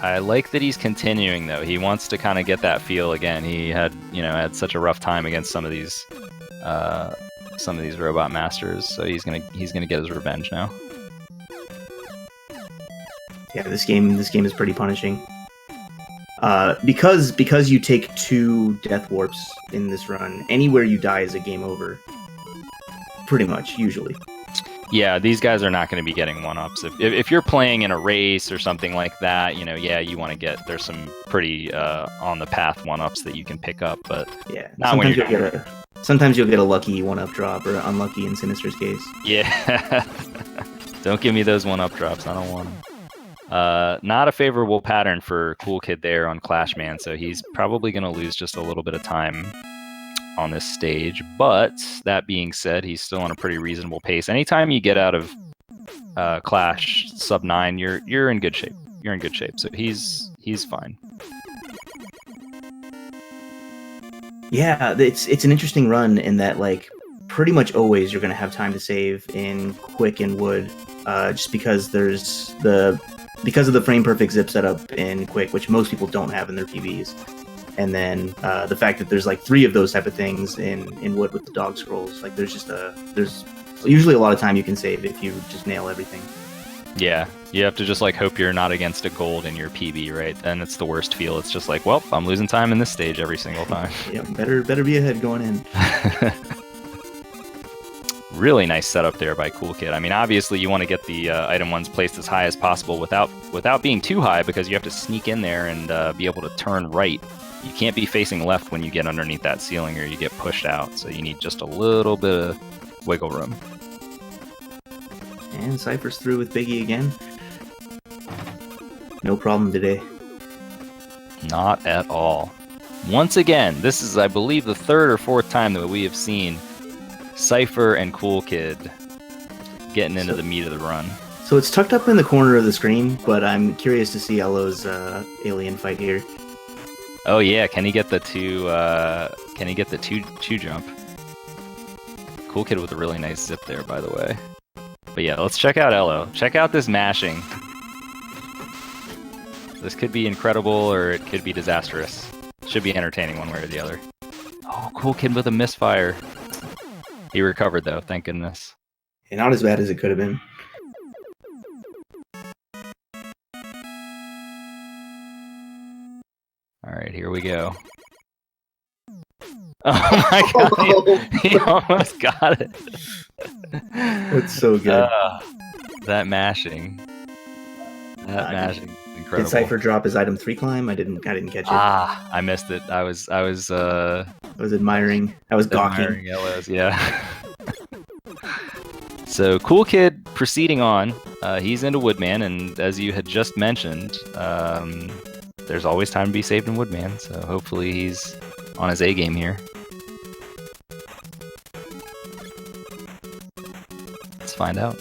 I like that he's continuing though. He wants to kind of get that feel again. He had such a rough time against some of these robot masters, so he's gonna get his revenge now. Yeah, this game is pretty punishing. Because you take 2 death warps in this run, anywhere you die is a game over. Pretty much, usually. Yeah, these guys are not going to be getting 1-ups. If you're playing in a race or something like that, you want to get, there's some pretty on the path 1-ups that you can pick up, but yeah, not when you're sometimes you'll get a lucky 1-up drop or unlucky in Sinister's case. Yeah. Don't give me those 1-up drops. I don't want them. Not a favorable pattern for Cool Kid there on Clash Man, so he's probably going to lose just a little bit of time on this stage. But that being said, he's still on a pretty reasonable pace. Anytime you get out of Clash sub 9, you're in good shape. You're in good shape, so he's fine. Yeah, it's an interesting run in that like pretty much always you're going to have time to save in Quick and Wood, just because because of the frame perfect zip setup in Quick, which most people don't have in their PBs, and then the fact that there's like 3 of those type of things in Wood with the dog scrolls. Like there's usually a lot of time you can save if you just nail everything. Yeah, you have to just like hope you're not against a gold in your PB, right? Then it's the worst feel. It's just like, well, I'm losing time in this stage every single time. Yeah, better be ahead going in. Really nice setup there by Cool Kid. I mean, obviously you want to get the item ones placed as high as possible without being too high, because you have to sneak in there and be able to turn right. You can't be facing left when you get underneath that ceiling or you get pushed out, so you need just a little bit of wiggle room. And Cypher's through with Biggie again. No problem today. Not at all. Once again, this is, I believe, the 3rd or 4th time that we have seen Cypher and Cool Kid getting into the meat of the run. So it's tucked up in the corner of the screen, but I'm curious to see Elo's alien fight here. Oh yeah, can he get the two? Can he get the two jump? Cool Kid with a really nice zip there, by the way. But yeah, let's check out Elo. Check out this mashing. This could be incredible, or it could be disastrous. Should be entertaining one way or the other. Oh, Cool Kid with a misfire. He recovered though, thank goodness. And not as bad as it could have been. Alright, here we go. Oh my god, he almost got it. That's so good. That mashing. That mashing. Incredible. Did Cypher drop his item 3 climb? I didn't catch it. Ah, I missed it. I was admiring. I was gawking. Admiring Elo's, yeah. So Cool Kid proceeding on. He's into Woodman, and as you had just mentioned, there's always time to be saved in Woodman, so hopefully he's on his A game here. Let's find out.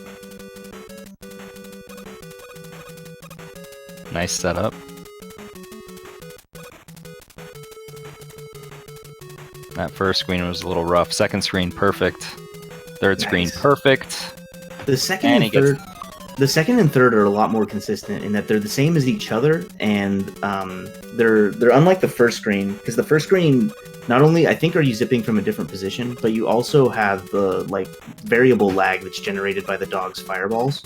Nice setup. That first screen was a little rough. Second screen, perfect. Third screen, perfect. The second and third are a lot more consistent in that they're the same as each other, and they're unlike the first screen, because the first screen, not only I think are you zipping from a different position, but you also have the like variable lag that's generated by the dog's fireballs.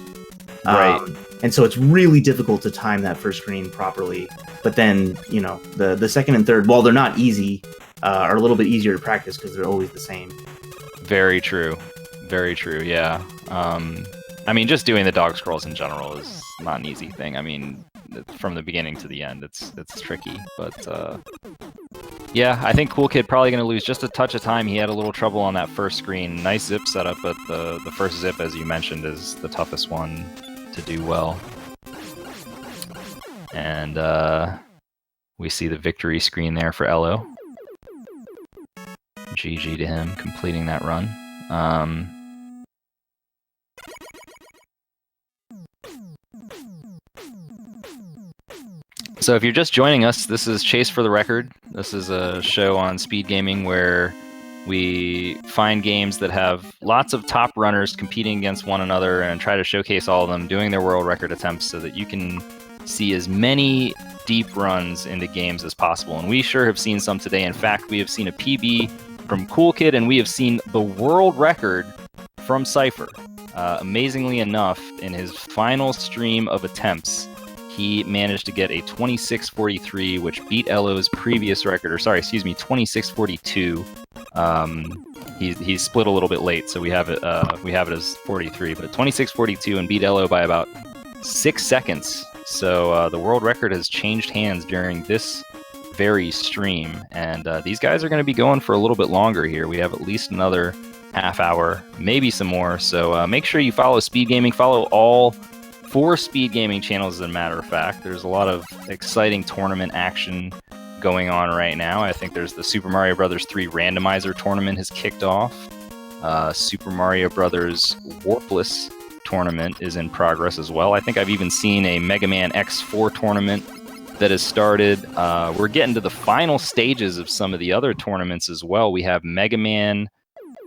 Right. And so it's really difficult to time that first screen properly. But then, you know, the second and third, while they're not easy, are a little bit easier to practice because they're always the same. Very true. Very true, yeah. I mean, just doing the dog scrolls in general is not an easy thing. I mean, from the beginning to the end, it's tricky. But Yeah, I think Cool Kid probably going to lose just a touch of time. He had a little trouble on that first screen. Nice zip setup, but the first zip, as you mentioned, is the toughest one to do well. And we see the victory screen there for Elo. GG to him, completing that run. So if you're just joining us, this is Chase for the Record. This is a show on speed gaming where we find games that have lots of top runners competing against one another and try to showcase all of them doing their world record attempts so that you can see as many deep runs into games as possible. And we sure have seen some today. In fact, we have seen a PB from Cool Kid, and we have seen the world record from Cypher. Amazingly enough, in his final stream of attempts, he managed to get a 26:43, which beat Elo's previous record, or sorry, excuse me, 26:42. He's split a little bit late, so we have it as 43, but 26:42 and beat Elo by about 6 seconds. So the world record has changed hands during this very stream, and these guys are going to be going for a little bit longer here. We have at least another half hour, maybe some more. So make sure you follow Speed Gaming. Follow all 4 speed gaming channels, as a matter of fact. There's a lot of exciting tournament action going on right now. I think there's the Super Mario Bros. 3 randomizer tournament has kicked off. Super Mario Bros. Warpless tournament is in progress as well. I think I've even seen a Mega Man X4 tournament that has started. We're getting to the final stages of some of the other tournaments as well. We have Mega Man,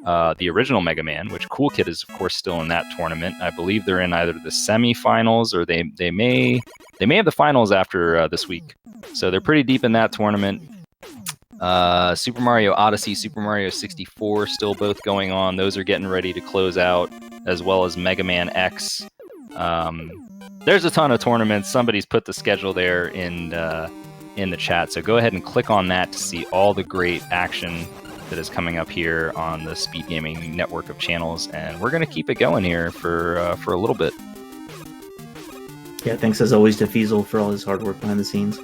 the original Mega Man, which Cool Kid is, of course, still in that tournament. I believe they're in either the semifinals or they may have the finals after this week. So they're pretty deep in that tournament. Super Mario Odyssey, Super Mario 64 still both going on. Those are getting ready to close out, as well as Mega Man X. There's a ton of tournaments. Somebody's put the schedule there in the chat. So go ahead and click on that to see all the great action that is coming up here on the Speed Gaming network of channels, and we're going to keep it going here for a little bit. Yeah, thanks as always to Feasel for all his hard work behind the scenes.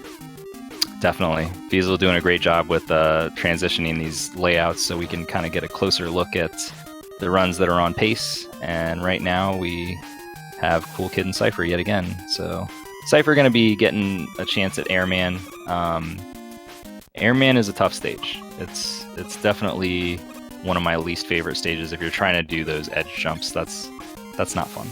Definitely. Feasel doing a great job with transitioning these layouts so we can kind of get a closer look at the runs that are on pace, and right now we have Cool Kid and Cypher yet again. So Cypher going to be getting a chance at Airman. Airman is a tough stage. It's definitely one of my least favorite stages. If you're trying to do those edge jumps, that's not fun.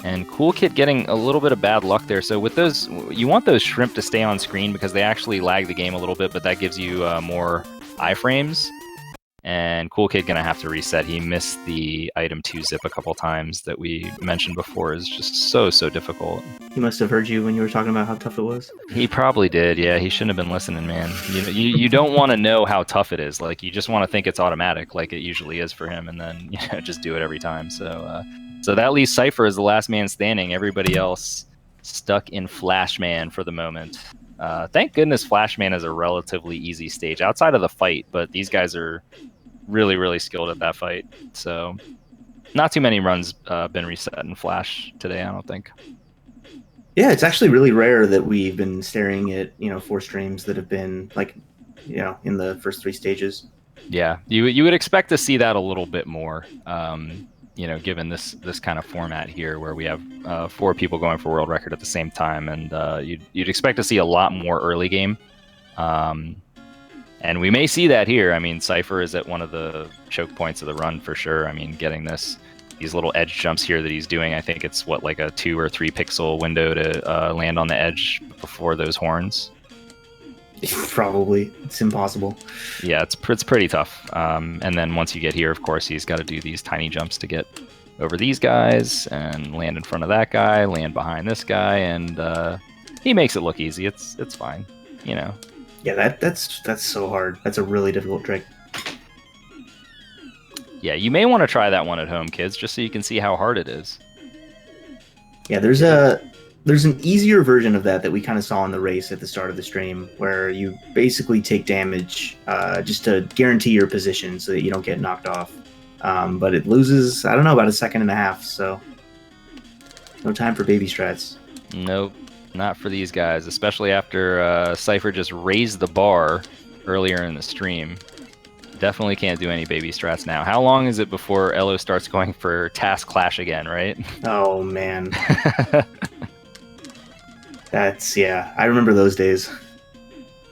And Cool Kid getting a little bit of bad luck there. So with those, you want those shrimp to stay on screen because they actually lag the game a little bit, but that gives you more iframes. And Cool Kid gonna have to reset. He missed the item 2 zip a couple times that we mentioned before. Is just so difficult. He must have heard you when you were talking about how tough it was. He probably did. Yeah, he shouldn't have been listening, man. You don't want to know how tough it is. Like, you just want to think it's automatic, like it usually is for him, and then just do it every time. So that leaves Cypher as the last man standing. Everybody else stuck in Flashman for the moment. Thank goodness Flashman is a relatively easy stage outside of the fight, but these guys are really skilled at that fight. So not too many runs been reset in Flash today, I don't think. Yeah, it's actually really rare that we've been staring at 4 streams that have been like in the first 3 stages. Yeah, you would expect to see that a little bit more. Given this kind of format here where we have 4 people going for world record at the same time, and you'd expect to see a lot more early game. And we may see that here. I mean, Cypher is at one of the choke points of the run for sure. I mean, getting these little edge jumps here that he's doing, I think it's like a 2 or 3 pixel window to land on the edge before those horns. Probably. It's impossible. Yeah, it's pretty tough. And then once you get here, of course, he's got to do these tiny jumps to get over these guys and land in front of that guy, land behind this guy, and he makes it look easy. It's fine, Yeah, that's so hard. That's a really difficult trick. Yeah, you may want to try that one at home, kids, just so you can see how hard it is. Yeah, there's an easier version of that we kind of saw in the race at the start of the stream, where you basically take damage just to guarantee your position so that you don't get knocked off. But it loses, I don't know, about 1.5 seconds. So No time for baby strats. Nope, not for these guys, especially after Cypher just raised the bar earlier in the stream. Definitely can't do any baby strats now. How long is it before Elo starts going for Task Clash again, right? Oh, man. I remember those days.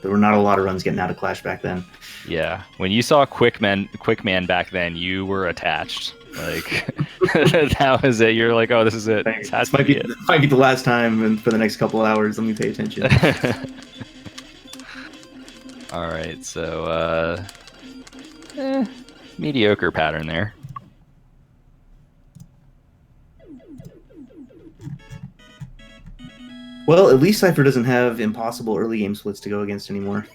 There were not a lot of runs getting out of Clash back then. Yeah, when you saw Quickman back then, you were attached. Like, that was it. You're like, oh, this is it. This might be the last time, and for the next couple of hours, let me pay attention. All right, so mediocre pattern there. Well, at least Cypher doesn't have impossible early game splits to go against anymore.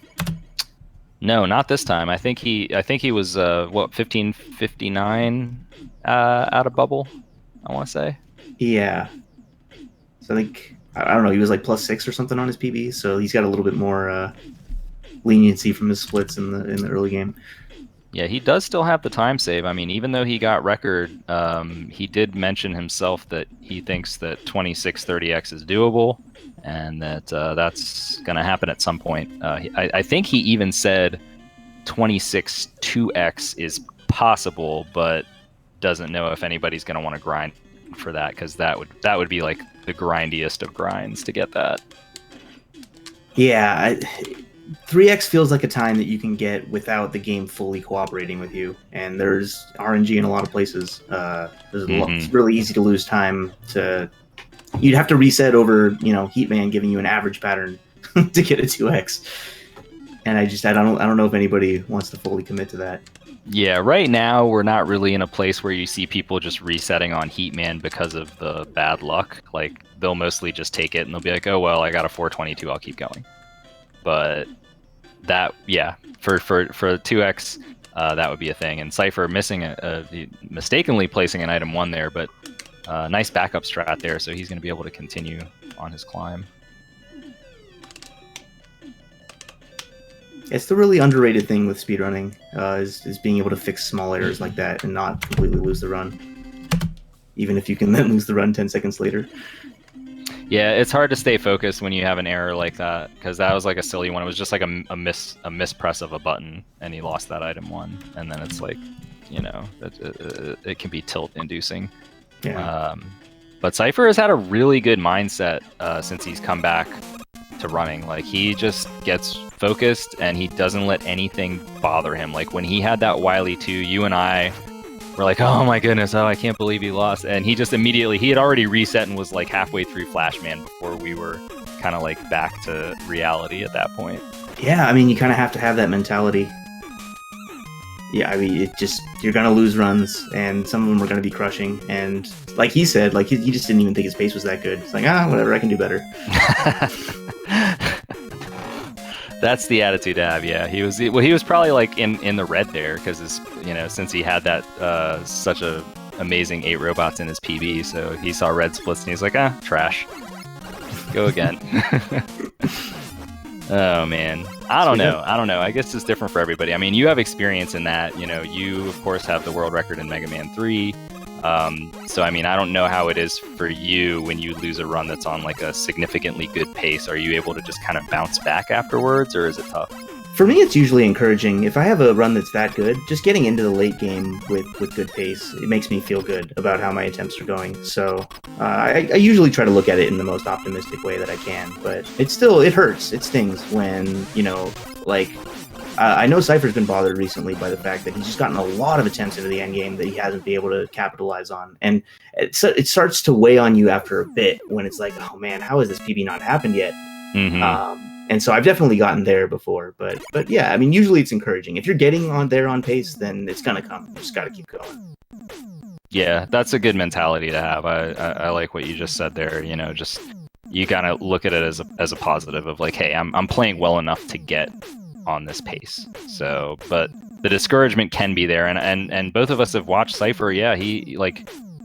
No, not this time. I think he was 1559 out of bubble, I want to say. Yeah. So I think I don't know, he was like +6 or something on his PB, so he's got a little bit more leniency from his splits in the early game. Yeah, he does still have the time save. I mean, even though he got record, he did mention himself that he thinks that 2630X is doable, and that that's going to happen at some point. I think he even said 262X is possible, but doesn't know if anybody's going to want to grind for that, because that would be like the grindiest of grinds to get that. Yeah, 3x feels like a time that you can get without the game fully cooperating with you, and there's RNG in a lot of places. It's really easy to lose time. You'd have to reset over, Heatman giving you an average pattern to get a 2x, and I don't know if anybody wants to fully commit to that. Yeah, right now we're not really in a place where you see people just resetting on Heatman because of the bad luck. Like, they'll mostly just take it and they'll be like, oh well, I got a 422, I'll keep going. But that, yeah, for 2x, that would be a thing. And Cypher mistakenly placing an item 1 there, but nice backup strat there, so he's going to be able to continue on his climb. It's the really underrated thing with speedrunning, is being able to fix small errors like that and not completely lose the run, even if you can then lose the run 10 seconds later. Yeah, it's hard to stay focused when you have an error like that, because that was like a silly one. It was just like a mispress of a button, and he lost that item 1, and then it's like, it can be tilt-inducing. Yeah. But Cypher has had a really good mindset since he's come back to running. Like, he just gets focused and he doesn't let anything bother him. Like, when he had that Wily 2, you and I were like, oh my goodness, I can't believe he lost. And he just immediately, he had already reset and was like halfway through Flashman before we were kind of like back to reality at that point. Yeah, I mean, you kind of have to have that mentality. Yeah, I mean, you're going to lose runs, and some of them are going to be crushing. And like he said, like he just didn't even think his pace was that good. It's like, whatever, I can do better. That's the attitude to have. Yeah, he was probably like in the red there, because since he had that such a amazing 8 robots in his PB, so he saw red splits and he's like, trash, go again. Oh man, I don't know. I guess it's different for everybody. I mean, you have experience in that. You of course have the world record in Mega Man 3. So I mean, I don't know how it is for you when you lose a run that's on like a significantly good pace. Are you able to just kind of bounce back afterwards, or is it tough? For me, it's usually encouraging. If I have a run that's that good, just getting into the late game with good pace, it makes me feel good about how my attempts are going. So I usually try to look at it in the most optimistic way that I can. But it hurts. It stings when, I know Cypher's been bothered recently by the fact that he's just gotten a lot of attempts into the end game that he hasn't been able to capitalize on. And it starts to weigh on you after a bit when it's like, oh man, how has this PB not happened yet? Mm-hmm. And so I've definitely gotten there before, but yeah, I mean, usually it's encouraging. If you're getting on pace, then it's gonna come. You just gotta keep going. Yeah, that's a good mentality to have. I like what you just said there. Just you gotta look at it as a positive of like, hey, I'm playing well enough to get on this pace. So, but the discouragement can be there, and both of us have watched Cypher. Yeah, he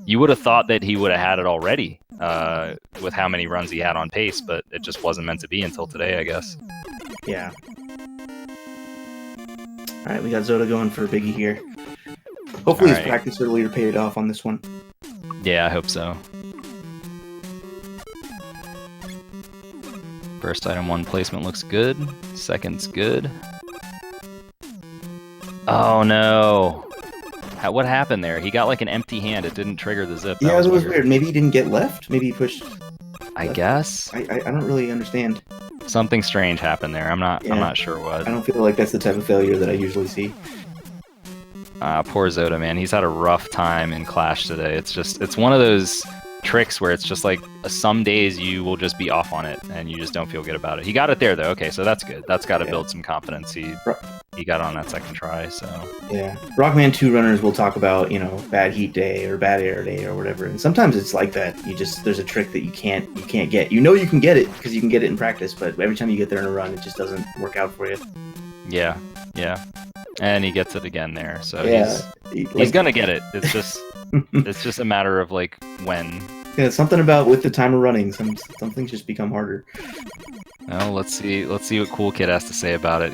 you would have thought that he would have had it already with how many runs he had on pace, but it just wasn't meant to be until today, I guess. Yeah. All right, we got Zoda going for a biggie here. Hopefully his practice earlier paid off on this one. Yeah, I hope so. Burst item 1 placement looks good. Second's good. Oh no! What happened there? He got like an empty hand. It didn't trigger the zip. Yeah, that was weird. Maybe he didn't get left. Maybe he pushed. I guess. I don't really understand. Something strange happened there. I'm not sure what. I don't feel like that's the type of failure that I usually see. Poor Zoda, man. He's had a rough time in Clash today. It's one of those tricks where it's just like some days you will just be off on it and you just don't feel good about it. He got it there though. Okay, so that's good. That's got to build some confidence. He got on that second try. So yeah, Rockman 2 runners will talk about bad heat day or bad air day or whatever, and sometimes it's like that. There's a trick that you can't get. You can get it because you can get it in practice, but every time you get there in a run, it just doesn't work out for you. Yeah. And he gets it again there, so yeah, he's gonna get it. It's just a matter of like when. Yeah, something about with the timer running, some things just become harder. Well, let's see what Cool Kid has to say about it.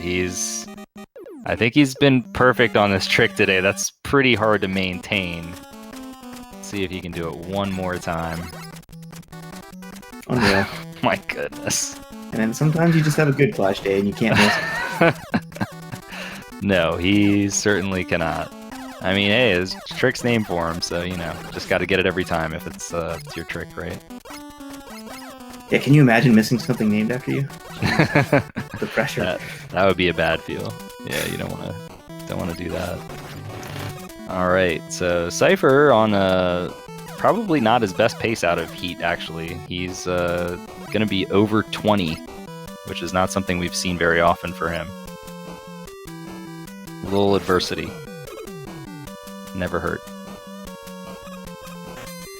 I think he's been perfect on this trick today. That's pretty hard to maintain. Let's see if he can do it one more time. Unreal. My goodness. And then sometimes you just have a good Clash day and you can't miss. No, he certainly cannot. I mean, hey, his trick's named for him, so just got to get it every time if it's your trick, right? Yeah, can you imagine missing something named after you? The pressure. That would be a bad feel. Yeah, you don't want to do that. All right, so Cypher on probably not his best pace out of Heat. Actually, he's gonna be over 20, which is not something we've seen very often for him. A little adversity. Never hurt.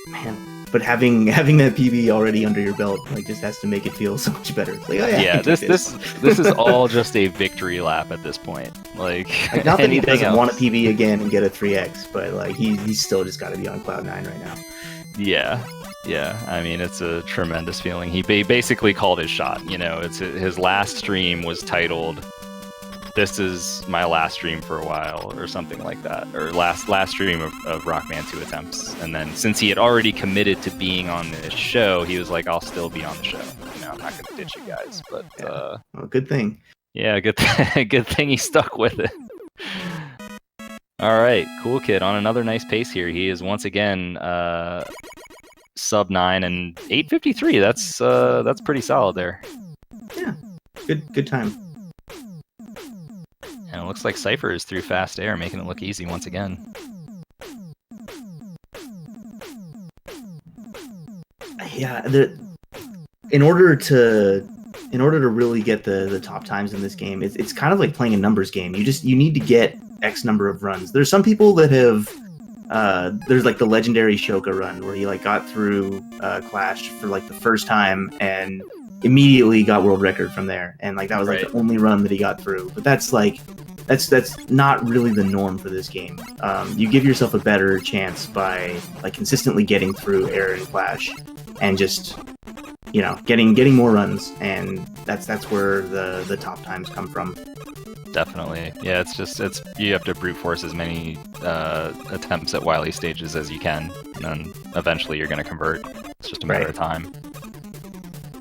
Man, but having that PB already under your belt just has to make it feel so much better. It's like, oh yeah, this is all just a victory lap at this point. Like not that he doesn't else. want a PB again and get a 3x, but he's still just got to be on cloud 9 right now. Yeah. I mean, it's a tremendous feeling. He basically called his shot. It's his last stream was titled "This is my last stream for a while," or something like that, or last stream of Rockman 2 attempts. And then since he had already committed to being on this show, he was like, "I'll still be on the show. I'm not going to ditch you guys." But well, good thing. Yeah, good thing he stuck with it. All right, Cool Kid on another nice pace here. He is once again sub 9 and 8:53. That's pretty solid there. Yeah, good time. And it looks like Cypher is through fast air, making it look easy once again. Yeah, in order to really get the top times in this game, it's kind of like playing a numbers game. You need to get X number of runs. There's some people that have there's like the legendary Shoka run where he got through Clash for the first time and immediately got world record from there, and that was the only run that he got through. But that's not really the norm for this game. You give yourself a better chance by consistently getting through air and Clash and just getting more runs, and that's where the top times come from. Definitely. Yeah, it's you have to brute force as many attempts at Wily stages as you can, and then eventually you're going to convert. It's just a matter of time.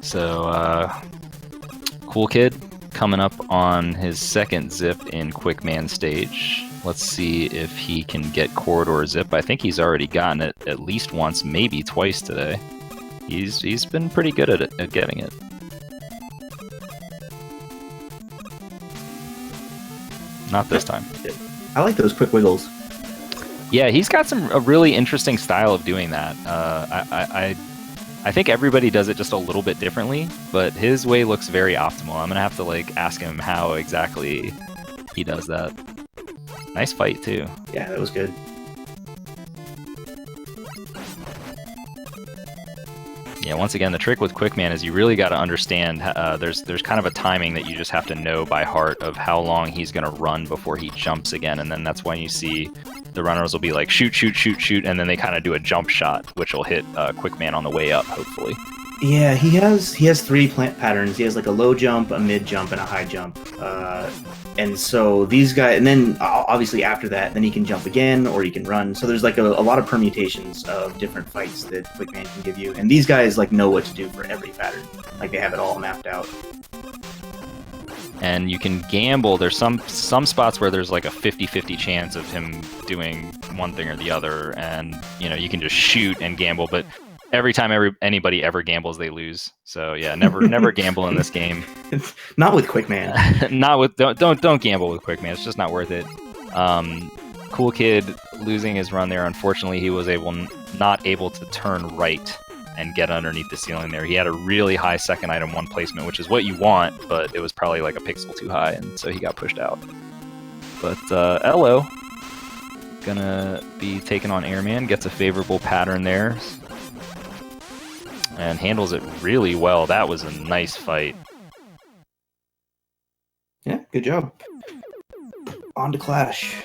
So, Cool Kid coming up on his second zip in Quickman stage. Let's see if he can get Corridor Zip. I think he's already gotten it at least once, maybe twice today. He's been pretty good at getting it. Not this time. I like those quick wiggles. Yeah, he's got a really interesting style of doing that. I think everybody does it just a little bit differently, but his way looks very optimal. I'm gonna have to ask him how exactly he does that. Nice fight too. Yeah, that was good. Yeah, once again, the trick with Quickman is you really got to understand. There's kind of a timing that you just have to know by heart of how long he's gonna run before he jumps again, and then that's when you see the runners will be like shoot, shoot, shoot, shoot, and then they kind of do a jump shot, which will hit Quickman on the way up, hopefully. Yeah, he has three plant patterns. He has like a low jump, a mid jump, and a high jump. And so these guys, and then obviously after that, then he can jump again or he can run. So there's like a lot of permutations of different fights that Quickman can give you. And these guys like know what to do for every pattern. Like they have it all mapped out. And you can gamble. There's some spots where there's like a 50-50 chance of him doing one thing or the other, and you can just shoot and gamble. But every time anybody ever gambles, they lose. So yeah, never gamble in this game. Not with Quickman. Don't gamble with Quickman. It's just not worth it. Cool Kid losing his run there. Unfortunately, he was not able to turn right and get underneath the ceiling there. He had a really high second item 1 placement, which is what you want, but it was probably like a pixel too high, and so he got pushed out. But Elo gonna be taking on Airman, gets a favorable pattern there, and handles it really well. That was a nice fight. Yeah, good job. On to Clash.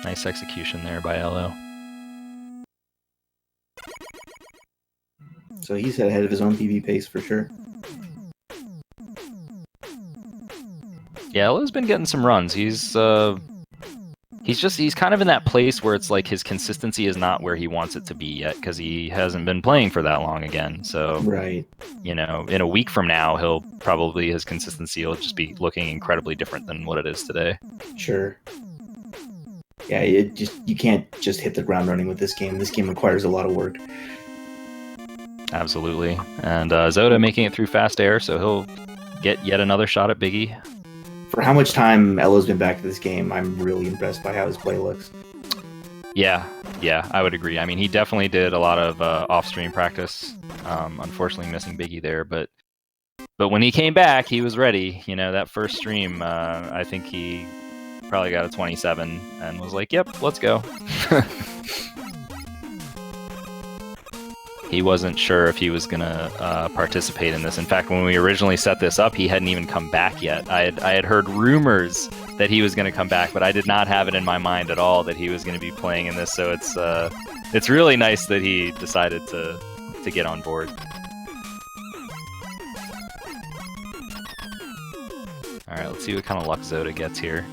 Nice execution there by Elo. So he's ahead of his own PB pace for sure. Yeah, Elo's been getting some runs. He's kind of in that place where it's like his consistency is not where he wants it to be yet, because he hasn't been playing for that long again. So right, in a week from now, his consistency will just be looking incredibly different than what it is today. Sure. Yeah, you can't just hit the ground running with this game. This game requires a lot of work. Absolutely. And Zoda making it through fast air, so he'll get yet another shot at Biggie. For how much time Elo's been back to this game, I'm really impressed by how his play looks. Yeah, I would agree. I mean, he definitely did a lot of off-stream practice. Unfortunately, missing Biggie there, but when he came back, he was ready. That first stream, I think he probably got a 27 and was like, "Yep, let's go." He wasn't sure if he was gonna participate in this. In fact, when we originally set this up, he hadn't even come back yet. I had heard rumors that he was gonna come back, but I did not have it in my mind at all that he was gonna be playing in this. So it's really nice that he decided to get on board. All right, let's see what kind of luck Zoda gets here.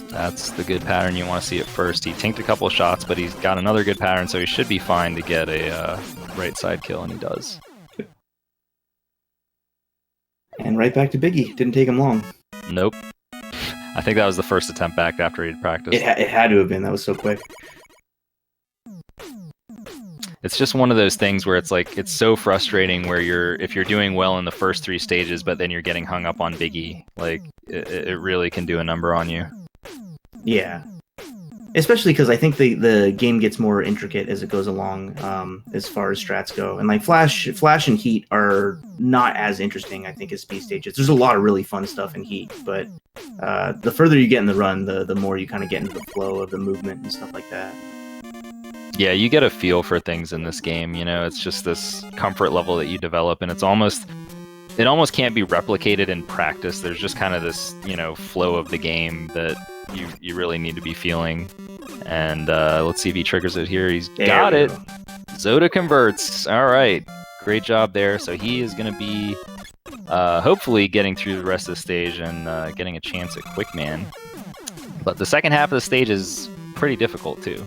That's the good pattern you want to see at first. He tanked a couple of shots, but he's got another good pattern, so he should be fine to get a right side kill, and he does. And right back to Biggie. Didn't take him long. Nope. I think that was the first attempt back after he'd practiced. It had to have been. That was so quick. It's just one of those things where it's like, it's so frustrating where if you're doing well in the first 3 stages, but then you're getting hung up on Biggie. Like, it really can do a number on you. Yeah, especially because I think the game gets more intricate as it goes along, as far as strats go. And like Flash and Heat are not as interesting, I think, as speed stages. There's a lot of really fun stuff in Heat, but the further you get in the run, the more you kind of get into the flow of the movement and stuff like that. Yeah, you get a feel for things in this game. It's just this comfort level that you develop, and it almost can't be replicated in practice. There's just kind of this flow of the game that you really need to be feeling. And let's see if he triggers it here. He's got it. Zoda converts. All right, great job there. So he is going to be hopefully getting through the rest of the stage and getting a chance at Quickman. But the second half of the stage is pretty difficult too.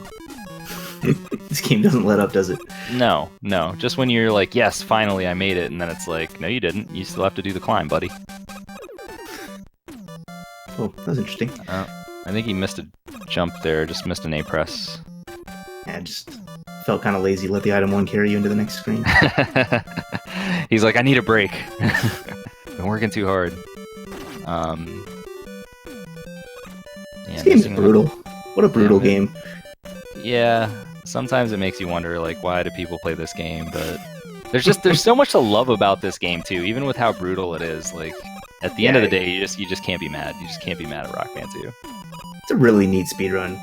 This game doesn't let up, does it? No. Just when you're like, yes, finally I made it, and then it's like, no, you didn't. You still have to do the climb, buddy. Oh, that was interesting. I think he missed a jump there, just missed an A press. Yeah, just felt kind of lazy. Let the item 1 carry you into the next screen. He's like, I need a break. Been working too hard. This game's brutal. What a brutal game. Yeah, sometimes it makes you wonder, like, why do people play this game? But there's so much to love about this game too, even with how brutal it is. Like, at the end of the day, you just can't be mad. You just can't be mad at Rockman 2. It's a really neat speedrun.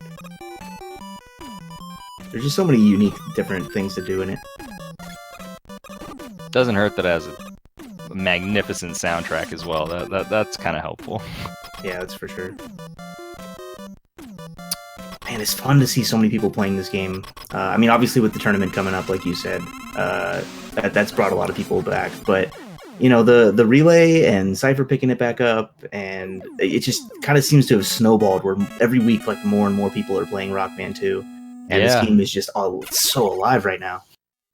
There's just so many unique, different things to do in it. Doesn't hurt that it has a magnificent soundtrack as well. That's kind of helpful. Yeah, that's for sure. Man, it's fun to see so many people playing this game. I mean, obviously with the tournament coming up, like you said, that's brought a lot of people back. But the relay and Cypher picking it back up, and it just kind of seems to have snowballed where every week, like, more and more people are playing Rockman 2, and this game is just so alive right now.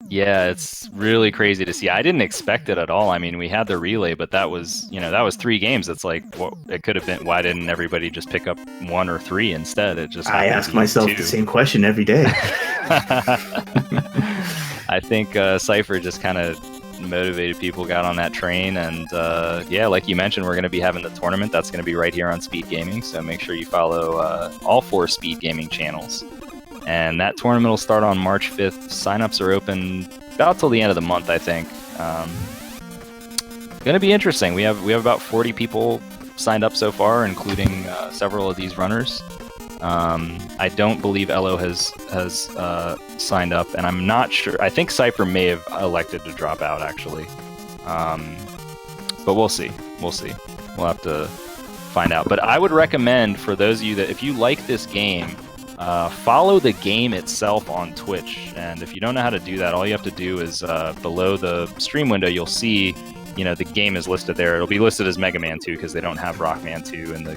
Yeah, it's really crazy to see. I didn't expect it at all. I mean, we had the relay, but that was 3 games. It's like, what it could have been. Why didn't everybody just pick up 1 or 3 instead? It just I ask myself 2. the same question every day. I think Cypher just kind of motivated people, got on that train, and like you mentioned, we're going to be having the tournament. That's going to be right here on Speed Gaming, so make sure you follow all 4 Speed Gaming channels. And that tournament will start on March 5th. Signups are open about till the end of the month, I think. Going to be interesting. We have about 40 people signed up so far, including several of these runners. I don't believe Elo has signed up, and I'm not sure. I think Cypher may have elected to drop out, actually. But we'll see. We'll have to find out. But I would recommend, for those of you that, if you like this game, follow the game itself on Twitch. And if you don't know how to do that, all you have to do is below the stream window, you'll see, the game is listed there. It'll be listed as Mega Man 2 because they don't have Rockman 2 in the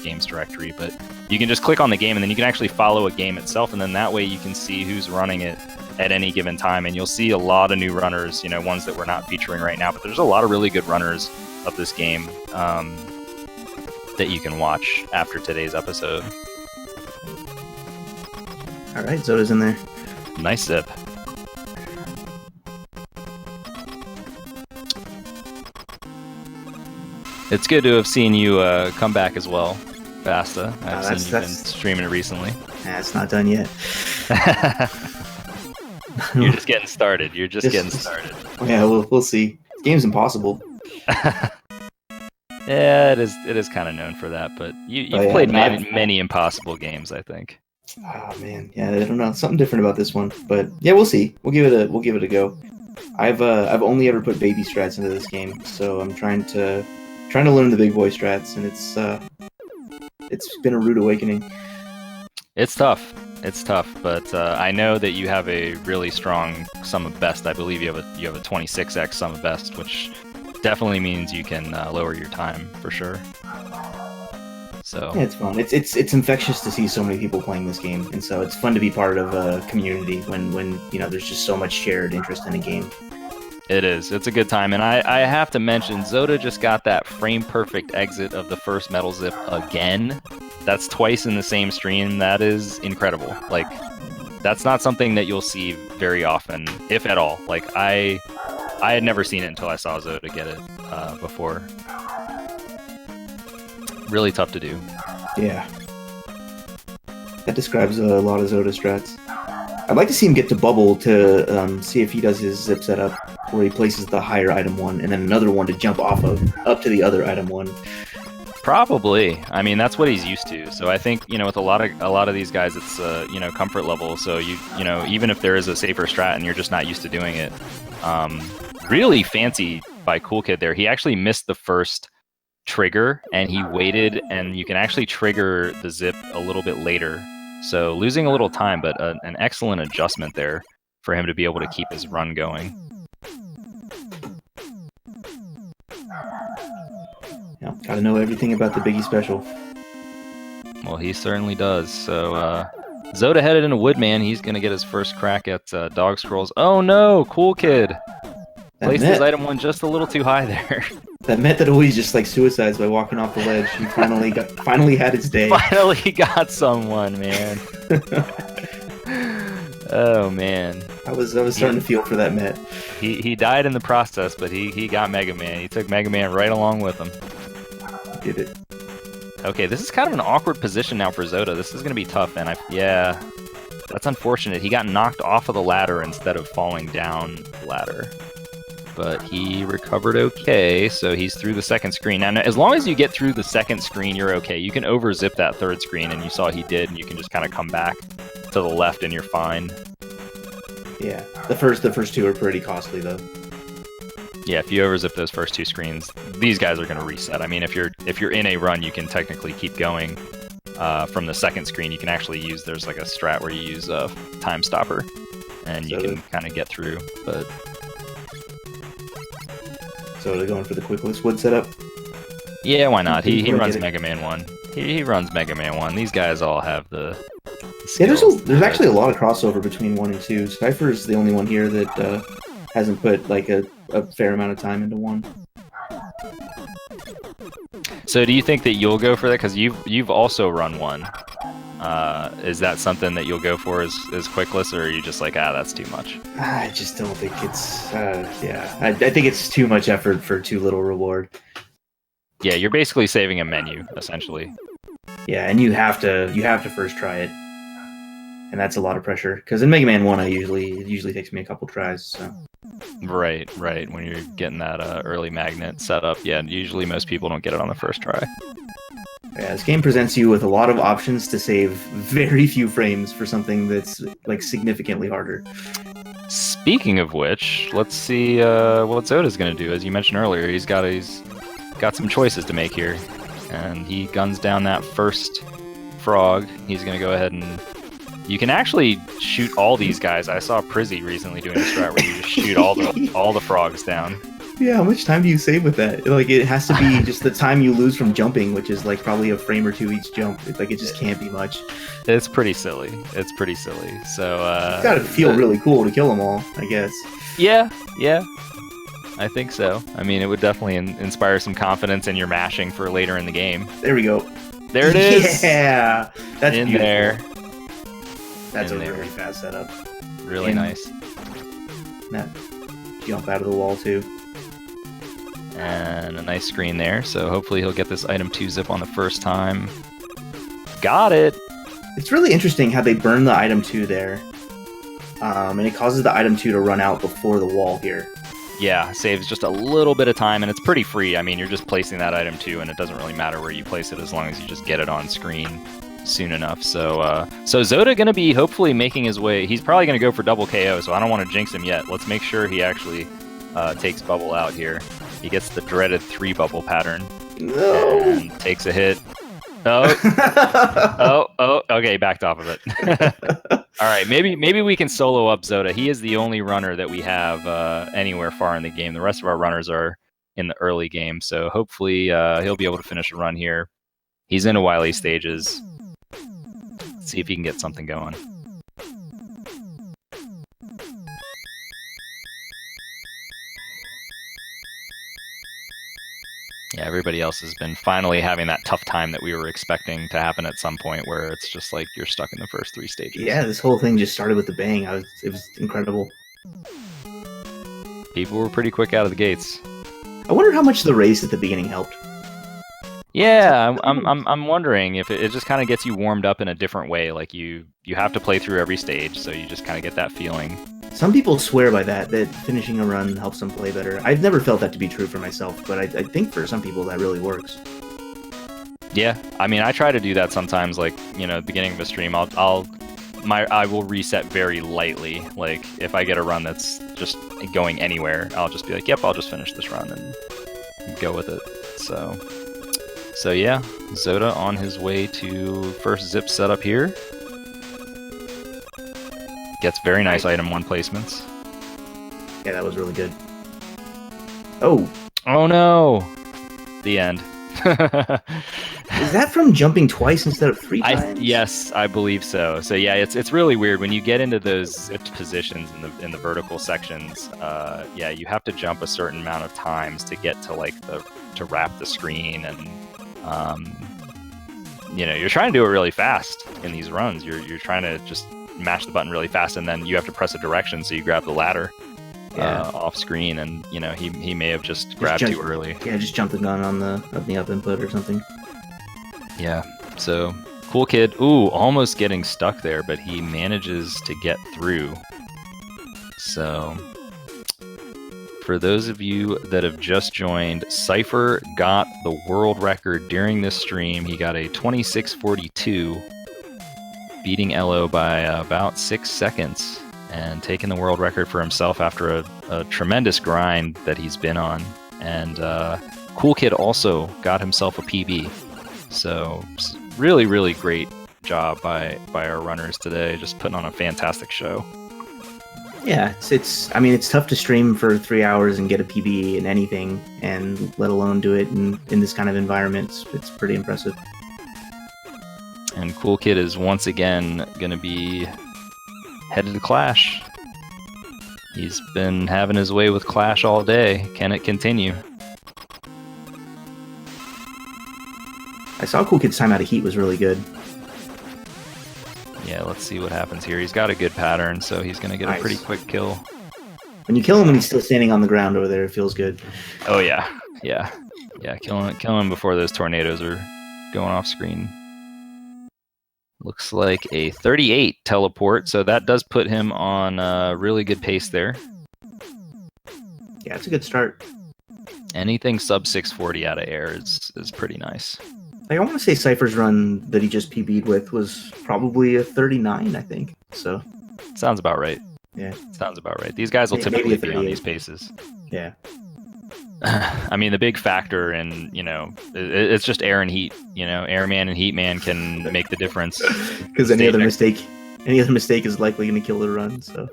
games directory. But you can just click on the game, and then you can actually follow a game itself, and then that way you can see who's running it at any given time. And you'll see a lot of new runners, ones that we're not featuring right now. But there's a lot of really good runners of this game that you can watch after today's episode. All right, Zoda's in there. Nice zip. It's good to have seen you come back as well, Basta. I've seen you've been streaming it recently. It's not done yet. You're just getting started. Getting started. Yeah, we'll see. The game's impossible. Yeah, it is kind of known for that, but you've played many impossible games, I think. Oh man, yeah, I don't know, something different about this one, but yeah, we'll see. We'll give it a go. I've only ever put baby strats into this game, so I'm trying to learn the big boy strats, and it's been a rude awakening. It's tough, but I know that you have a really strong sum of best. I believe you have a 26x sum of best, which definitely means you can lower your time for sure. So yeah, it's fun. It's infectious to see so many people playing this game, and so it's fun to be part of a community when there's just so much shared interest in a game. It is. It's a good time, and I have to mention, Zoda just got that frame perfect exit of the first Metal Zip again. That's twice in the same stream. That is incredible. Like, that's not something that you'll see very often, if at all. Like, I had never seen it until I saw Zoda get it before. Really tough to do. Yeah. That describes a lot of Zoda strats. I'd like to see him get to bubble to see if he does his zip setup, where he places the higher item 1 and then another one to jump off of up to the other item 1. Probably. I mean, that's what he's used to. So I think, with a lot of these guys, it's comfort level. So even if there is a safer strat and you're just not used to doing it, really fancy by Cool Kid there. He actually missed the first trigger, and he waited, and you can actually trigger the zip a little bit later. So losing a little time, but an excellent adjustment there for him to be able to keep his run going. Yeah, gotta know everything about the Biggie special. Well, he certainly does. So Zoda headed into Woodman. He's going to get his first crack at Dog Scrolls. Oh no, Cool Kid! Placed his item 1 just a little too high there. That Met that always just suicides by walking off the ledge. He finally had his day. Finally got someone, man. Oh man. I was starting to feel for that Met. He died in the process, but he got Mega Man. He took Mega Man right along with him. He did it. Okay, this is kind of an awkward position now for Zoda. This is going to be tough, and yeah, that's unfortunate. He got knocked off of the ladder instead of falling down the ladder. But he recovered okay, so he's through the second screen. Now, as long as you get through the second screen, you're okay. You can over-zip that third screen, and you saw he did, and you can just kind of come back to the left, and you're fine. Yeah, the first 2 are pretty costly, though. Yeah, if you over-zip those first 2 screens, these guys are going to reset. I mean, if you're in a run, you can technically keep going. from the second screen, you can actually use, there's like a strat where you use a time stopper, and you can kind of get through. But so they're going for the Quickless Wood setup? Yeah, why not? He runs Mega Man 1. He runs Mega Man 1. These guys all have the skills. There's actually a lot of crossover between 1 and 2. Cypher's the only one here that hasn't put like a fair amount of time into 1. So do you think that you'll go for that? Because you've also run 1. Is that something that you'll go for as Quickless, or are you just like, that's too much? I just don't think it's, I think it's too much effort for too little reward. Yeah, you're basically saving a menu, essentially. Yeah, and you have to first try it, and that's a lot of pressure. Because in Mega Man 1, it usually takes me a couple tries. So. Right. When you're getting that early magnet set up, yeah, usually most people don't get it on the first try. Yeah, this game presents you with a lot of options to save very few frames for something that's like significantly harder. Speaking of which, let's see what Zoda's gonna do. As you mentioned earlier, he's got some choices to make here, and he guns down that first frog. He's gonna go ahead and you can actually shoot all these guys. I saw Prizzy recently doing a strat where you just shoot all the frogs down. Yeah, how much time do you save with that? Like, it has to be just the time you lose from jumping, which is like probably a frame or two each jump. It just can't be much. It's pretty silly. So it's gotta feel really cool to kill them all, I guess. Yeah, I think so. I mean, it would definitely inspire some confidence in your mashing for later in the game. There we go. There it is. Yeah, that's in beautiful. there. That's a really fast setup. Really nice. That jump out of the wall too. And a nice screen there. So hopefully he'll get this item 2 zip on the first time. Got it. It's really interesting how they burn the item 2 there, and it causes the item 2 to run out before the wall here. Yeah, saves just a little bit of time, and it's pretty free. I mean, you're just placing that item 2, and it doesn't really matter where you place it as long as you just get it on screen soon enough. So Zoda gonna be hopefully making his way. He's probably gonna go for double KO, so I don't want to jinx him yet. Let's make sure he actually takes Bubble out here. He gets the dreaded 3 bubble pattern. No. And takes a hit. Oh, okay, backed off of it. All right, maybe we can solo up Zoda. He is the only runner that we have anywhere far in the game. The rest of our runners are in the early game, so hopefully he'll be able to finish a run here. He's in a Wily stages. Let's see if he can get something going. Yeah, everybody else has been finally having that tough time that we were expecting to happen at some point, where it's just like you're stuck in the first 3 stages. Yeah, this whole thing just started with a bang. It was incredible. People were pretty quick out of the gates. I wonder how much the race at the beginning helped. Yeah, I'm wondering if it just kind of gets you warmed up in a different way. Like you have to play through every stage, so you just kind of get that feeling. Some people swear by that finishing a run helps them play better. I've never felt that to be true for myself, but I think for some people that really works. Yeah, I mean, I try to do that sometimes. Like, at the beginning of a stream, I will reset very lightly. Like, if I get a run that's just going anywhere, I'll just be like, yep, I'll just finish this run and go with it. So yeah, Zoda on his way to first zip setup here. Gets very nice item 1 placements. Yeah, that was really good. Oh no! The end. Is that from jumping twice instead of 3 times? Yes, I believe so. So yeah, it's really weird when you get into those zipped positions in the vertical sections. Yeah, you have to jump a certain amount of times to get to to wrap the screen, and you're trying to do it really fast in these runs. You're trying to just mash the button really fast, and then you have to press a direction, so you grab the ladder off screen, and he may have just grabbed too early. Yeah, just jumped the gun on the up input or something. Yeah, so cool kid. Ooh, almost getting stuck there, but he manages to get through. So for those of you that have just joined, Cypher got the world record during this stream. He got a 26:42, beating Elo by about 6 seconds, and taking the world record for himself after a tremendous grind that he's been on. And Cool Kid also got himself a PB. So really, really great job by our runners today, just putting on a fantastic show. Yeah, it's tough to stream for 3 hours and get a PB in anything, and let alone do it in this kind of environment. It's pretty impressive. And Cool Kid is once again going to be headed to Clash. He's been having his way with Clash all day. Can it continue? I saw Cool Kid's time out of heat was really good. Yeah, let's see what happens here. He's got a good pattern, so he's going to get a pretty quick kill. When you kill him when he's still standing on the ground over there, it feels good. Oh, yeah. Yeah. Kill him before those tornadoes are going off screen. Looks like a 38 teleport, so that does put him on a really good pace there. Yeah, it's a good start. Anything sub 640 out of air is pretty nice. Like, I want to say Cypher's run that he just PB'd with was probably a 39, I think. So sounds about right. Yeah. Sounds about right. These guys will typically be on these paces. Yeah. I mean, the big factor in, it's just air and heat. Airman and Heatman can make the difference. Because any other mistake is likely going to kill the run. So.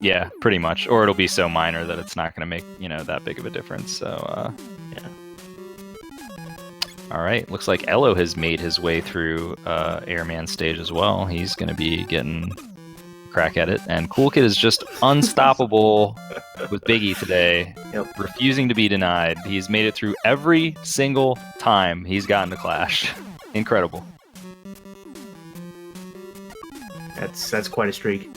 Yeah, pretty much. Or it'll be so minor that it's not going to make, that big of a difference. So, yeah. All right. Looks like Elo has made his way through Airman stage as well. He's going to be getting a crack at it. And Cool Kid is just unstoppable with Biggie today. Yep. Refusing to be denied. He's made it through every single time he's gotten to Clash. Incredible. That's quite a streak.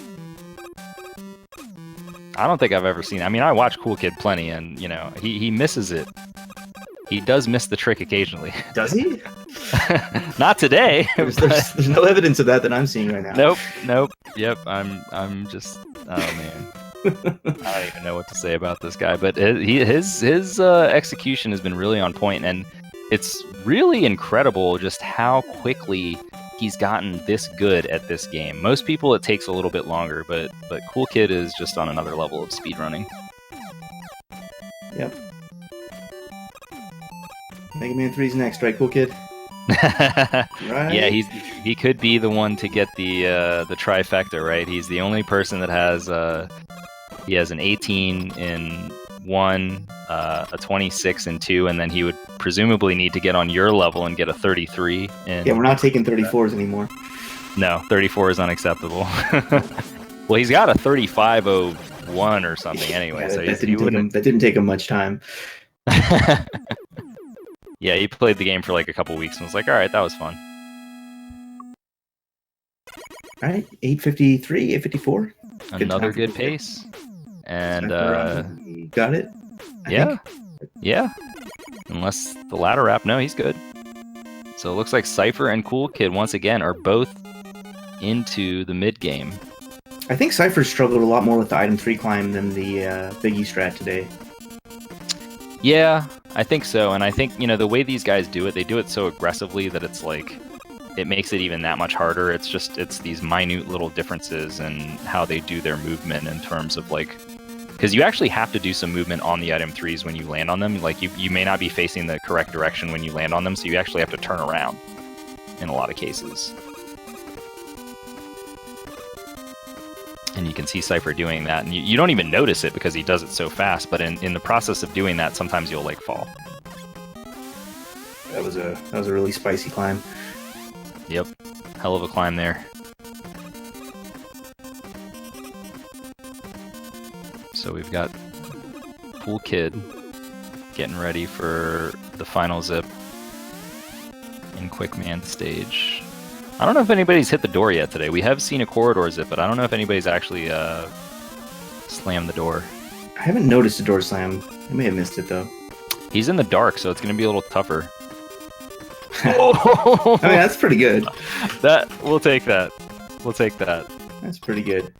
I don't think I've ever seen. I mean, I watch Cool Kid plenty, and he misses it. He does miss the trick occasionally. Does he? Not today. There's no evidence of that I'm seeing right now. Nope. Yep. I'm just. Oh man. I don't even know what to say about this guy, but his execution has been really on point, and it's really incredible just how quickly he's gotten this good at this game. Most people it takes a little bit longer, but Cool Kid is just on another level of speedrunning. Yep. Mega Man 3's next, right, Cool Kid? Right. Yeah, he could be the one to get the trifecta, right? He's the only person that has he has an 18 in 1, a 26 in 2, and then he would presumably need to get on your level and get a 33 in. Yeah, we're not taking 34s anymore. No, 34 is unexactable. Well, he's got a 3501 or something anyway. Yeah, so that didn't take him much time. Yeah, he played the game for like a couple weeks and was like, all right, that was fun. All right, 853, 854. Another good pace. And got it. Yeah. Unless the ladder wrap, no, he's good. So it looks like Cypher and Cool Kid once again are both into the mid game. I think Cypher struggled a lot more with the item 3 climb than the Biggie strat today. Yeah, I think so. And I think, the way these guys do it, they do it so aggressively that it's like, it makes it even that much harder. It's these minute little differences in how they do their movement in terms of like, because you actually have to do some movement on the item 3s when you land on them. Like you may not be facing the correct direction when you land on them, so you actually have to turn around in a lot of cases. And you can see Cypher doing that, and you don't even notice it because he does it so fast, but in the process of doing that, sometimes you'll like fall. That was a really spicy climb. Yep. Hell of a climb there. So we've got Cool Kid getting ready for the final zip in Quick Man stage. I don't know if anybody's hit the door yet today. We have seen a corridor zip, but I don't know if anybody's actually slammed the door. I haven't noticed a door slam. I may have missed it, though. He's in the dark, so it's going to be a little tougher. I mean, that's pretty good. We'll take that. We'll take that. That's pretty good.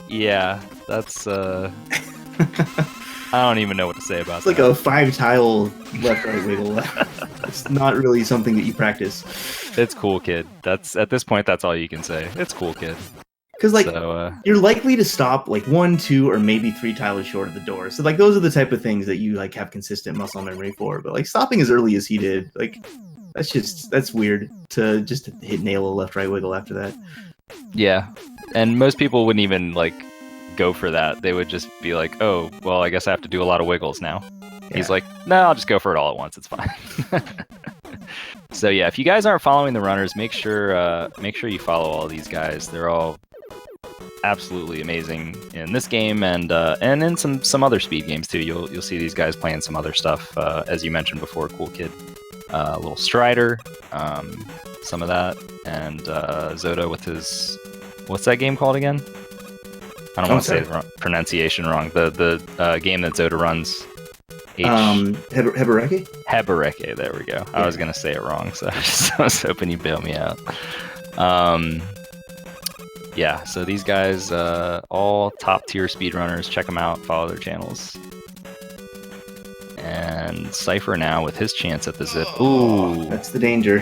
Yeah, that's... I don't even know what to say about that. It's like a 5-tile left-right wiggle. It's not really something that you practice. It's Cool Kid. At this point, that's all you can say. It's Cool Kid. Because you're likely to stop like 1, 2, or maybe 3 tiles short of the door. So like those are the type of things that you like have consistent muscle memory for. But like stopping as early as he did, like That's weird to just hit nail a left right wiggle after that. Yeah, and most people wouldn't even like go for that. They would just be like, "Oh, well, I guess I have to do a lot of wiggles now." Yeah. He's like, "No, I'll just go for it all at once. It's fine." So yeah, if you guys aren't following the runners, make sure you follow all these guys. They're all absolutely amazing in this game and in some other speed games too. You'll see these guys playing some other stuff, as you mentioned before. Cool Kid, little Strider, some of that, and Zoda with his, what's that game called again? I don't want to say the pronunciation wrong. The game that Zoda runs. Hebereke? Hebereke, there we go. Yeah. I was gonna say it wrong, so I was hoping you'd bail me out. Yeah, so these guys, all top tier speedrunners. Check them out, follow their channels. And Cypher now with his chance at the zip. Ooh, that's the danger.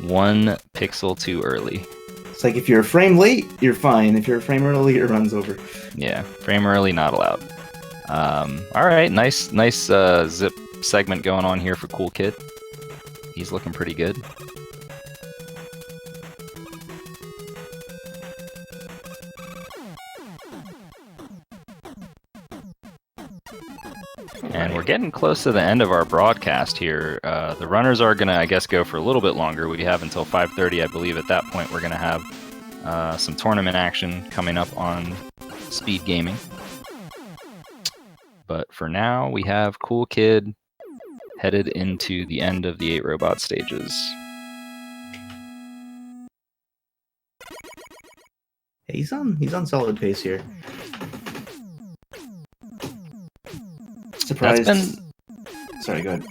1 pixel too early. It's like if you're a frame late, you're fine. If you're a frame early, it runs over. Yeah, frame early, not allowed. All right, nice zip segment going on here for Cool Kid. He's looking pretty good. And we're getting close to the end of our broadcast here. The runners are gonna, I guess, go for a little bit longer. We have until 5:30, I believe. At that point, we're gonna have some tournament action coming up on Speed Gaming. But for now, we have Cool Kid headed into the end of the 8 robot stages. He's on solid pace here. Surprised. Sorry, go ahead.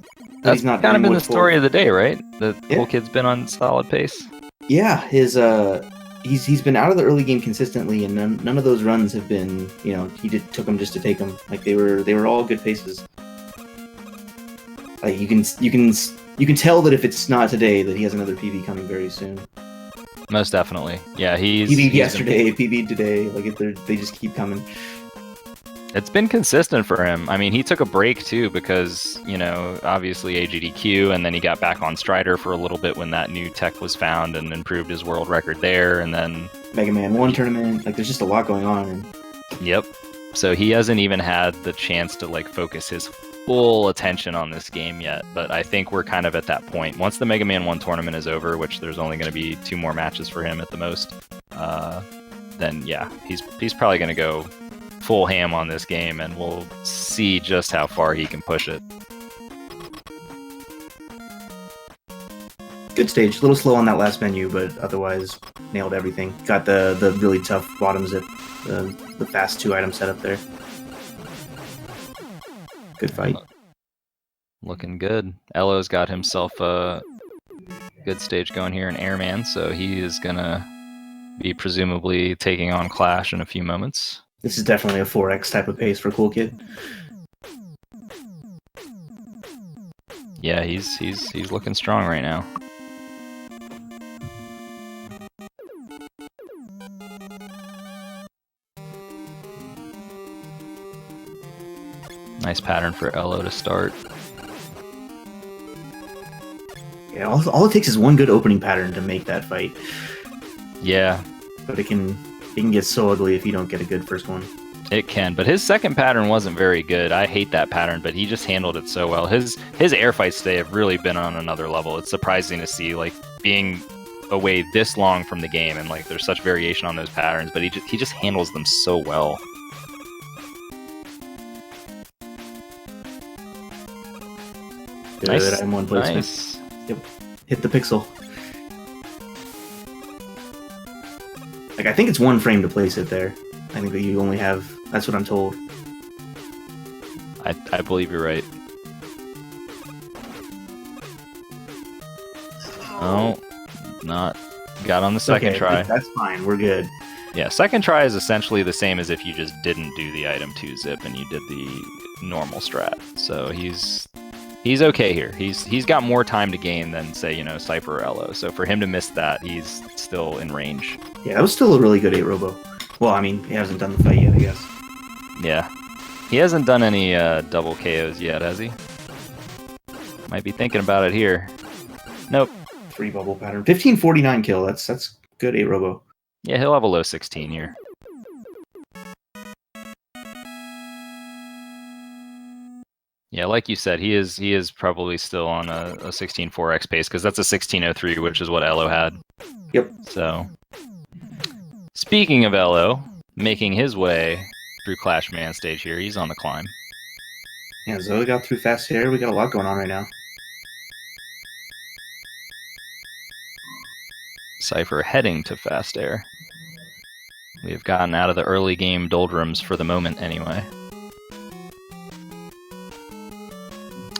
That's kind of been the story of the day, right? The Cool Kid's been on solid pace. Yeah, he's been out of the early game consistently, and none of those runs have been, he took them just to take them. Like they were all good paces. Like you can tell that if it's not today, that he has another PB coming very soon. Most definitely, yeah. He's yesterday, PB today. Like they just keep coming. It's been consistent for him. I mean, he took a break too because, obviously AGDQ, and then he got back on Strider for a little bit when that new tech was found and improved his world record there, and then Mega Man 1 tournament. Like, there's just a lot going on. Yep. So he hasn't even had the chance to focus his full attention on this game yet, but I think we're kind of at that point. Once the Mega Man 1 tournament is over, which there's only going to be 2 more matches for him at the most, then yeah, he's probably going to go full ham on this game, and we'll see just how far he can push it. Good stage. A little slow on that last menu, but otherwise nailed everything. Got the really tough bottom zip, the fast 2-item setup there. Good fight. Looking good. Elo's got himself a good stage going here in Airman, so he is gonna be presumably taking on Clash in a few moments. This is definitely a 4x type of pace for Cool Kid. Yeah, he's looking strong right now. Nice pattern for Elo to start. Yeah, all it takes is one good opening pattern to make that fight. Yeah. But it can get so ugly if you don't get a good first one. It can, but his second pattern wasn't very good. I hate that pattern, but he just handled it so well. His air fights today have really been on another level. It's surprising to see, being away this long from the game, and there's such variation on those patterns, but he just handles them so well. Good item 1 placement. Nice. Yep. Hit the pixel. I think it's 1 frame to place it there. I think that you only have... That's what I'm told. I believe you're right. Oh, not... Got on the second try. That's fine. We're good. Yeah, second try is essentially the same as if you just didn't do the item 2 zip and you did the normal strat. So he's okay here. He's got more time to gain than, say, Cypher or Elo. So for him to miss that, he's still in range. Yeah, that was still a really good 8 robo. Well, I mean, he hasn't done the fight yet, I guess. Yeah. He hasn't done any double KOs yet, has he? Might be thinking about it here. Nope. 3 bubble pattern. 1549 kill. That's good, 8 robo. Yeah, he'll have a low 16 here. Yeah, like you said, he is probably still on a 16.4x pace because that's a 16.03, which is what Elo had. Yep. So, speaking of Elo, making his way through Clash Man stage here, he's on the climb. Yeah, Zoe got through fast air. We got a lot going on right now. Cypher heading to fast air. We have gotten out of the early game doldrums for the moment, anyway.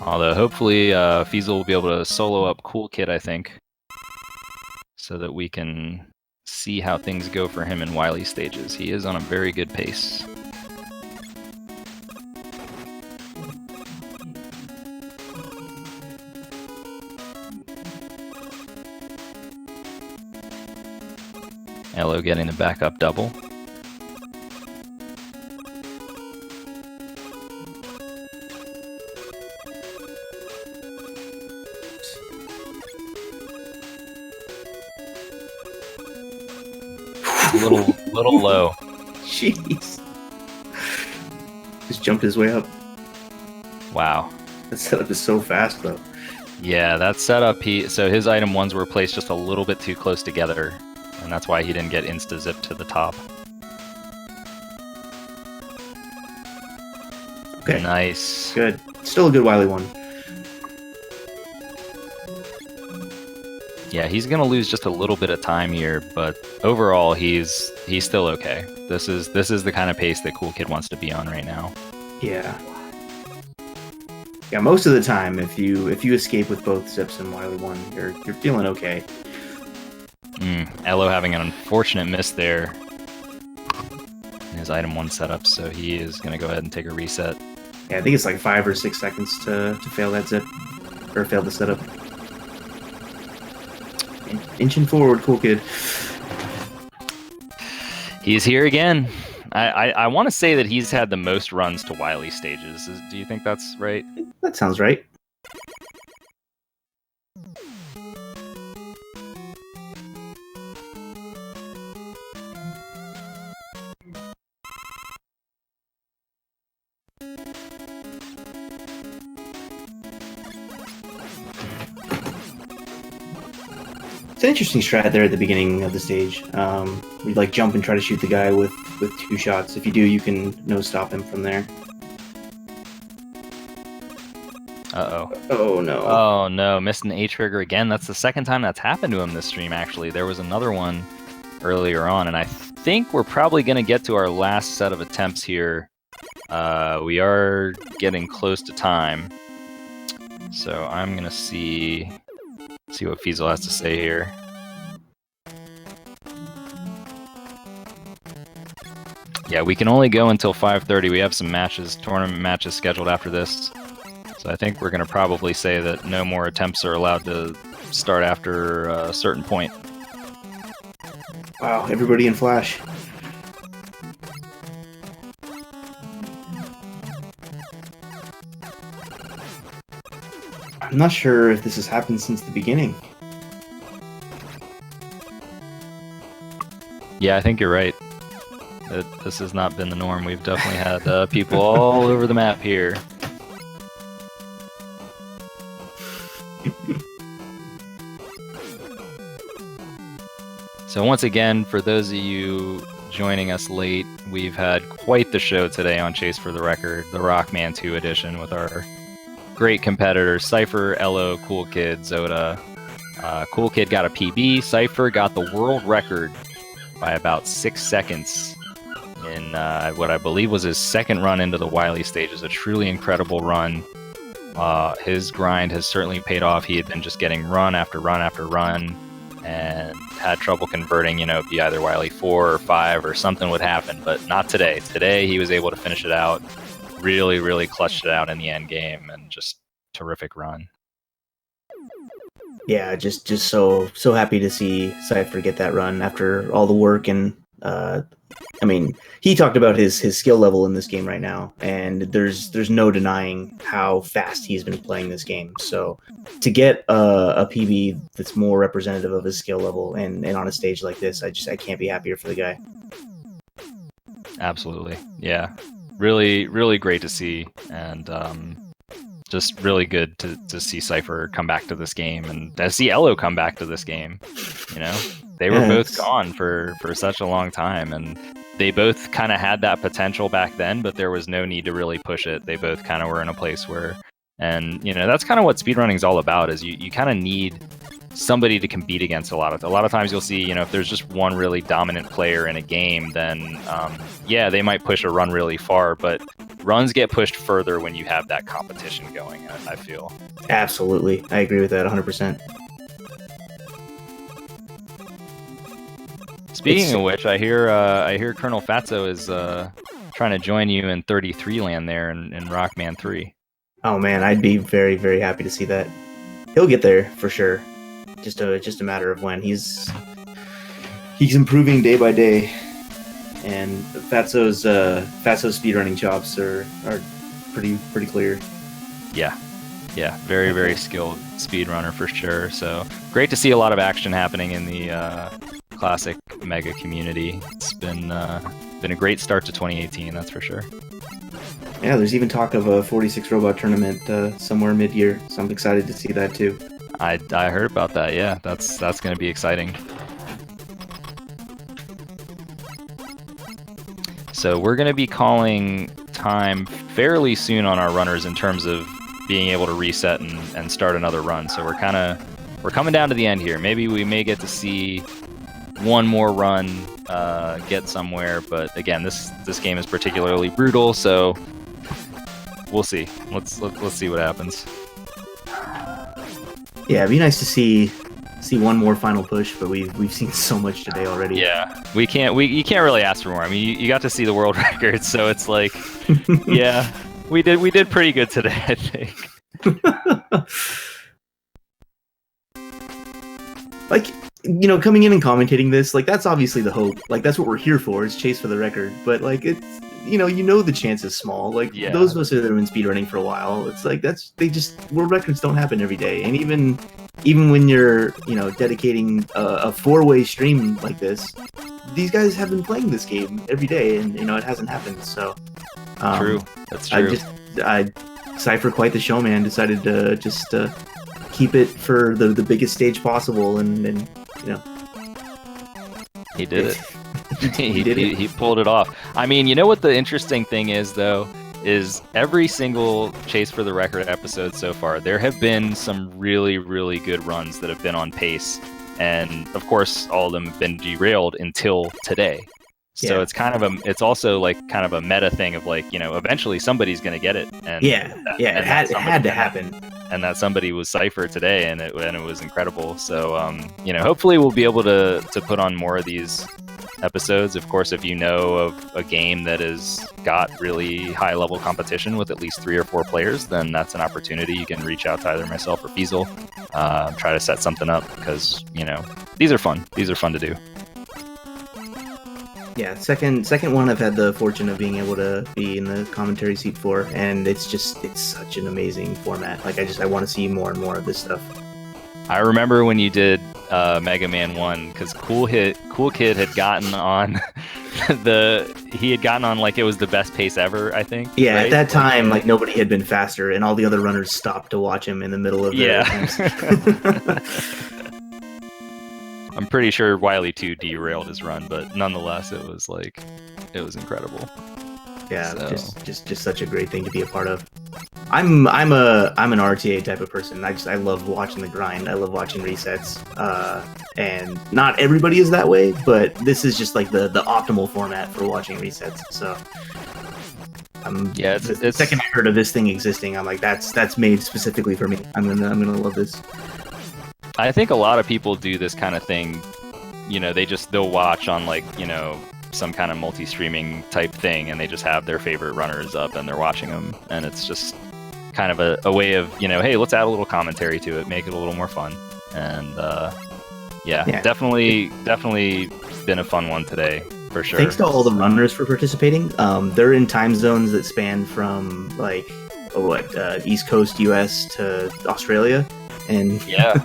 Although hopefully Fiesel will be able to solo up Cool Kid, I think, so that we can see how things go for him in Wily stages. He is on a very good pace. Elo getting the backup double. Little low. Jeez. Just jumped his way up. Wow. That setup is so fast, though. Yeah, that setup, so his item ones were placed just a little bit too close together, and that's why he didn't get insta-zip to the top. Okay. Nice. Good. Still a good Wily one. Yeah, he's gonna lose just a little bit of time here, but overall he's still okay. This is the kind of pace that Cool Kid wants to be on right now. Yeah. Yeah, most of the time, if you escape with both zips and Wily one, you're feeling okay. Elo having an unfortunate miss there in his item 1 setup, so he is gonna go ahead and take a reset. Yeah, I think it's like 5 or 6 seconds to fail that zip, or fail the setup. Inching forward, Cool Kid. He's here again. I want to say that he's had the most runs to Wily stages. Do you think that's right? That sounds right. It's an interesting strat there at the beginning of the stage. You like jump and try to shoot the guy with 2 shots. If you do, you can no stop him from there. Uh-oh. Oh no. Oh no, missed an A trigger again. That's the second time that's happened to him this stream, actually. There was another one earlier on, and I think we're probably going to get to our last set of attempts here. We are getting close to time. So I'm going to see what Fiesel has to say here. Yeah, we can only go until 5:30. We have some tournament matches scheduled after this. So I think we're going to probably say that no more attempts are allowed to start after a certain point. Wow, everybody in Flash. I'm not sure if this has happened since the beginning. Yeah, I think you're right. This has not been the norm. We've definitely had people all over the map here. So once again, for those of you joining us late, we've had quite the show today on Chase for the Record, the Rockman 2 edition with our great competitors, Cypher, Elo, Cool Kid, Zoda. Cool Kid got a PB. Cypher got the world record by about 6 seconds in what I believe was his second run into the Wily stages. A truly incredible run. His grind has certainly paid off. He had been just getting run after run after run and had trouble converting, be either Wily 4 or 5 or something would happen, but not today. Today he was able to finish it out. Really, really clutched it out in the end game, and just terrific run. Yeah, just so happy to see Cypher get that run after all the work and I mean, he talked about his skill level in this game right now, and there's no denying how fast he's been playing this game. So to get a PB that's more representative of his skill level and on a stage like this, I can't be happier for the guy. Absolutely, yeah, really, really great to see, and just really good to see Cypher come back to this game, and to see Elo come back to this game. You know, they were both gone for such a long time, and they both kind of had that potential back then, but there was no need to really push it. They both kind of were in a place where, and you know, that's kind of what speedrunning is all about. Is you kind of need somebody to compete against a lot of times. You'll see, you know, if there's just one really dominant player in a game, then yeah, they might push a run really far, but runs get pushed further when you have that competition going, I feel. Absolutely, I agree with that 100%. Speaking of which, I hear Colonel Fatso is trying to join you in 33 land there in Rockman 3. Oh man, I'd be very, very happy to see that. He'll get there for sure. Just a matter of when. He's improving day by day, and Fatso's speedrunning chops are pretty clear. Yeah, very, very skilled speedrunner for sure. So great to see a lot of action happening in the classic mega community. It's been a great start to 2018, that's for sure. Yeah, there's even talk of a 46 robot tournament somewhere mid-year, so I'm excited to see that too. I heard about that. Yeah, that's going to be exciting. So we're going to be calling time fairly soon on our runners in terms of being able to reset and start another run. So we're coming down to the end here. Maybe we may get to see one more run get somewhere, but again, this game is particularly brutal, so we'll see. Let's see what happens. Yeah, it'd be nice to see one more final push, but we've seen so much today already. Yeah, you can't really ask for more. I mean, you got to see the world record, so it's like, yeah, we did pretty good today, I think. Like, you know, coming in and commentating this, like, that's obviously the hope. Like, that's what we're here for, is chase for the record. But like, it's, you know the chance is small. Like, yeah. Those of us that have been speedrunning for a while, it's like world records don't happen every day. And even when you're, you know, dedicating a 4-way stream like this, these guys have been playing this game every day, and you know it hasn't happened. So true, that's true. Cypher, quite the showman, decided to just keep it for the biggest stage possible, and you know, he did it. He pulled it off. I mean, you know what the interesting thing is, though, is every single Chase for the Record episode so far, there have been some really, really good runs that have been on pace, and of course, all of them have been derailed until today. So Yeah. it's also like kind of a meta thing of like, you know, eventually somebody's going to get it. And it had to happen. And that somebody was Cypher today, and it was incredible. So, you know, hopefully we'll be able to put on more of these episodes. Of course, if you know of a game that has got really high level competition with at least 3 or 4 players, then that's an opportunity. You can reach out to either myself or Feasel, try to set something up, because, you know, these are fun. These are fun to do. Yeah, second one I've had the fortune of being able to be in the commentary seat for, and it's such an amazing format. Like, I want to see more and more of this stuff. I remember when you did Mega Man 1, because Cool Kid had gotten on he had gotten on like it was the best pace ever, I think. Yeah, right? at that time, like nobody had been faster, and all the other runners stopped to watch him in the middle of their attempts. I'm pretty sure Wily 2 derailed his run, but nonetheless, it was incredible. Yeah, So. just such a great thing to be a part of. I'm an RTA type of person. I love watching the grind. I love watching resets. And not everybody is that way, but this is just like the optimal format for watching resets. So it's the second I heard of this thing existing, I'm like, that's made specifically for me. I'm gonna love this. I think a lot of people do this kind of thing. You know, they'll watch on like, you know, some kind of multi-streaming type thing, and they just have their favorite runners up and they're watching them, and it's just kind of a way of, you know, hey, let's add a little commentary to it, make it a little more fun. And yeah, definitely been a fun one today. For sure. Thanks to all the runners for participating. They're in time zones that span from like East Coast US to Australia, and Yeah.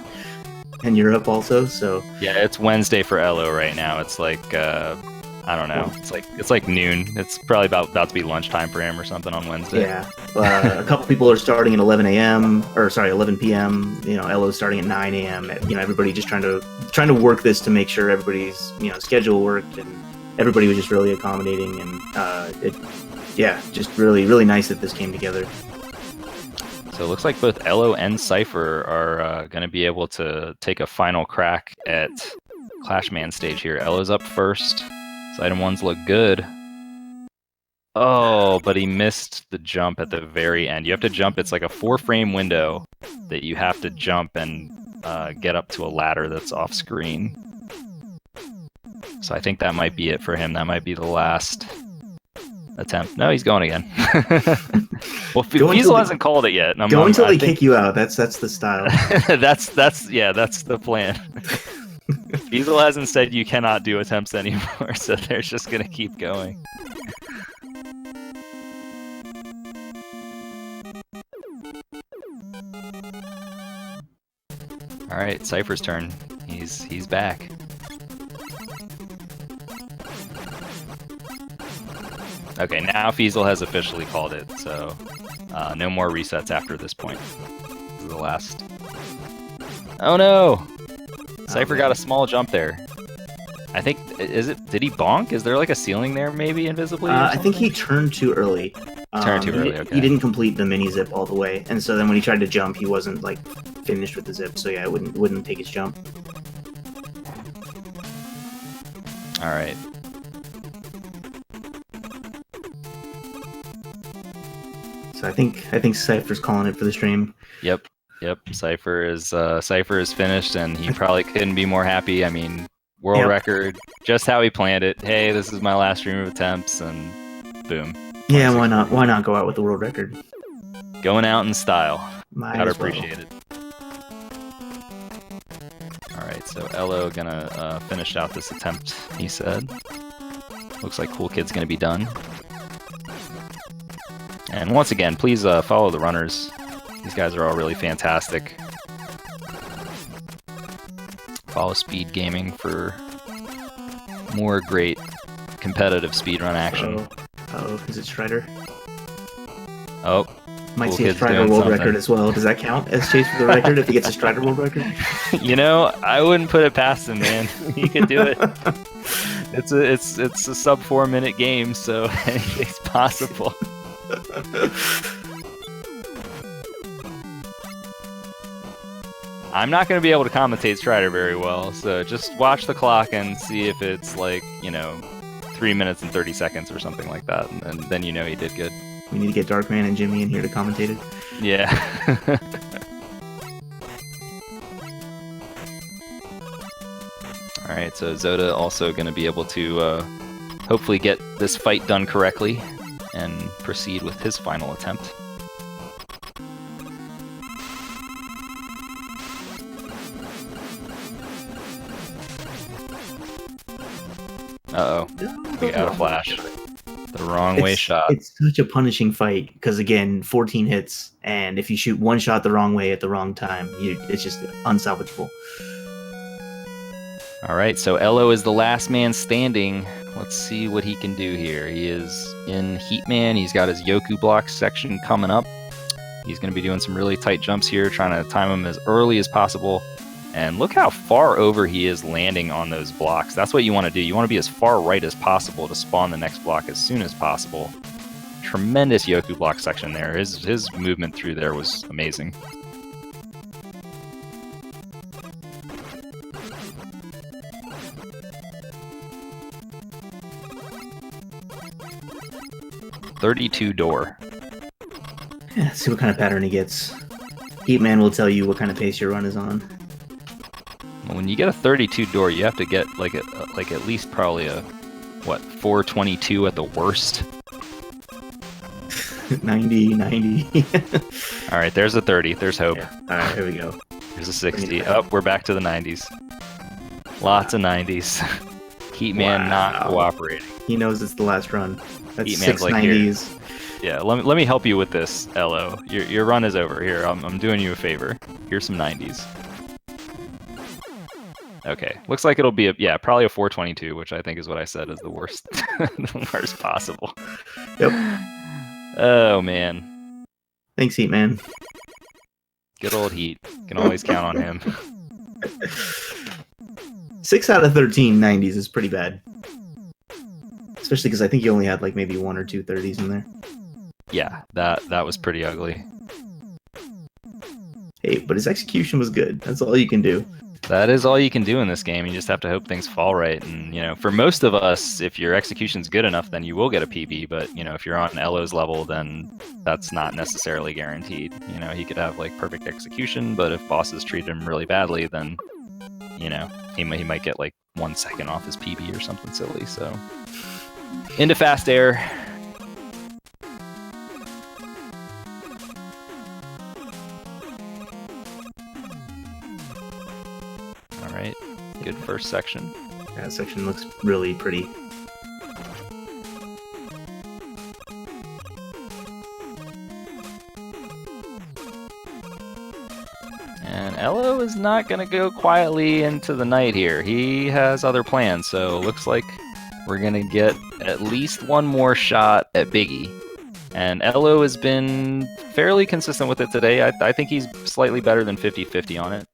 and Europe also. So Yeah, it's Wednesday for Elo right now. It's like I don't know. It's like noon. It's probably about to be lunchtime for him or something on Wednesday. yeah, a couple people are starting at 11 a.m. or sorry, 11 p.m. Elo's starting at 9 a.m. Everybody just trying to work this to make sure everybody's schedule worked, and everybody was just really accommodating, and just really really nice that this came together. So it looks like both Elo and Cypher are going to be able to take a final crack at Clashman stage here. Elo's up first. So item 1s look good. Oh, but he missed the jump at the very end. You have to jump. It's like a 4-frame window that you have to jump and get up to a ladder that's off screen. So I think that might be it for him. That might be the last attempt. No, he's going again. Well, Fiesel hasn't called it yet. Go until they kick you out. That's the style. that's the plan. Fiesel hasn't said you cannot do attempts anymore, so they're just gonna keep going. All right, Cypher's turn. He's back. Okay, now Fiesel has officially called it, so no more resets after this point. This is the last. Oh no! Cypher got a small jump there. I think, did he bonk? Is there like a ceiling there maybe invisibly? I think he turned too early. Okay. He didn't complete the mini zip all the way, and so then when he tried to jump, he wasn't like finished with the zip, so yeah, it wouldn't take his jump. All right. So I think Cypher's calling it for the stream. Yep. Cypher is finished, and he probably couldn't be more happy. I mean, world record, just how he planned it. Hey, this is my last stream of attempts, and boom. Yeah, why not? Why not go out with the world record? Going out in style. Gotta appreciate it. All right, so Elo gonna finish out this attempt. He said. Looks like Cool Kid's gonna be done. And once again, please follow the runners. These guys are all really fantastic. Follow Speed Gaming for more great competitive speedrun action. Is it Strider? Oh. Might see a Strider world record as well. Does that count as chase for the record if he gets a Strider world record? I wouldn't put it past him, man. He could do it. It's a sub 4-minute game, so anything's possible. I'm not going to be able to commentate Strider very well, so just watch the clock and see if it's like, 3 minutes and 30 seconds or something like that, and then you know he did good. We need to get Darkman and Jimmy in here to commentate it. Yeah. Alright, so Zoda also going to be able to hopefully get this fight done correctly and proceed with his final attempt. Uh-oh. We got a flash. The wrong way shot. It's such a punishing fight, because again, 14 hits, and if you shoot one shot the wrong way at the wrong time, it's just unsalvageable. Alright, so Elo is the last man standing. Let's see what he can do here. He is in Heatman. He's got his Yoku block section coming up. He's going to be doing some really tight jumps here, trying to time them as early as possible. And look how far over he is landing on those blocks. That's what you want to do. You want to be as far right as possible to spawn the next block as soon as possible. Tremendous Yoku block section there. His movement through there was amazing. .32 door. Yeah, see what kind of pattern he gets. Heatman will tell you what kind of pace your run is on. When you get a 32 door, you have to get like at least probably a 422 at the worst. 90. All right, there's a 30. There's hope. Yeah. All right, here we go. There's a 60. We're back to the 90s. Lots of 90s. Heatman not cooperating. He knows it's the last run. That's Heatman's 690s. Yeah, let me help you with this, LO. Your run is over. Here, I'm doing you a favor. Here's some 90s. Okay, looks like it'll be probably a 422, which I think is what I said is the worst, the worst possible. Yep. Oh man. Thanks, Heatman. Good old Heat. Can always count on him. 6 out of 13 90s is pretty bad. Especially because I think you only had like maybe 1 or 2 30s in there. Yeah, that was pretty ugly. Hey, but his execution was good. That's all you can do. That is all you can do in this game. You just have to hope things fall right. And, for most of us, if your execution's good enough, then you will get a PB. But, if you're on LO's level, then that's not necessarily guaranteed. He could have, like, perfect execution, but if bosses treat him really badly, then, he might get, like, 1 second off his PB or something silly. So, into fast air. Alright, good first section. That section looks really pretty. And Elo is not going to go quietly into the night here. He has other plans, so looks like we're going to get at least one more shot at Biggie. And Elo has been fairly consistent with it today. I think he's slightly better than 50-50 on it.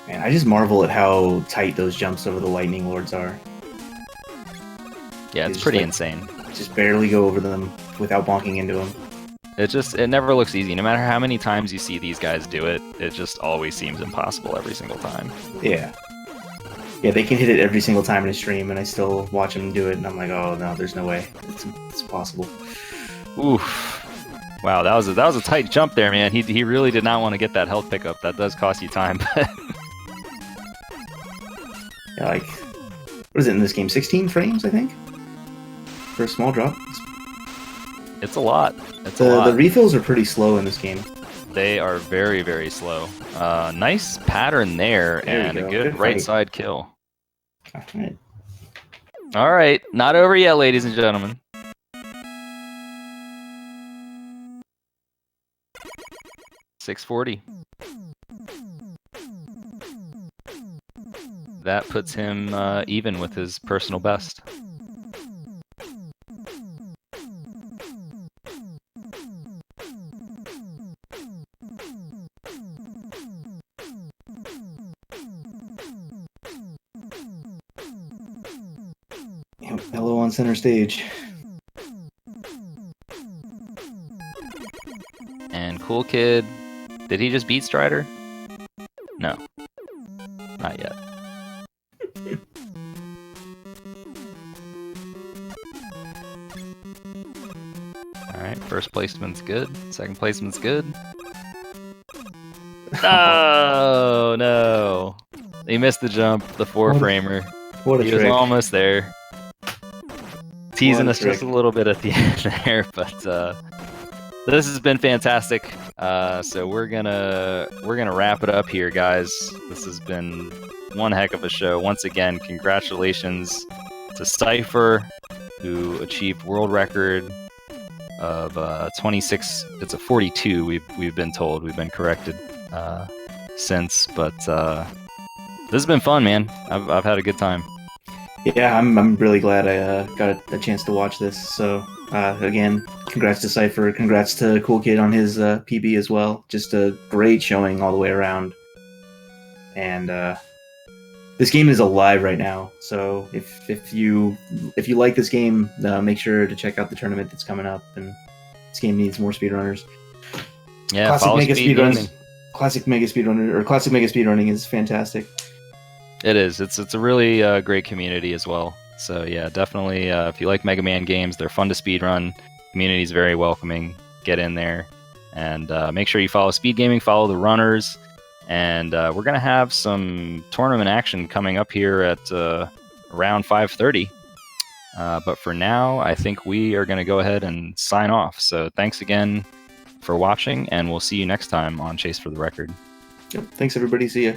Man, I just marvel at how tight those jumps over the Lightning Lords are. Yeah, it's pretty insane. Just barely go over them without bonking into them. It never looks easy. No matter how many times you see these guys do it, it just always seems impossible every single time. Yeah. Yeah, they can hit it every single time in a stream, and I still watch them do it, and I'm like, oh no, there's no way. It's impossible. Oof. Wow, that was a tight jump there, man. He really did not want to get that health pickup. That does cost you time, but... Yeah, like, what is it in this game? 16 frames, I think? For a small drop? It's a lot. It's a lot. The refills are pretty slow in this game. They are very, very slow. Nice pattern there and a good right side kill. Alright. Alright, not over yet, ladies and gentlemen. $640. That puts him even with his personal best. Hello on center stage. And Cool Kid, did he just beat Strider? No, not yet. Alright, first placement's good, second placement's good. Oh no! He missed the jump, the 4-framer. What a He trick. was almost there. Teasing us just a little bit at the end there, but this has been fantastic. So we're gonna wrap it up here, guys. This has been one heck of a show. Once again, congratulations to Cypher, who achieved world record of 26. It's a 42. We've been told. We've been corrected since, but this has been fun, man. I've had a good time. Yeah, I'm really glad I got a chance to watch this. So again, congrats to Cypher, congrats to Cool Kid on his PB as well. Just a great showing all the way around. And this game is alive right now. So if you like this game, make sure to check out the tournament that's coming up. And this game needs more speedrunners. Yeah, Classic Mega Speedrunning is fantastic. It is. It's a really great community as well. So yeah, definitely. If you like Mega Man games, they're fun to speedrun. Community is very welcoming. Get in there, and make sure you follow Speed Gaming, follow the runners, and we're gonna have some tournament action coming up here at around 5:30. But for now, I think we are gonna go ahead and sign off. So thanks again for watching, and we'll see you next time on Chase for the Record. Yep. Thanks, everybody. See ya.